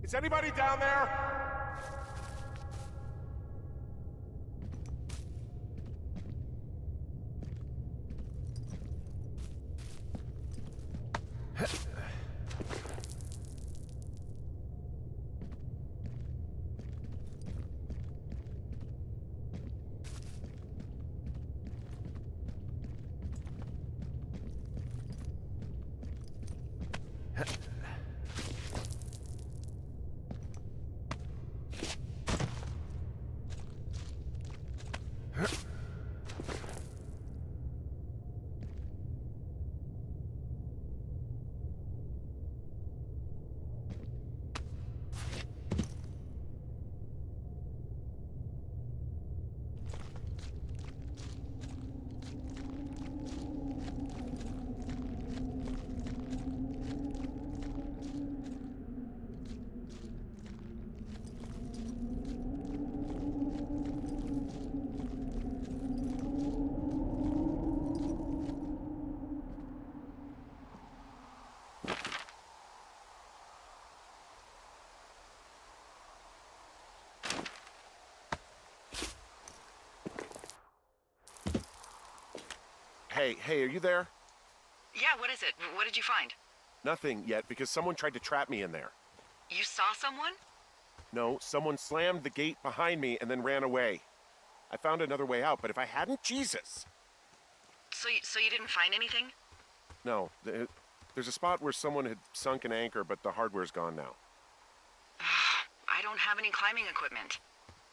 Is anybody down there? Hey, are you there? Yeah, what is it? What did you find? Nothing yet, because someone tried to trap me in there. You saw someone? No, someone slammed the gate behind me and then ran away. I found another way out, but if I hadn't, Jesus! So you didn't find anything? No, there's a spot where someone had sunk an anchor, but the hardware's gone now. I don't have any climbing equipment.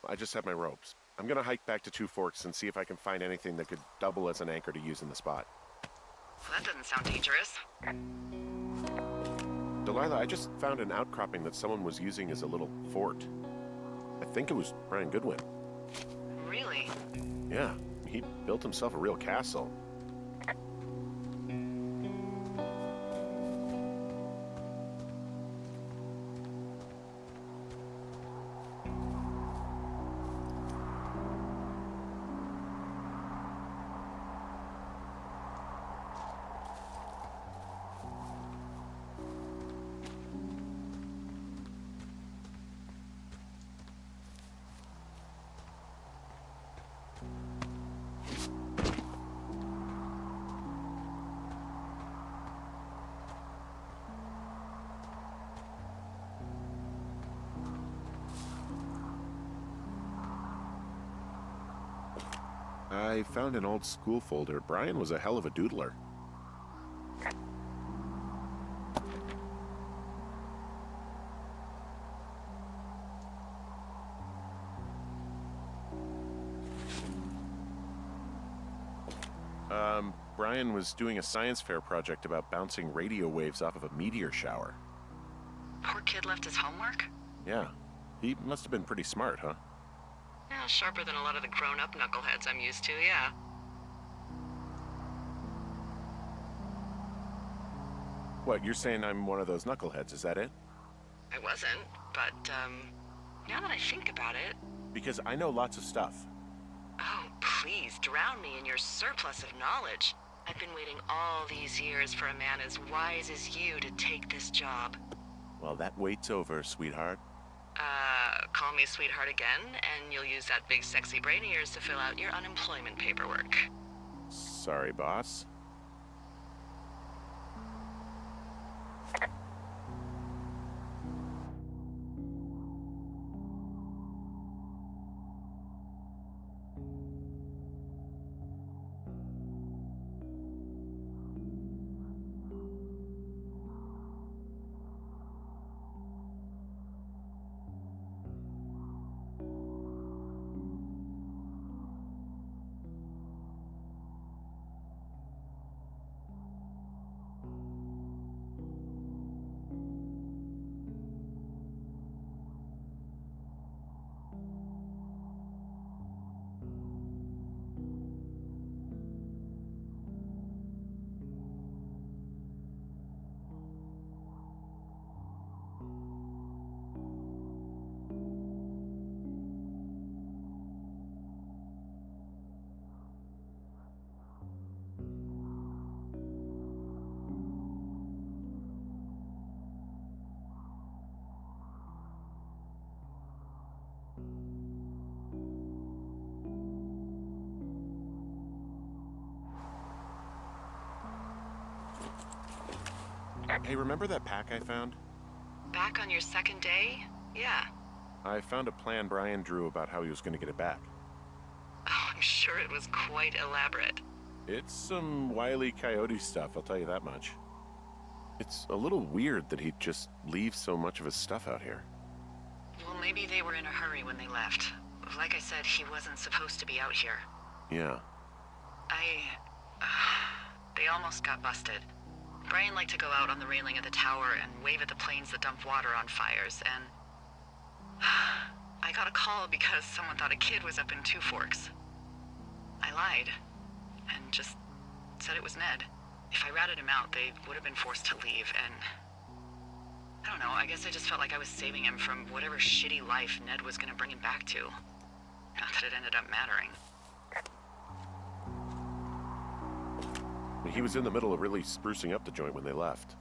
I just have my ropes. I'm gonna hike back to Two Forks and see if I can find anything that could double as an anchor to use in the spot. Well, that doesn't sound dangerous. Delilah, I just found an outcropping that someone was using as a little fort. I think it was Brian Goodwin. Really? Yeah, he built himself a real castle. I found an old school folder. Brian was a hell of a doodler. Brian was doing a science fair project about bouncing radio waves off of a meteor shower. Poor kid left his homework? Yeah, he must have been pretty smart, huh? Yeah, sharper than a lot of the grown-up knuckleheads I'm used to, yeah. What, you're saying I'm one of those knuckleheads, is that it? I wasn't, but, now that I think about it... Because I know lots of stuff. Oh, please, drown me in your surplus of knowledge. I've been waiting all these years for a man as wise as you to take this job. Well, that wait's over, sweetheart. Call me sweetheart again, and you'll use that big sexy brain of yours to fill out your unemployment paperwork. Sorry, boss. Hey, remember that pack I found? Back on your second day? Yeah. I found a plan Brian drew about how he was going to get it back. Oh, I'm sure it was quite elaborate. It's some Wile E. Coyote stuff, I'll tell you that much. It's a little weird that he'd just leave so much of his stuff out here. Well, maybe they were in a hurry when they left. Like I said, he wasn't supposed to be out here. Yeah. They almost got busted. Brian liked to go out on the railing of the tower and wave at the planes that dump water on fires, and... I got a call because someone thought a kid was up in Two Forks. I lied, and just said it was Ned. If I ratted him out, they would have been forced to leave, and... I don't know, I guess I just felt like I was saving him from whatever shitty life Ned was gonna bring him back to. Not that it ended up mattering. He was in the middle of really sprucing up the joint when they left.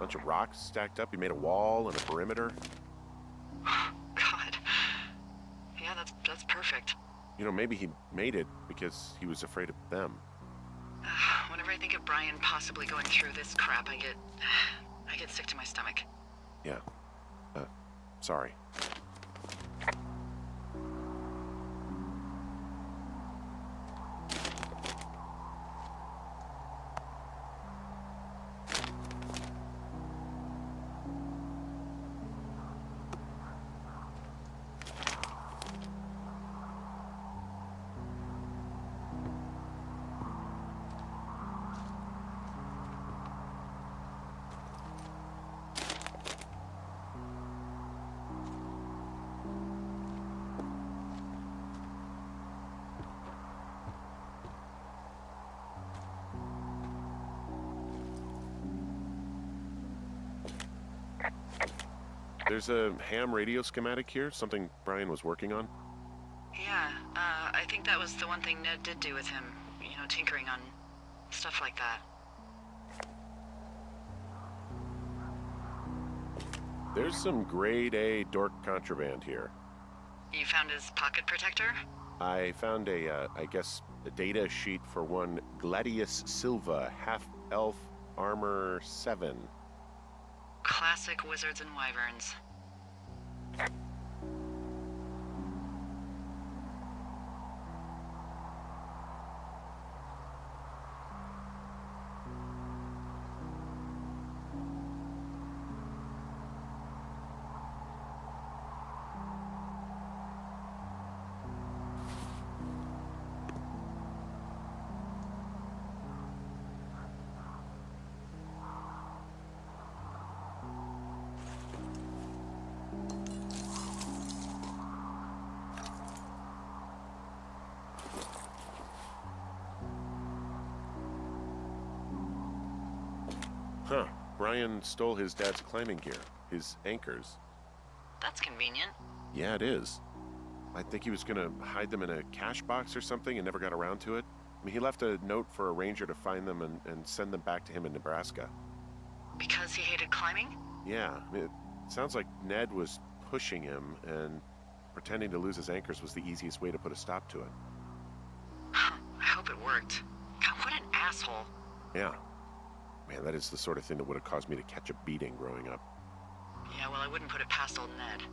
bunch of rocks stacked up. He made a wall and a perimeter. God. Yeah, that's perfect. You know, maybe he made it because he was afraid of them. Whenever I think of Brian possibly going through this crap, I get sick to my stomach. Yeah. Sorry. There's a ham radio schematic here, something Brian was working on. Yeah, I think that was the one thing Ned did do with him. You know, tinkering on stuff like that. There's some grade A dork contraband here. You found his pocket protector? I found I guess, a data sheet for one Gladius Silva, half-elf armor 7. Classic wizards and wyverns. Huh. Brian stole his dad's climbing gear, his anchors. That's convenient. Yeah, it is. I think he was gonna hide them in a cash box or something and never got around to it. I mean, he left a note for a ranger to find them and send them back to him in Nebraska. Because he hated climbing? Yeah, I mean, it sounds like Ned was pushing him, and pretending to lose his anchors was the easiest way to put a stop to it. I hope it worked. God, what an asshole. Yeah. Man, that is the sort of thing that would have caused me to catch a beating growing up. Yeah, well, I wouldn't put it past old Ned.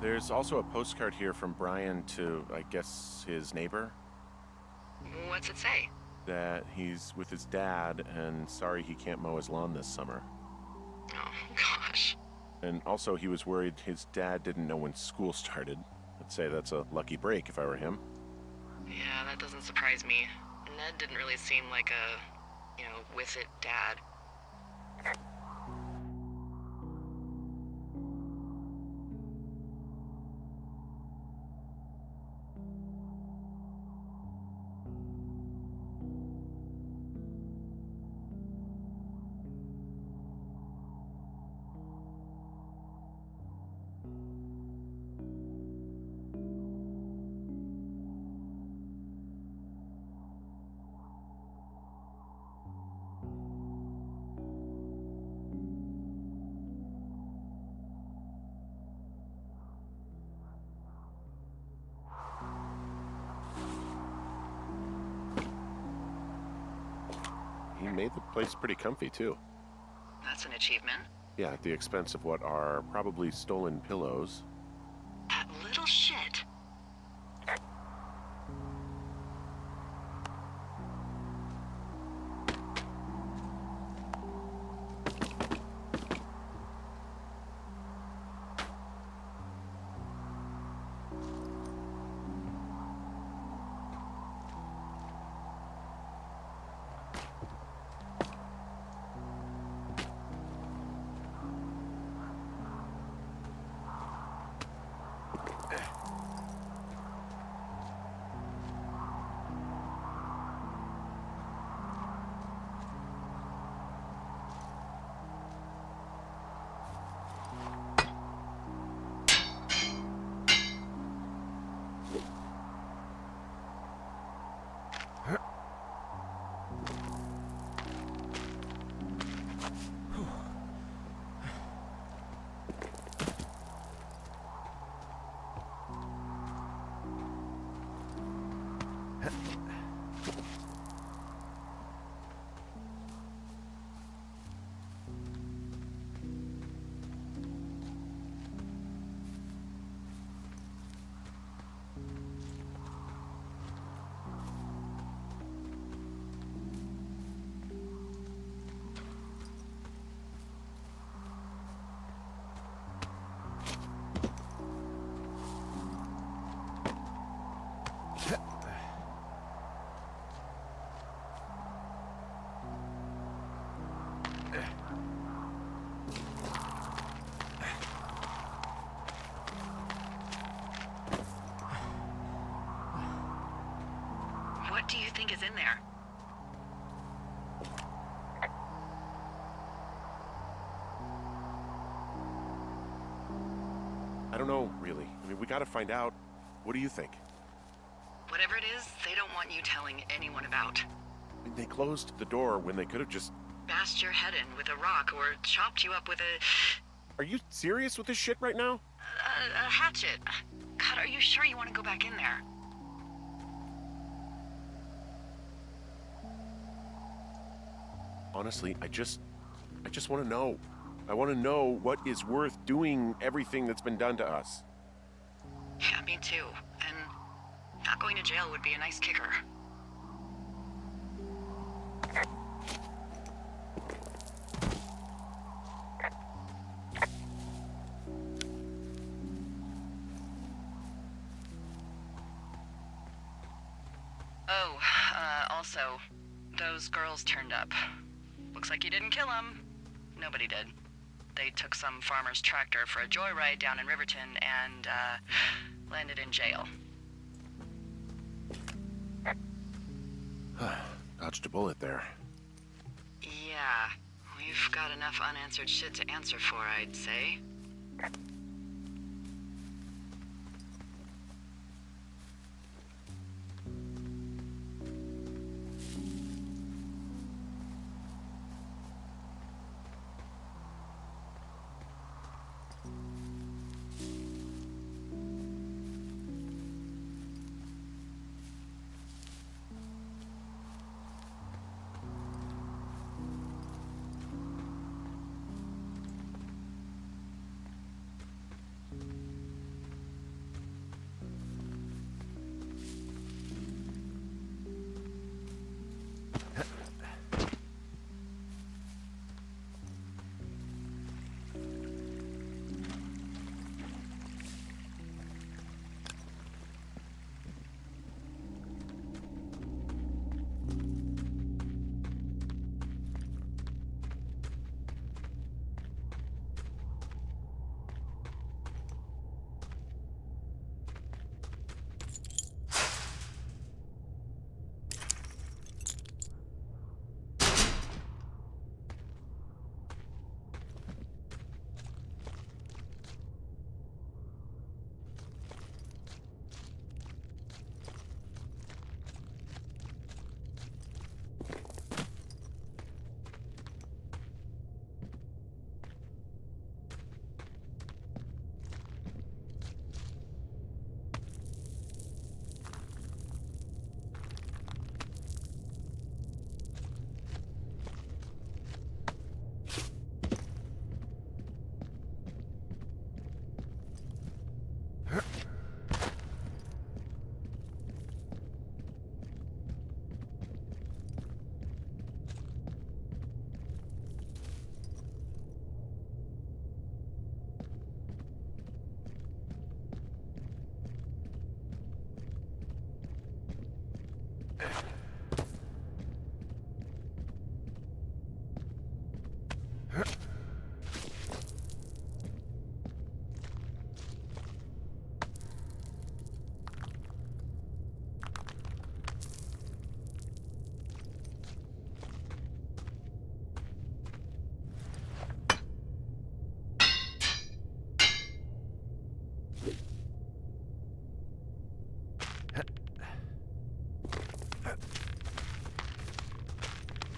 There's also a postcard here from Brian to, I guess, his neighbor. What's it say? That he's with his dad and sorry he can't mow his lawn this summer. Oh, gosh. And also he was worried his dad didn't know when school started. I'd say that's a lucky break if I were him. Yeah, that doesn't surprise me. Ned didn't really seem like a, with it dad. He made the place pretty comfy, too. That's an achievement. Yeah, at the expense of what are probably stolen pillows. That little shit. is in there. I don't know, really. I mean, we gotta find out. What do you think? Whatever it is, they don't want you telling anyone about. I mean, they closed the door when they could have just... Bashed your head in with a rock or chopped you up with Are you serious with this shit right now? a hatchet. God, are you sure you want to go back in there? Honestly, I just want to know. I want to know what is worth doing everything that's been done to us. Yeah, me too. And not going to jail would be a nice kicker. Oh, also, those girls turned up. Looks like you didn't kill them. Nobody did. They took some farmer's tractor for a joyride down in Riverton and, landed in jail. Dodged a bullet there. Yeah, we've got enough unanswered shit to answer for, I'd say.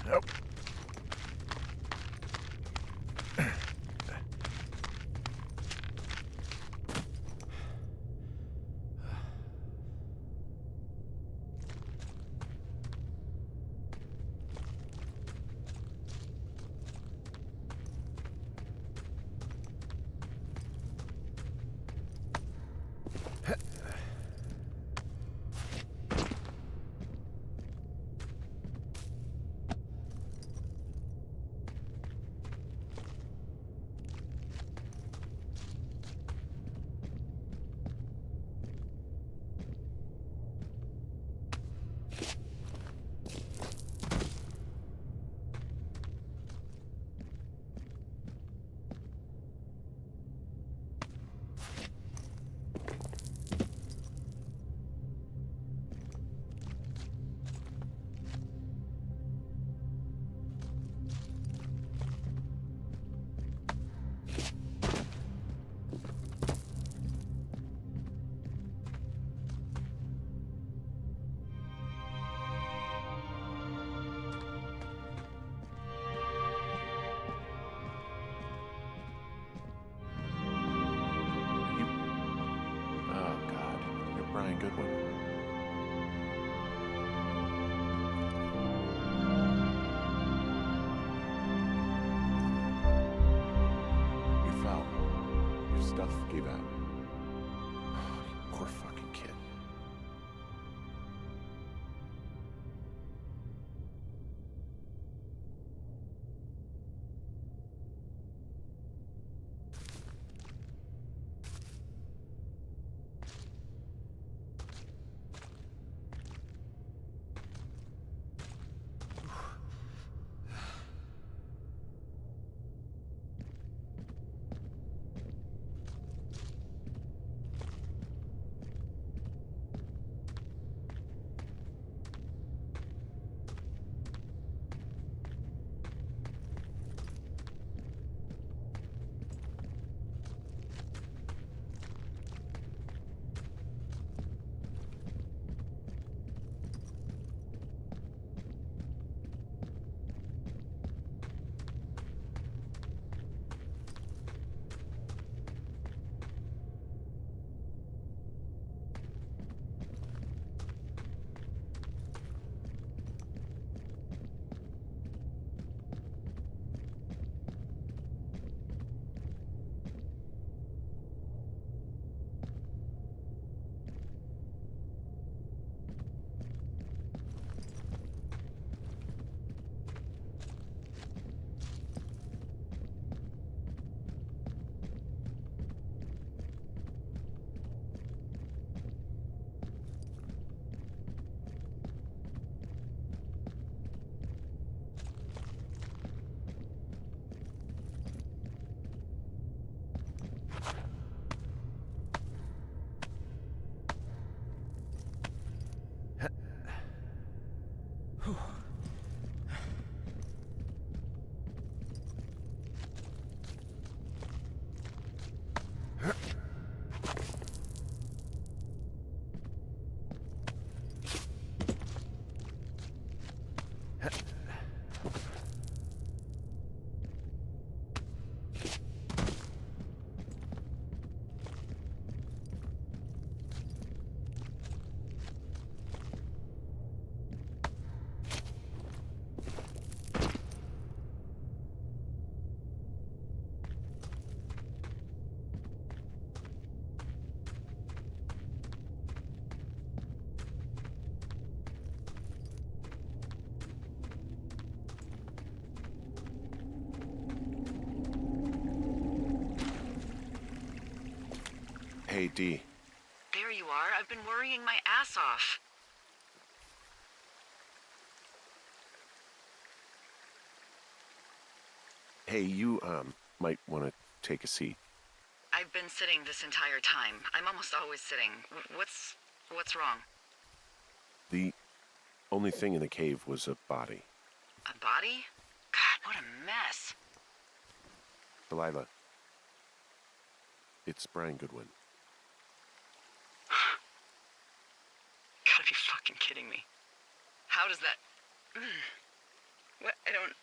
Nope. stuff gave out. Poor fucking kid. Hey, D. There you are. I've been worrying my ass off. Hey, you, might want to take a seat. I've been sitting this entire time. I'm almost always sitting. What's wrong? The only thing in the cave was a body. A body? God, what a mess. Delilah. It's Brian Goodwin. Gotta be fucking kidding me. How does that... What? I don't...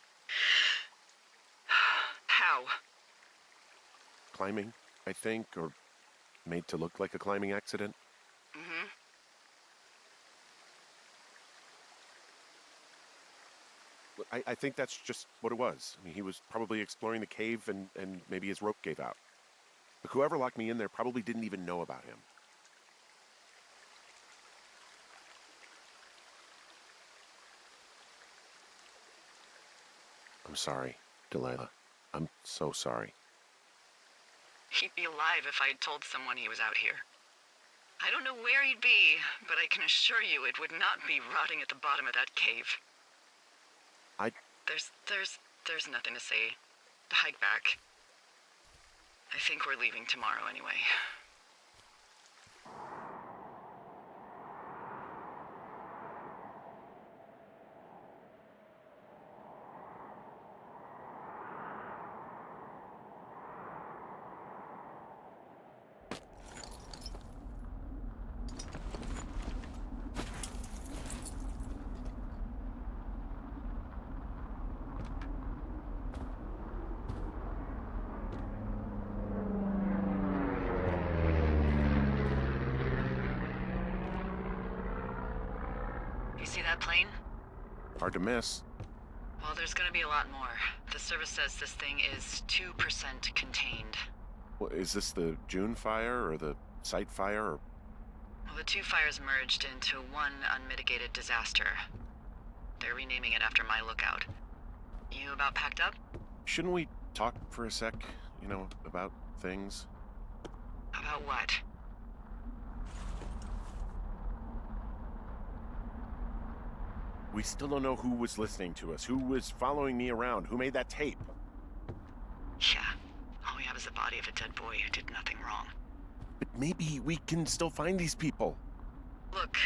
How? Climbing, I think, or made to look like a climbing accident. Mm-hmm. I think that's just what it was. I mean, he was probably exploring the cave and maybe his rope gave out. But whoever locked me in there probably didn't even know about him. I'm sorry, Delilah. I'm so sorry. He'd be alive if I had told someone he was out here. I don't know where he'd be, but I can assure you it would not be rotting at the bottom of that cave. There's nothing to say. Hike back. I think we're leaving tomorrow anyway. You see that plane? Hard to miss. Well, there's gonna be a lot more. The service says this thing is 2% contained. Well, is this the June fire or the site fire? Or... Well, the two fires merged into one unmitigated disaster. They're renaming it after my lookout. You about packed up? Shouldn't we talk for a sec, about things? About what? We still don't know who was listening to us, who was following me around, who made that tape. Yeah. All we have is the body of a dead boy who did nothing wrong. But maybe we can still find these people. Look,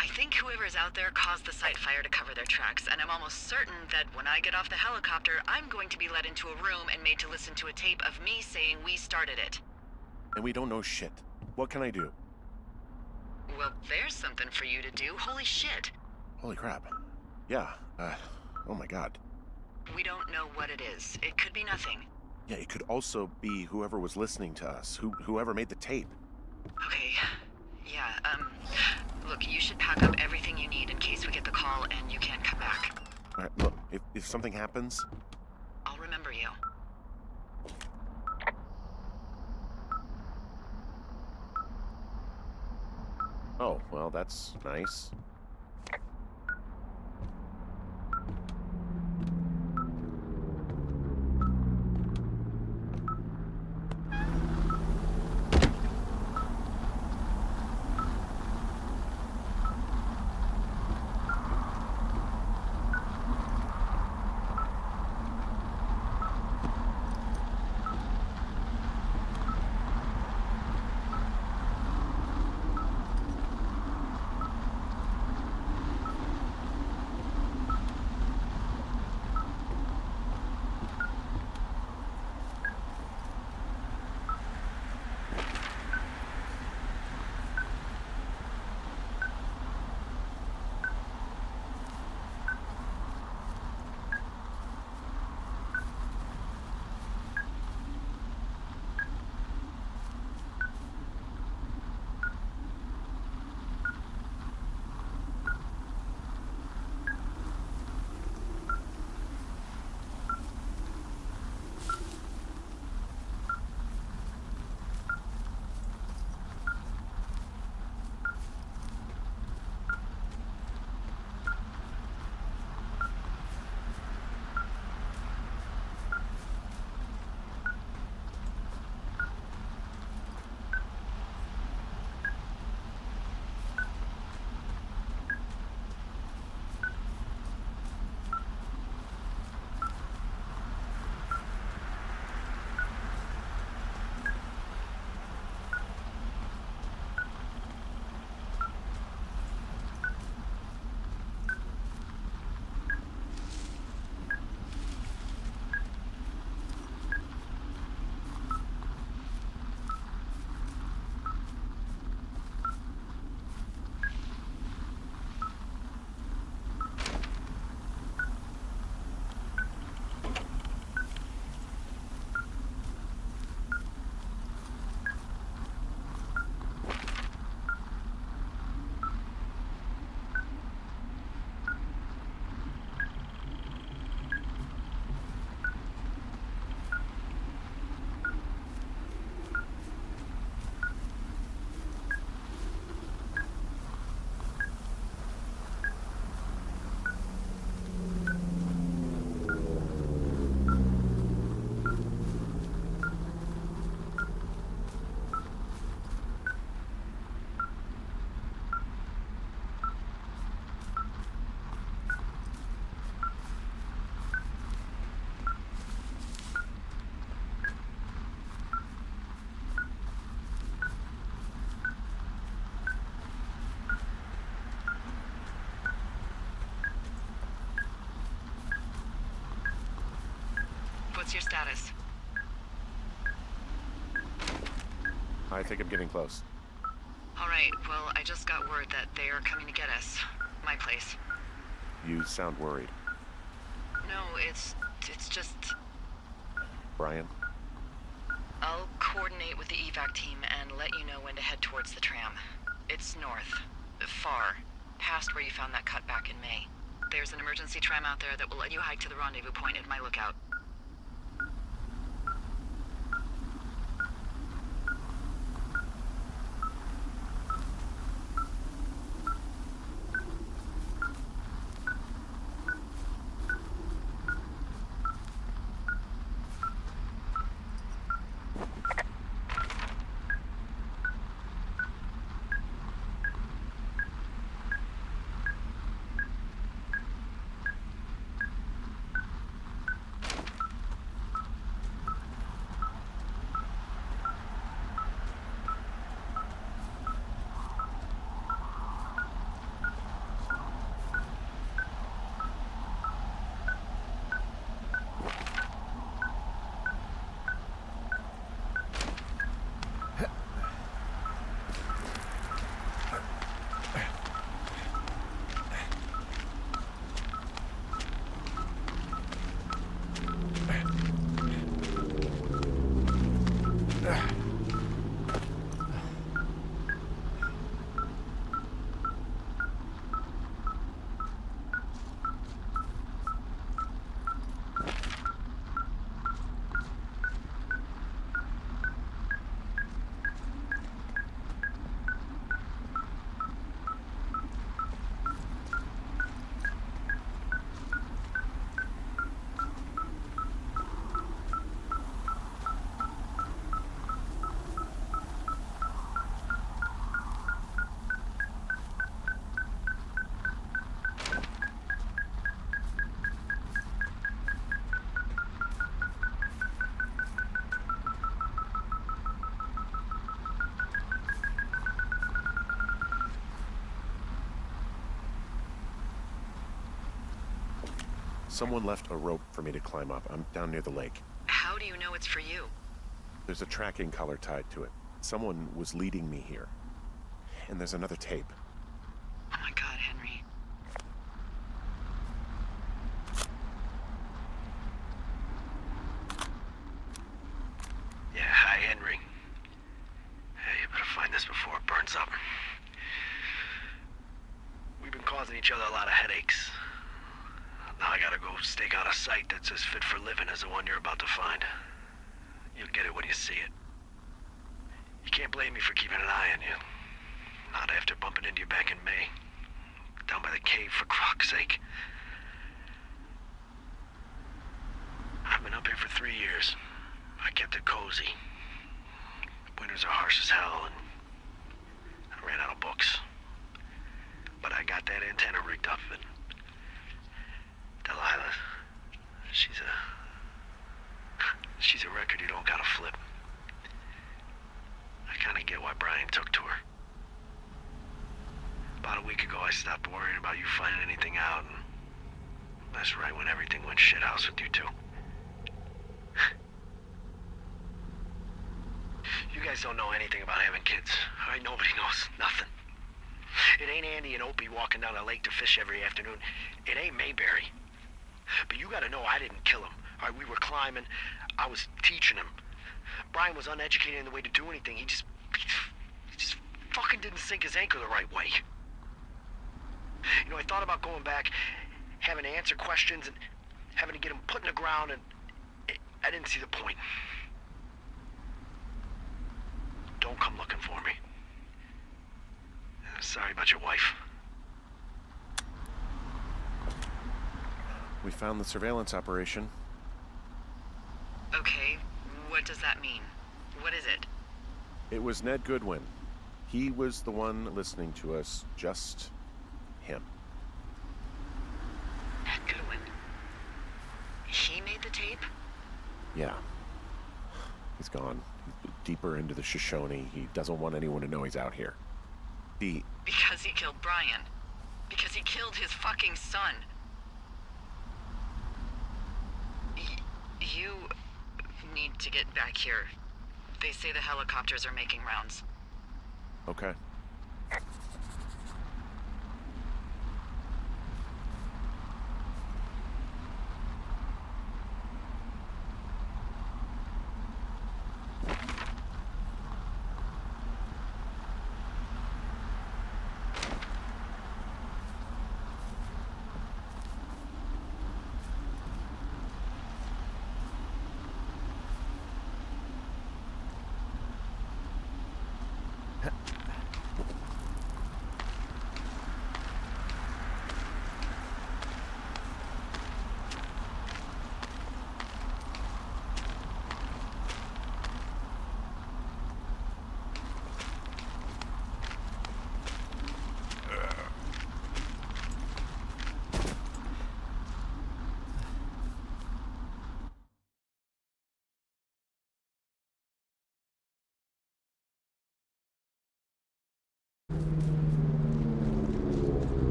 I think whoever's out there caused the site fire to cover their tracks, and I'm almost certain that when I get off the helicopter, I'm going to be led into a room and made to listen to a tape of me saying we started it. And we don't know shit. What can I do? Well, there's something for you to do. Holy shit. Holy crap. Yeah, oh my god. We don't know what it is. It could be nothing. Yeah, it could also be whoever was listening to us, whoever made the tape. Okay. Yeah, look, you should pack up everything you need in case we get the call and you can't come back. All right, look, if something happens... I'll remember you. Oh, well, that's nice. What's your status? I think I'm getting close. All right, well, I just got word that they are coming to get us. My place. You sound worried. No, it's just... Brian? I'll coordinate with the evac team and let you know when to head towards the tram. It's north. Far. Past where you found that cut back in May. There's an emergency tram out there that will let you hike to the rendezvous point at my lookout. Someone left a rope for me to climb up. I'm down near the lake. How do you know it's for you? There's a tracking collar tied to it. Someone was leading me here. And there's another tape. Oh my God, Henry. Yeah, hi, Henry. Hey, you better find this before it burns up. We've been causing each other a lot of headaches. Now I gotta go stake out a site that's as fit for living as the one you're about to find. You'll get it when you see it. You can't blame me for keeping an eye on you. Not after bumping into you back in May. Down by the cave, for croc's sake. I've been up here for 3 years. I kept it cozy. Winters are harsh as hell, and I ran out of books. But I got that antenna rigged up, and Delilah, she's a record you don't gotta flip. I kinda get why Brian took to her. About a week ago, I stopped worrying about you finding anything out, and that's right when everything went shithouse with you two. You guys don't know anything about having kids. All right, nobody knows nothing. It ain't Andy and Opie walking down the lake to fish every afternoon. It ain't Mayberry. But you gotta know I didn't kill him. All right, we were climbing. I was teaching him. Brian was uneducated in the way to do anything. He just fucking didn't sink his anchor the right way. You know, I thought about going back, having to answer questions, and having to get him put in the ground, and I didn't see the point. Don't come looking for me. Sorry about your wife. We found the surveillance operation. Okay, what does that mean? What is it? It was Ned Goodwin. He was the one listening to us, just him. Ned Goodwin. He made the tape? Yeah. He's gone. He's deeper into the Shoshone. He doesn't want anyone to know he's out here. Because he killed Brian. Because he killed his fucking son. You need to get back here. They say the helicopters are making rounds. Okay.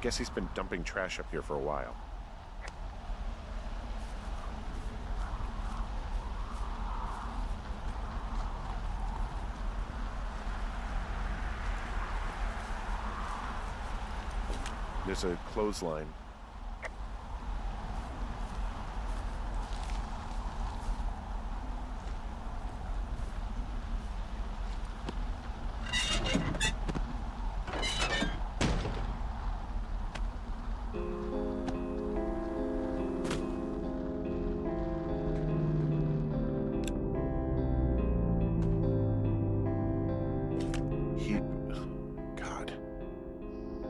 guess he's been dumping trash up here for a while. There's a clothesline. God.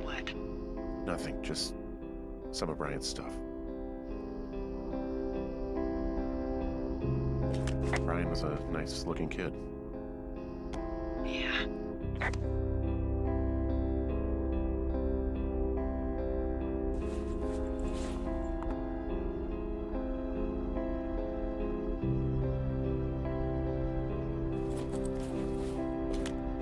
What? Nothing, just some of Brian's stuff. Brian was a nice-looking kid. Yeah.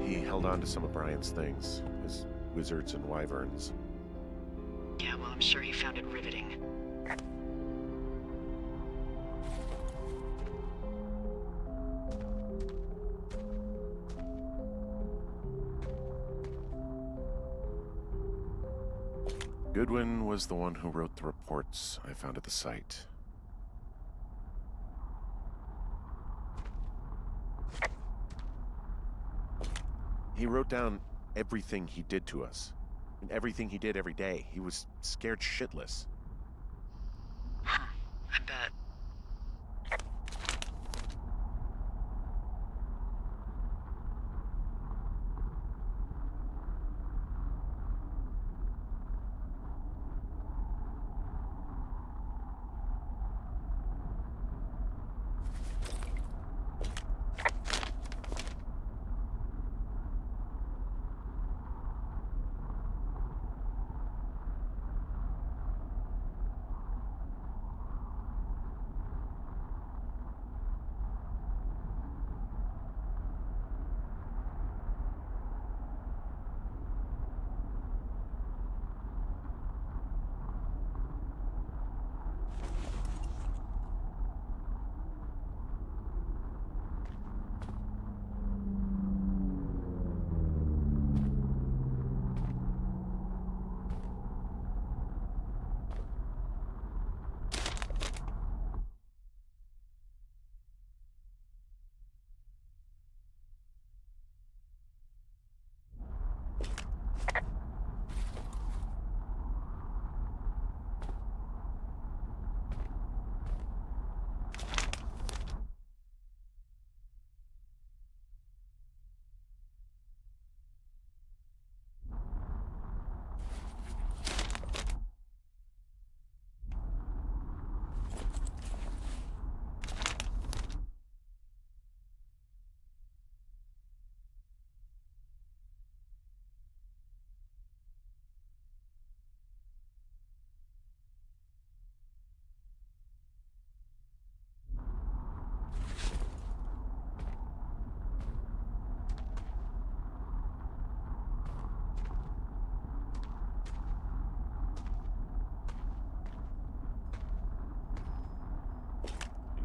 He held on to some of Brian's things, his wizards and wyverns. Yeah, well, I'm sure he found it riveting. Goodwin was the one who wrote the reports I found at the site. He wrote down everything he did to us, and everything he did every day. He was scared shitless. Huh. I bet.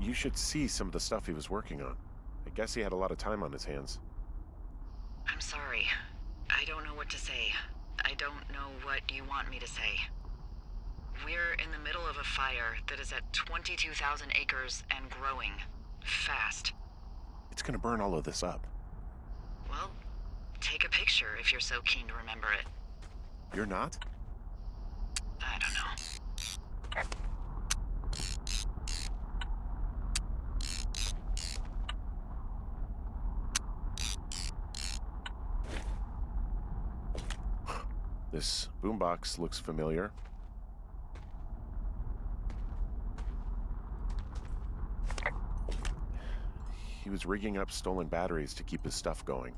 You should see some of the stuff he was working on. I guess he had a lot of time on his hands. I'm sorry. I don't know what to say. I don't know what you want me to say. We're in the middle of a fire that is at 22,000 acres and growing. Fast. It's gonna burn all of this up. Well, take a picture if you're so keen to remember it. You're not? I don't know. This boombox looks familiar. He was rigging up stolen batteries to keep his stuff going.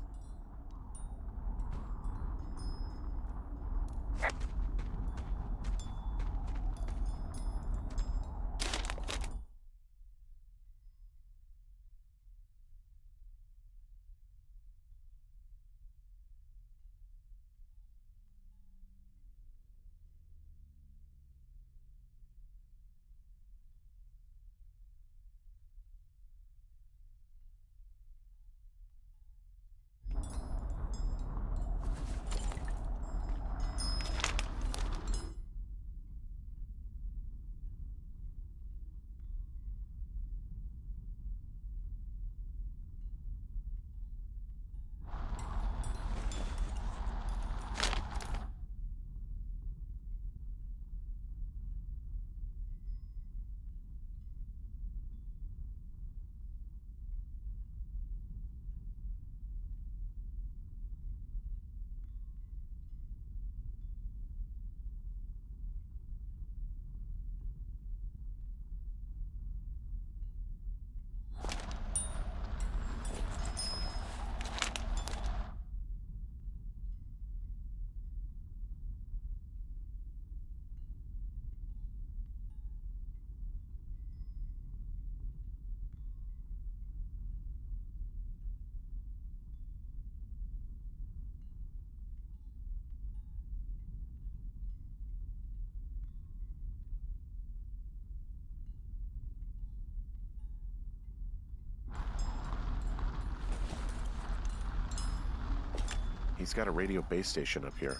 He's got a radio base station up here.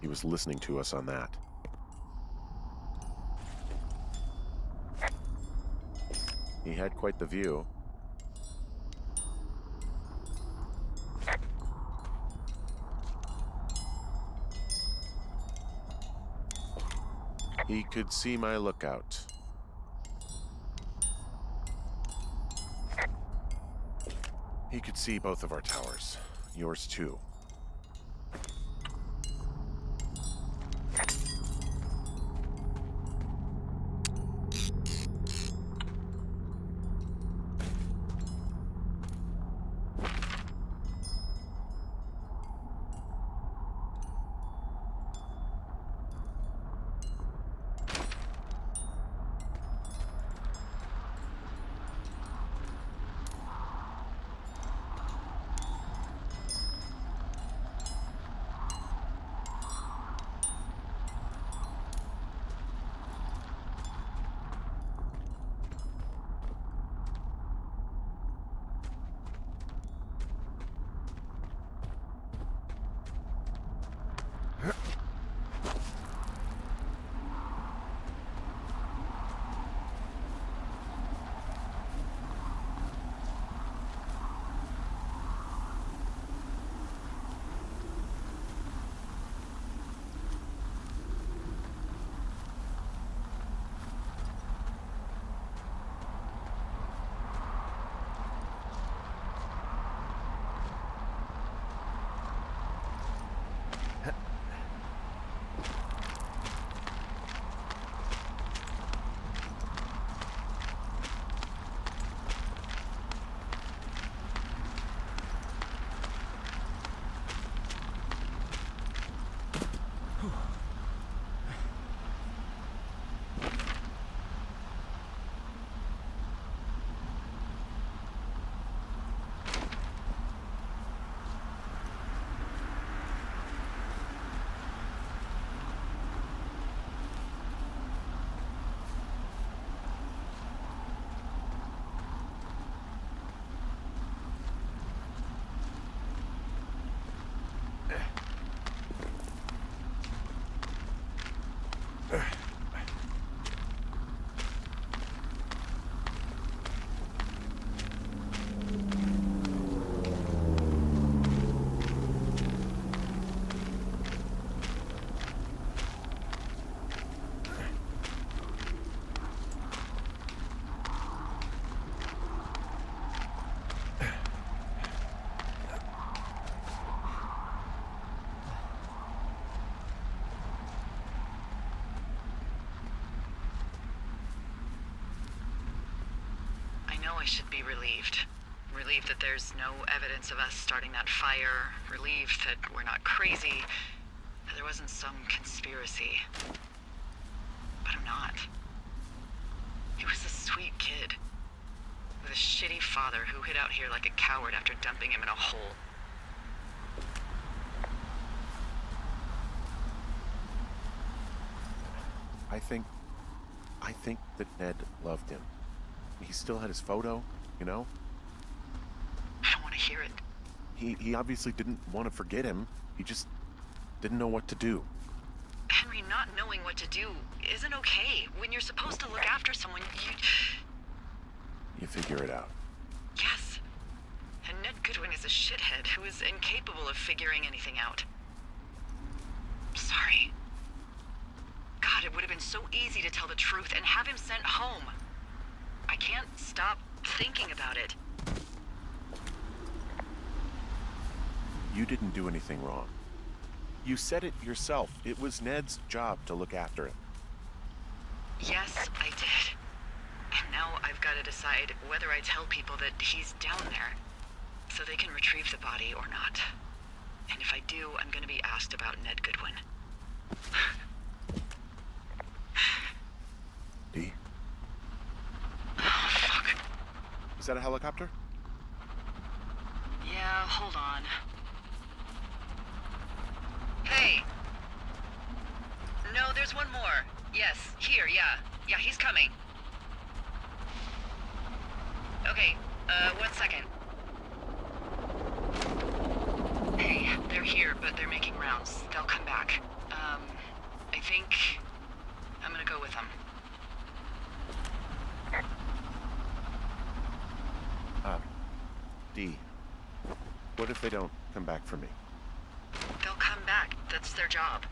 He was listening to us on that. He had quite the view. He could see my lookout. He could see both of our towers. Yours too. I should be relieved. Relieved that there's no evidence of us starting that fire. Relieved that we're not crazy. That there wasn't some conspiracy. But I'm not. He was a sweet kid. With a shitty father who hid out here like a coward after dumping him in a hole. I think that Ned loved him. He still had his photo, you know? I don't want to hear it. He obviously didn't want to forget him. He just didn't know what to do. Henry, not knowing what to do isn't okay. When you're supposed to look after someone, You figure it out. Yes. And Ned Goodwin is a shithead who is incapable of figuring anything out. Sorry. God, it would have been so easy to tell the truth and have him sent home. I can't stop thinking about it. You didn't do anything wrong. You said it yourself. It was Ned's job to look after him. Yes, I did. And now I've got to decide whether I tell people that he's down there so they can retrieve the body or not. And if I do, I'm going to be asked about Ned Goodwin. D? Oh, fuck. Is that a helicopter? Yeah, hold on. Hey! No, there's one more. Yes, here, yeah. Yeah, he's coming. Okay, 1 second. Hey, here, but they're making rounds. They'll come back. I think I'm gonna go with them. Dee, what if they don't come back for me? They'll come back. That's their job.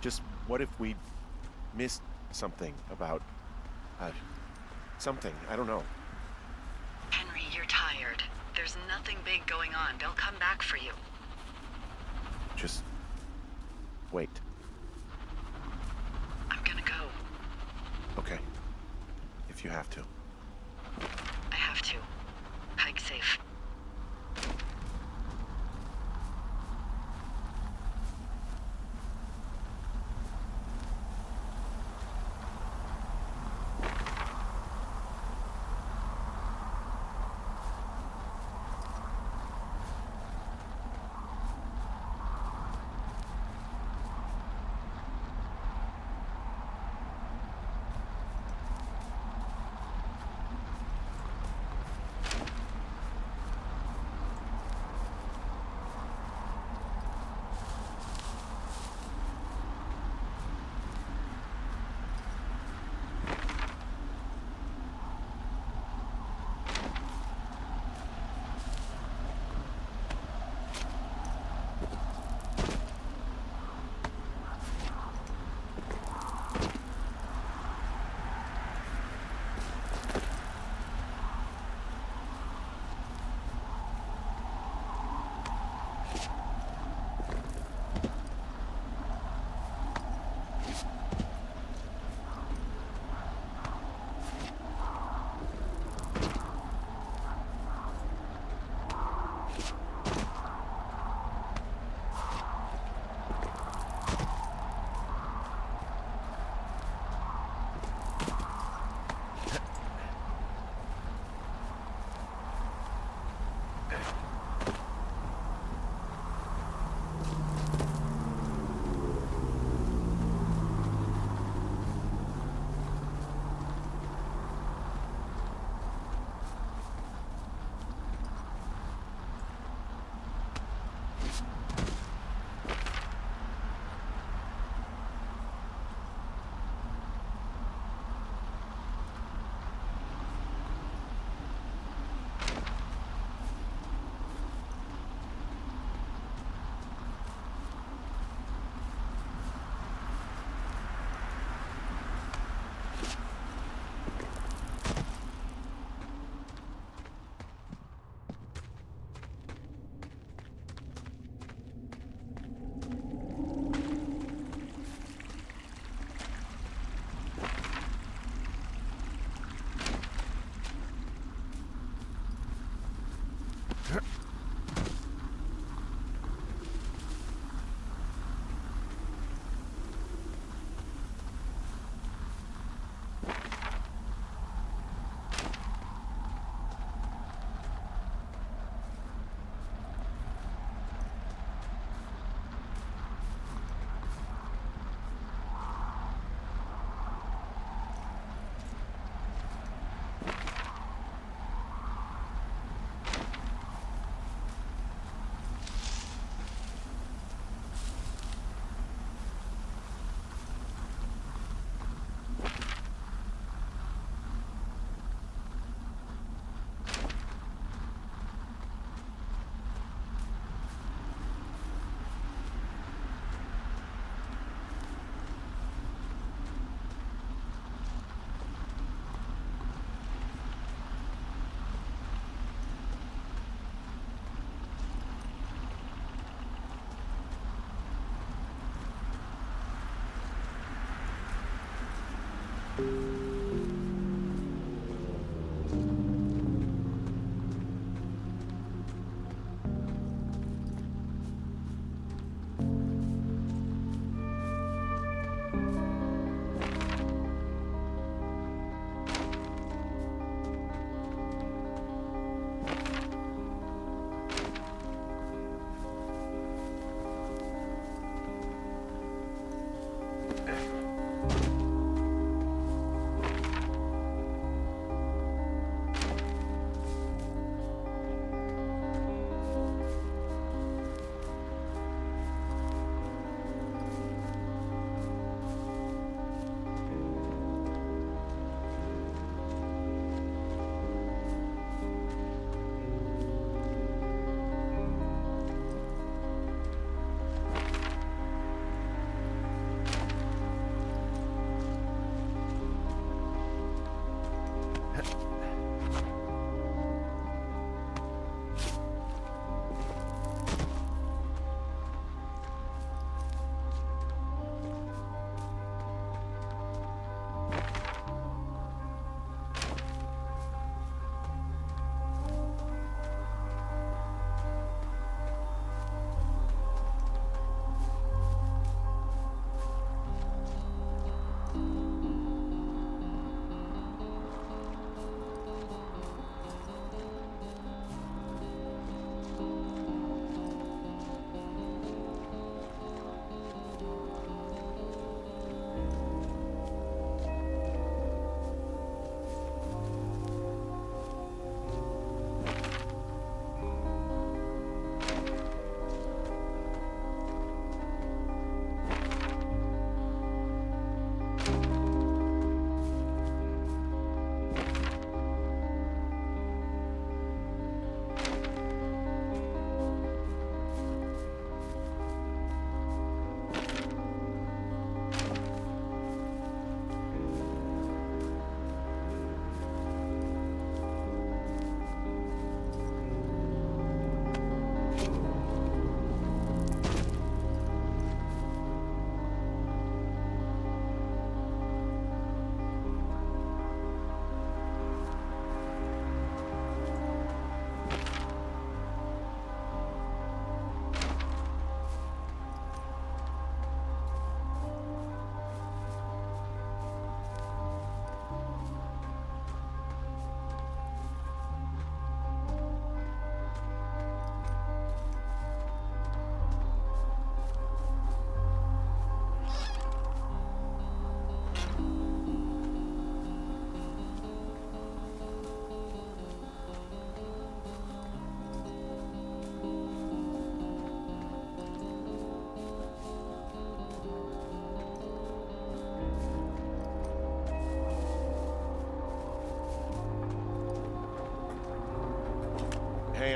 Just what if we missed something about, something, I don't know. Henry, you're tired. There's nothing big going on. They'll come back for you. Just wait. I'm gonna go. Okay. If you have to. I have to. Hike safe.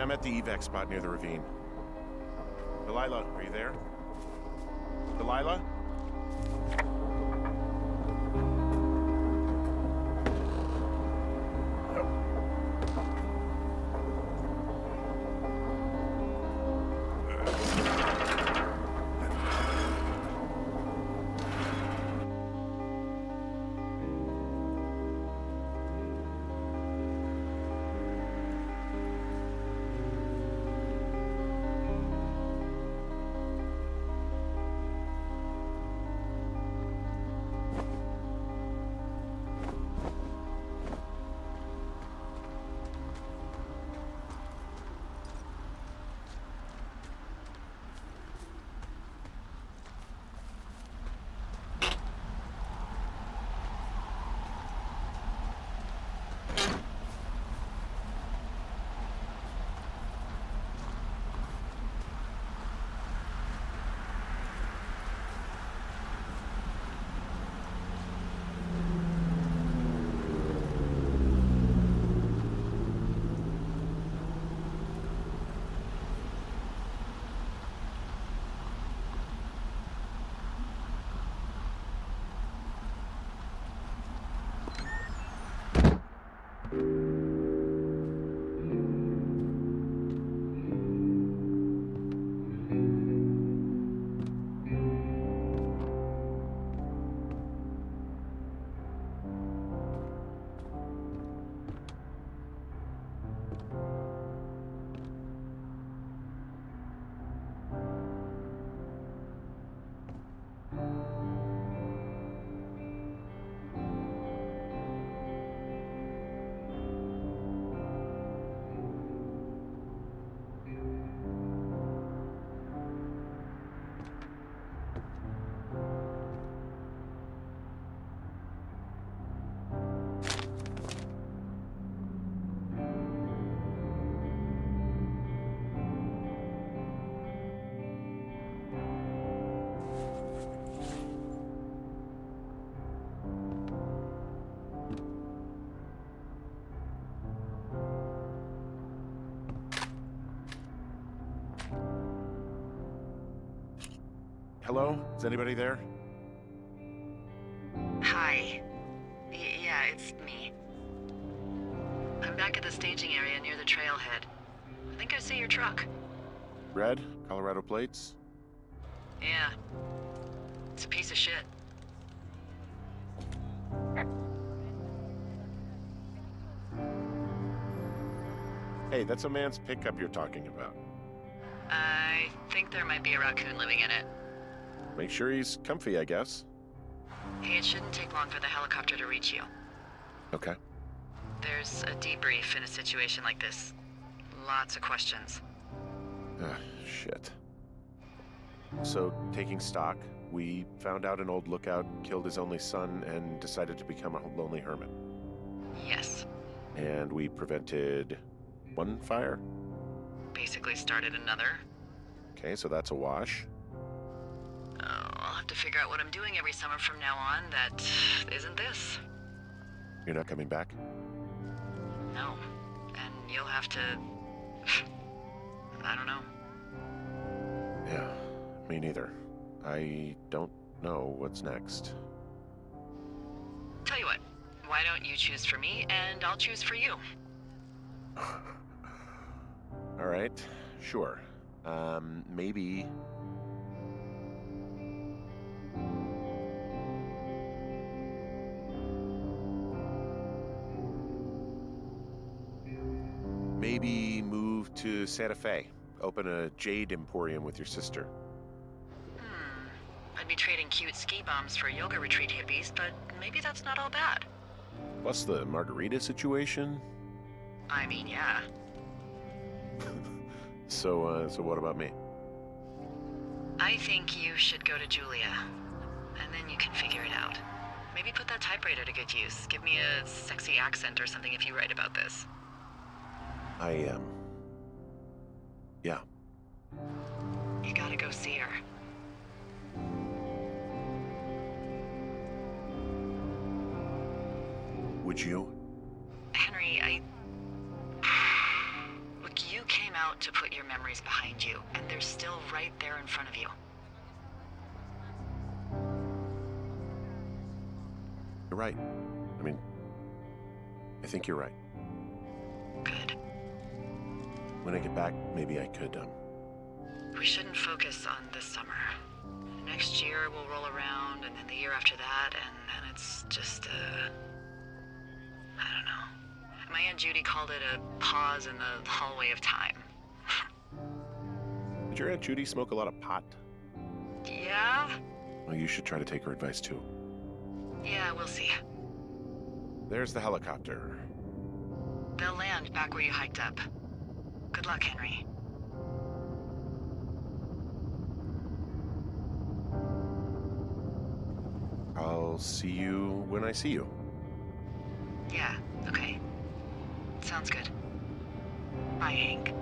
I'm at the evac spot near the ravine. Delilah, are you there? Delilah? Hello? Is anybody there? Hi. Yeah, it's me. I'm back at the staging area near the trailhead. I think I see your truck. Red? Colorado plates? Yeah. It's a piece of shit. Hey, that's a man's pickup you're talking about. I think there might be a raccoon living in it. Make sure he's comfy, I guess. Hey, it shouldn't take long for the helicopter to reach you. Okay. There's a debrief in a situation like this. Lots of questions. Ah, shit. So, taking stock, we found out an old lookout killed his only son and decided to become a lonely hermit. Yes. And we prevented one fire? Basically started another. Okay, so that's a wash. Oh, I'll have to figure out what I'm doing every summer from now on that isn't this. You're not coming back? No. And you'll have to... I don't know. Yeah, me neither. I don't know what's next. Tell you what, why don't you choose for me and I'll choose for you? All right, sure. Maybe... Maybe move to Santa Fe. Open a jade emporium with your sister. I'd be trading cute ski bums for yoga retreat hippies, but maybe that's not all bad. Plus the margarita situation. I mean, yeah. So what about me? I think you should go to Julia, and then you can figure it out. Maybe put that typewriter to good use. Give me a sexy accent or something if you write about this. Yeah. You gotta go see her. Would you? Henry, Look, you came out to put your memories behind you, and they're still right there in front of you. You're right. I mean, I think you're right. Good. When I get back, maybe I could, We shouldn't focus on this summer. Next year will roll around, and then the year after that, and then it's just, I don't know. My Aunt Judy called it a pause in the hallway of time. Did your Aunt Judy smoke a lot of pot? Yeah? Well, you should try to take her advice, too. Yeah, we'll see. There's the helicopter. They'll land back where you hiked up. Good luck, Henry. I'll see you when I see you. Yeah, okay. Sounds good. Bye, Hank.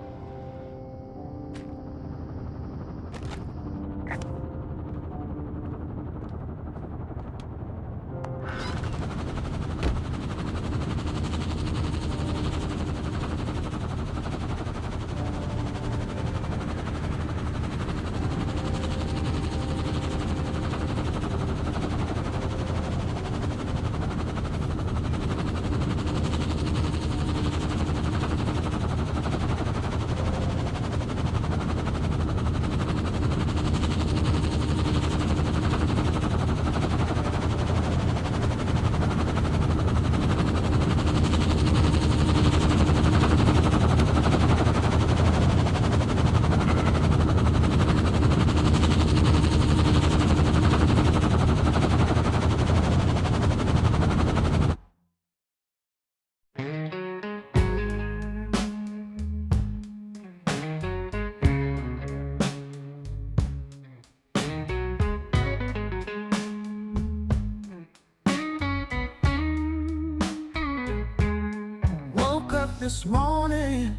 This morning,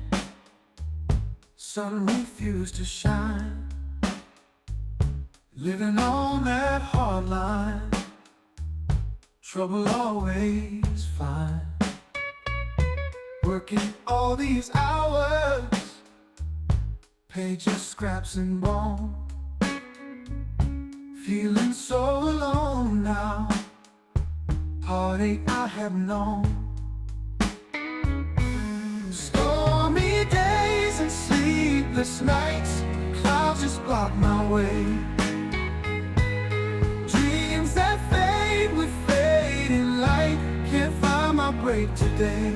sun refused to shine. Living on that hard line, trouble always find. Working all these hours, pay just scraps and bone. Feeling so alone now, heartache I have known. Stormy days and sleepless nights, clouds just block my way. Dreams that fade with fading light, can't find my break today.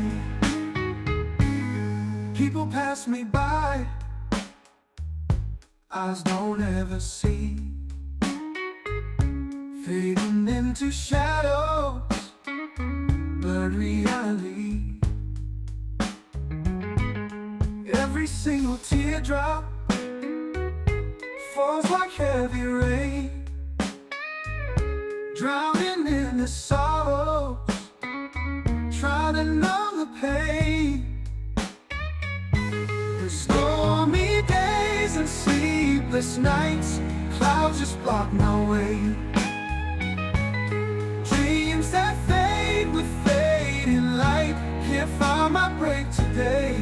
People pass me by, eyes don't ever see, fading into shadows, blurred reality. Every single teardrop falls like heavy rain, drowning in the sorrows, trying to numb the pain. The stormy days and sleepless nights, clouds just block my way. Dreams that fade with fading light, can't find my break today.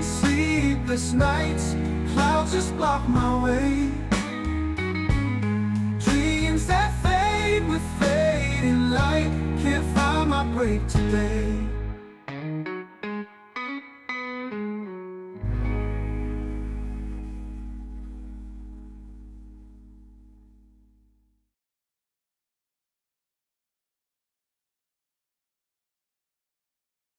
Sleepless nights, clouds just block my way. Dreams that fade with fading light, can't find my break today.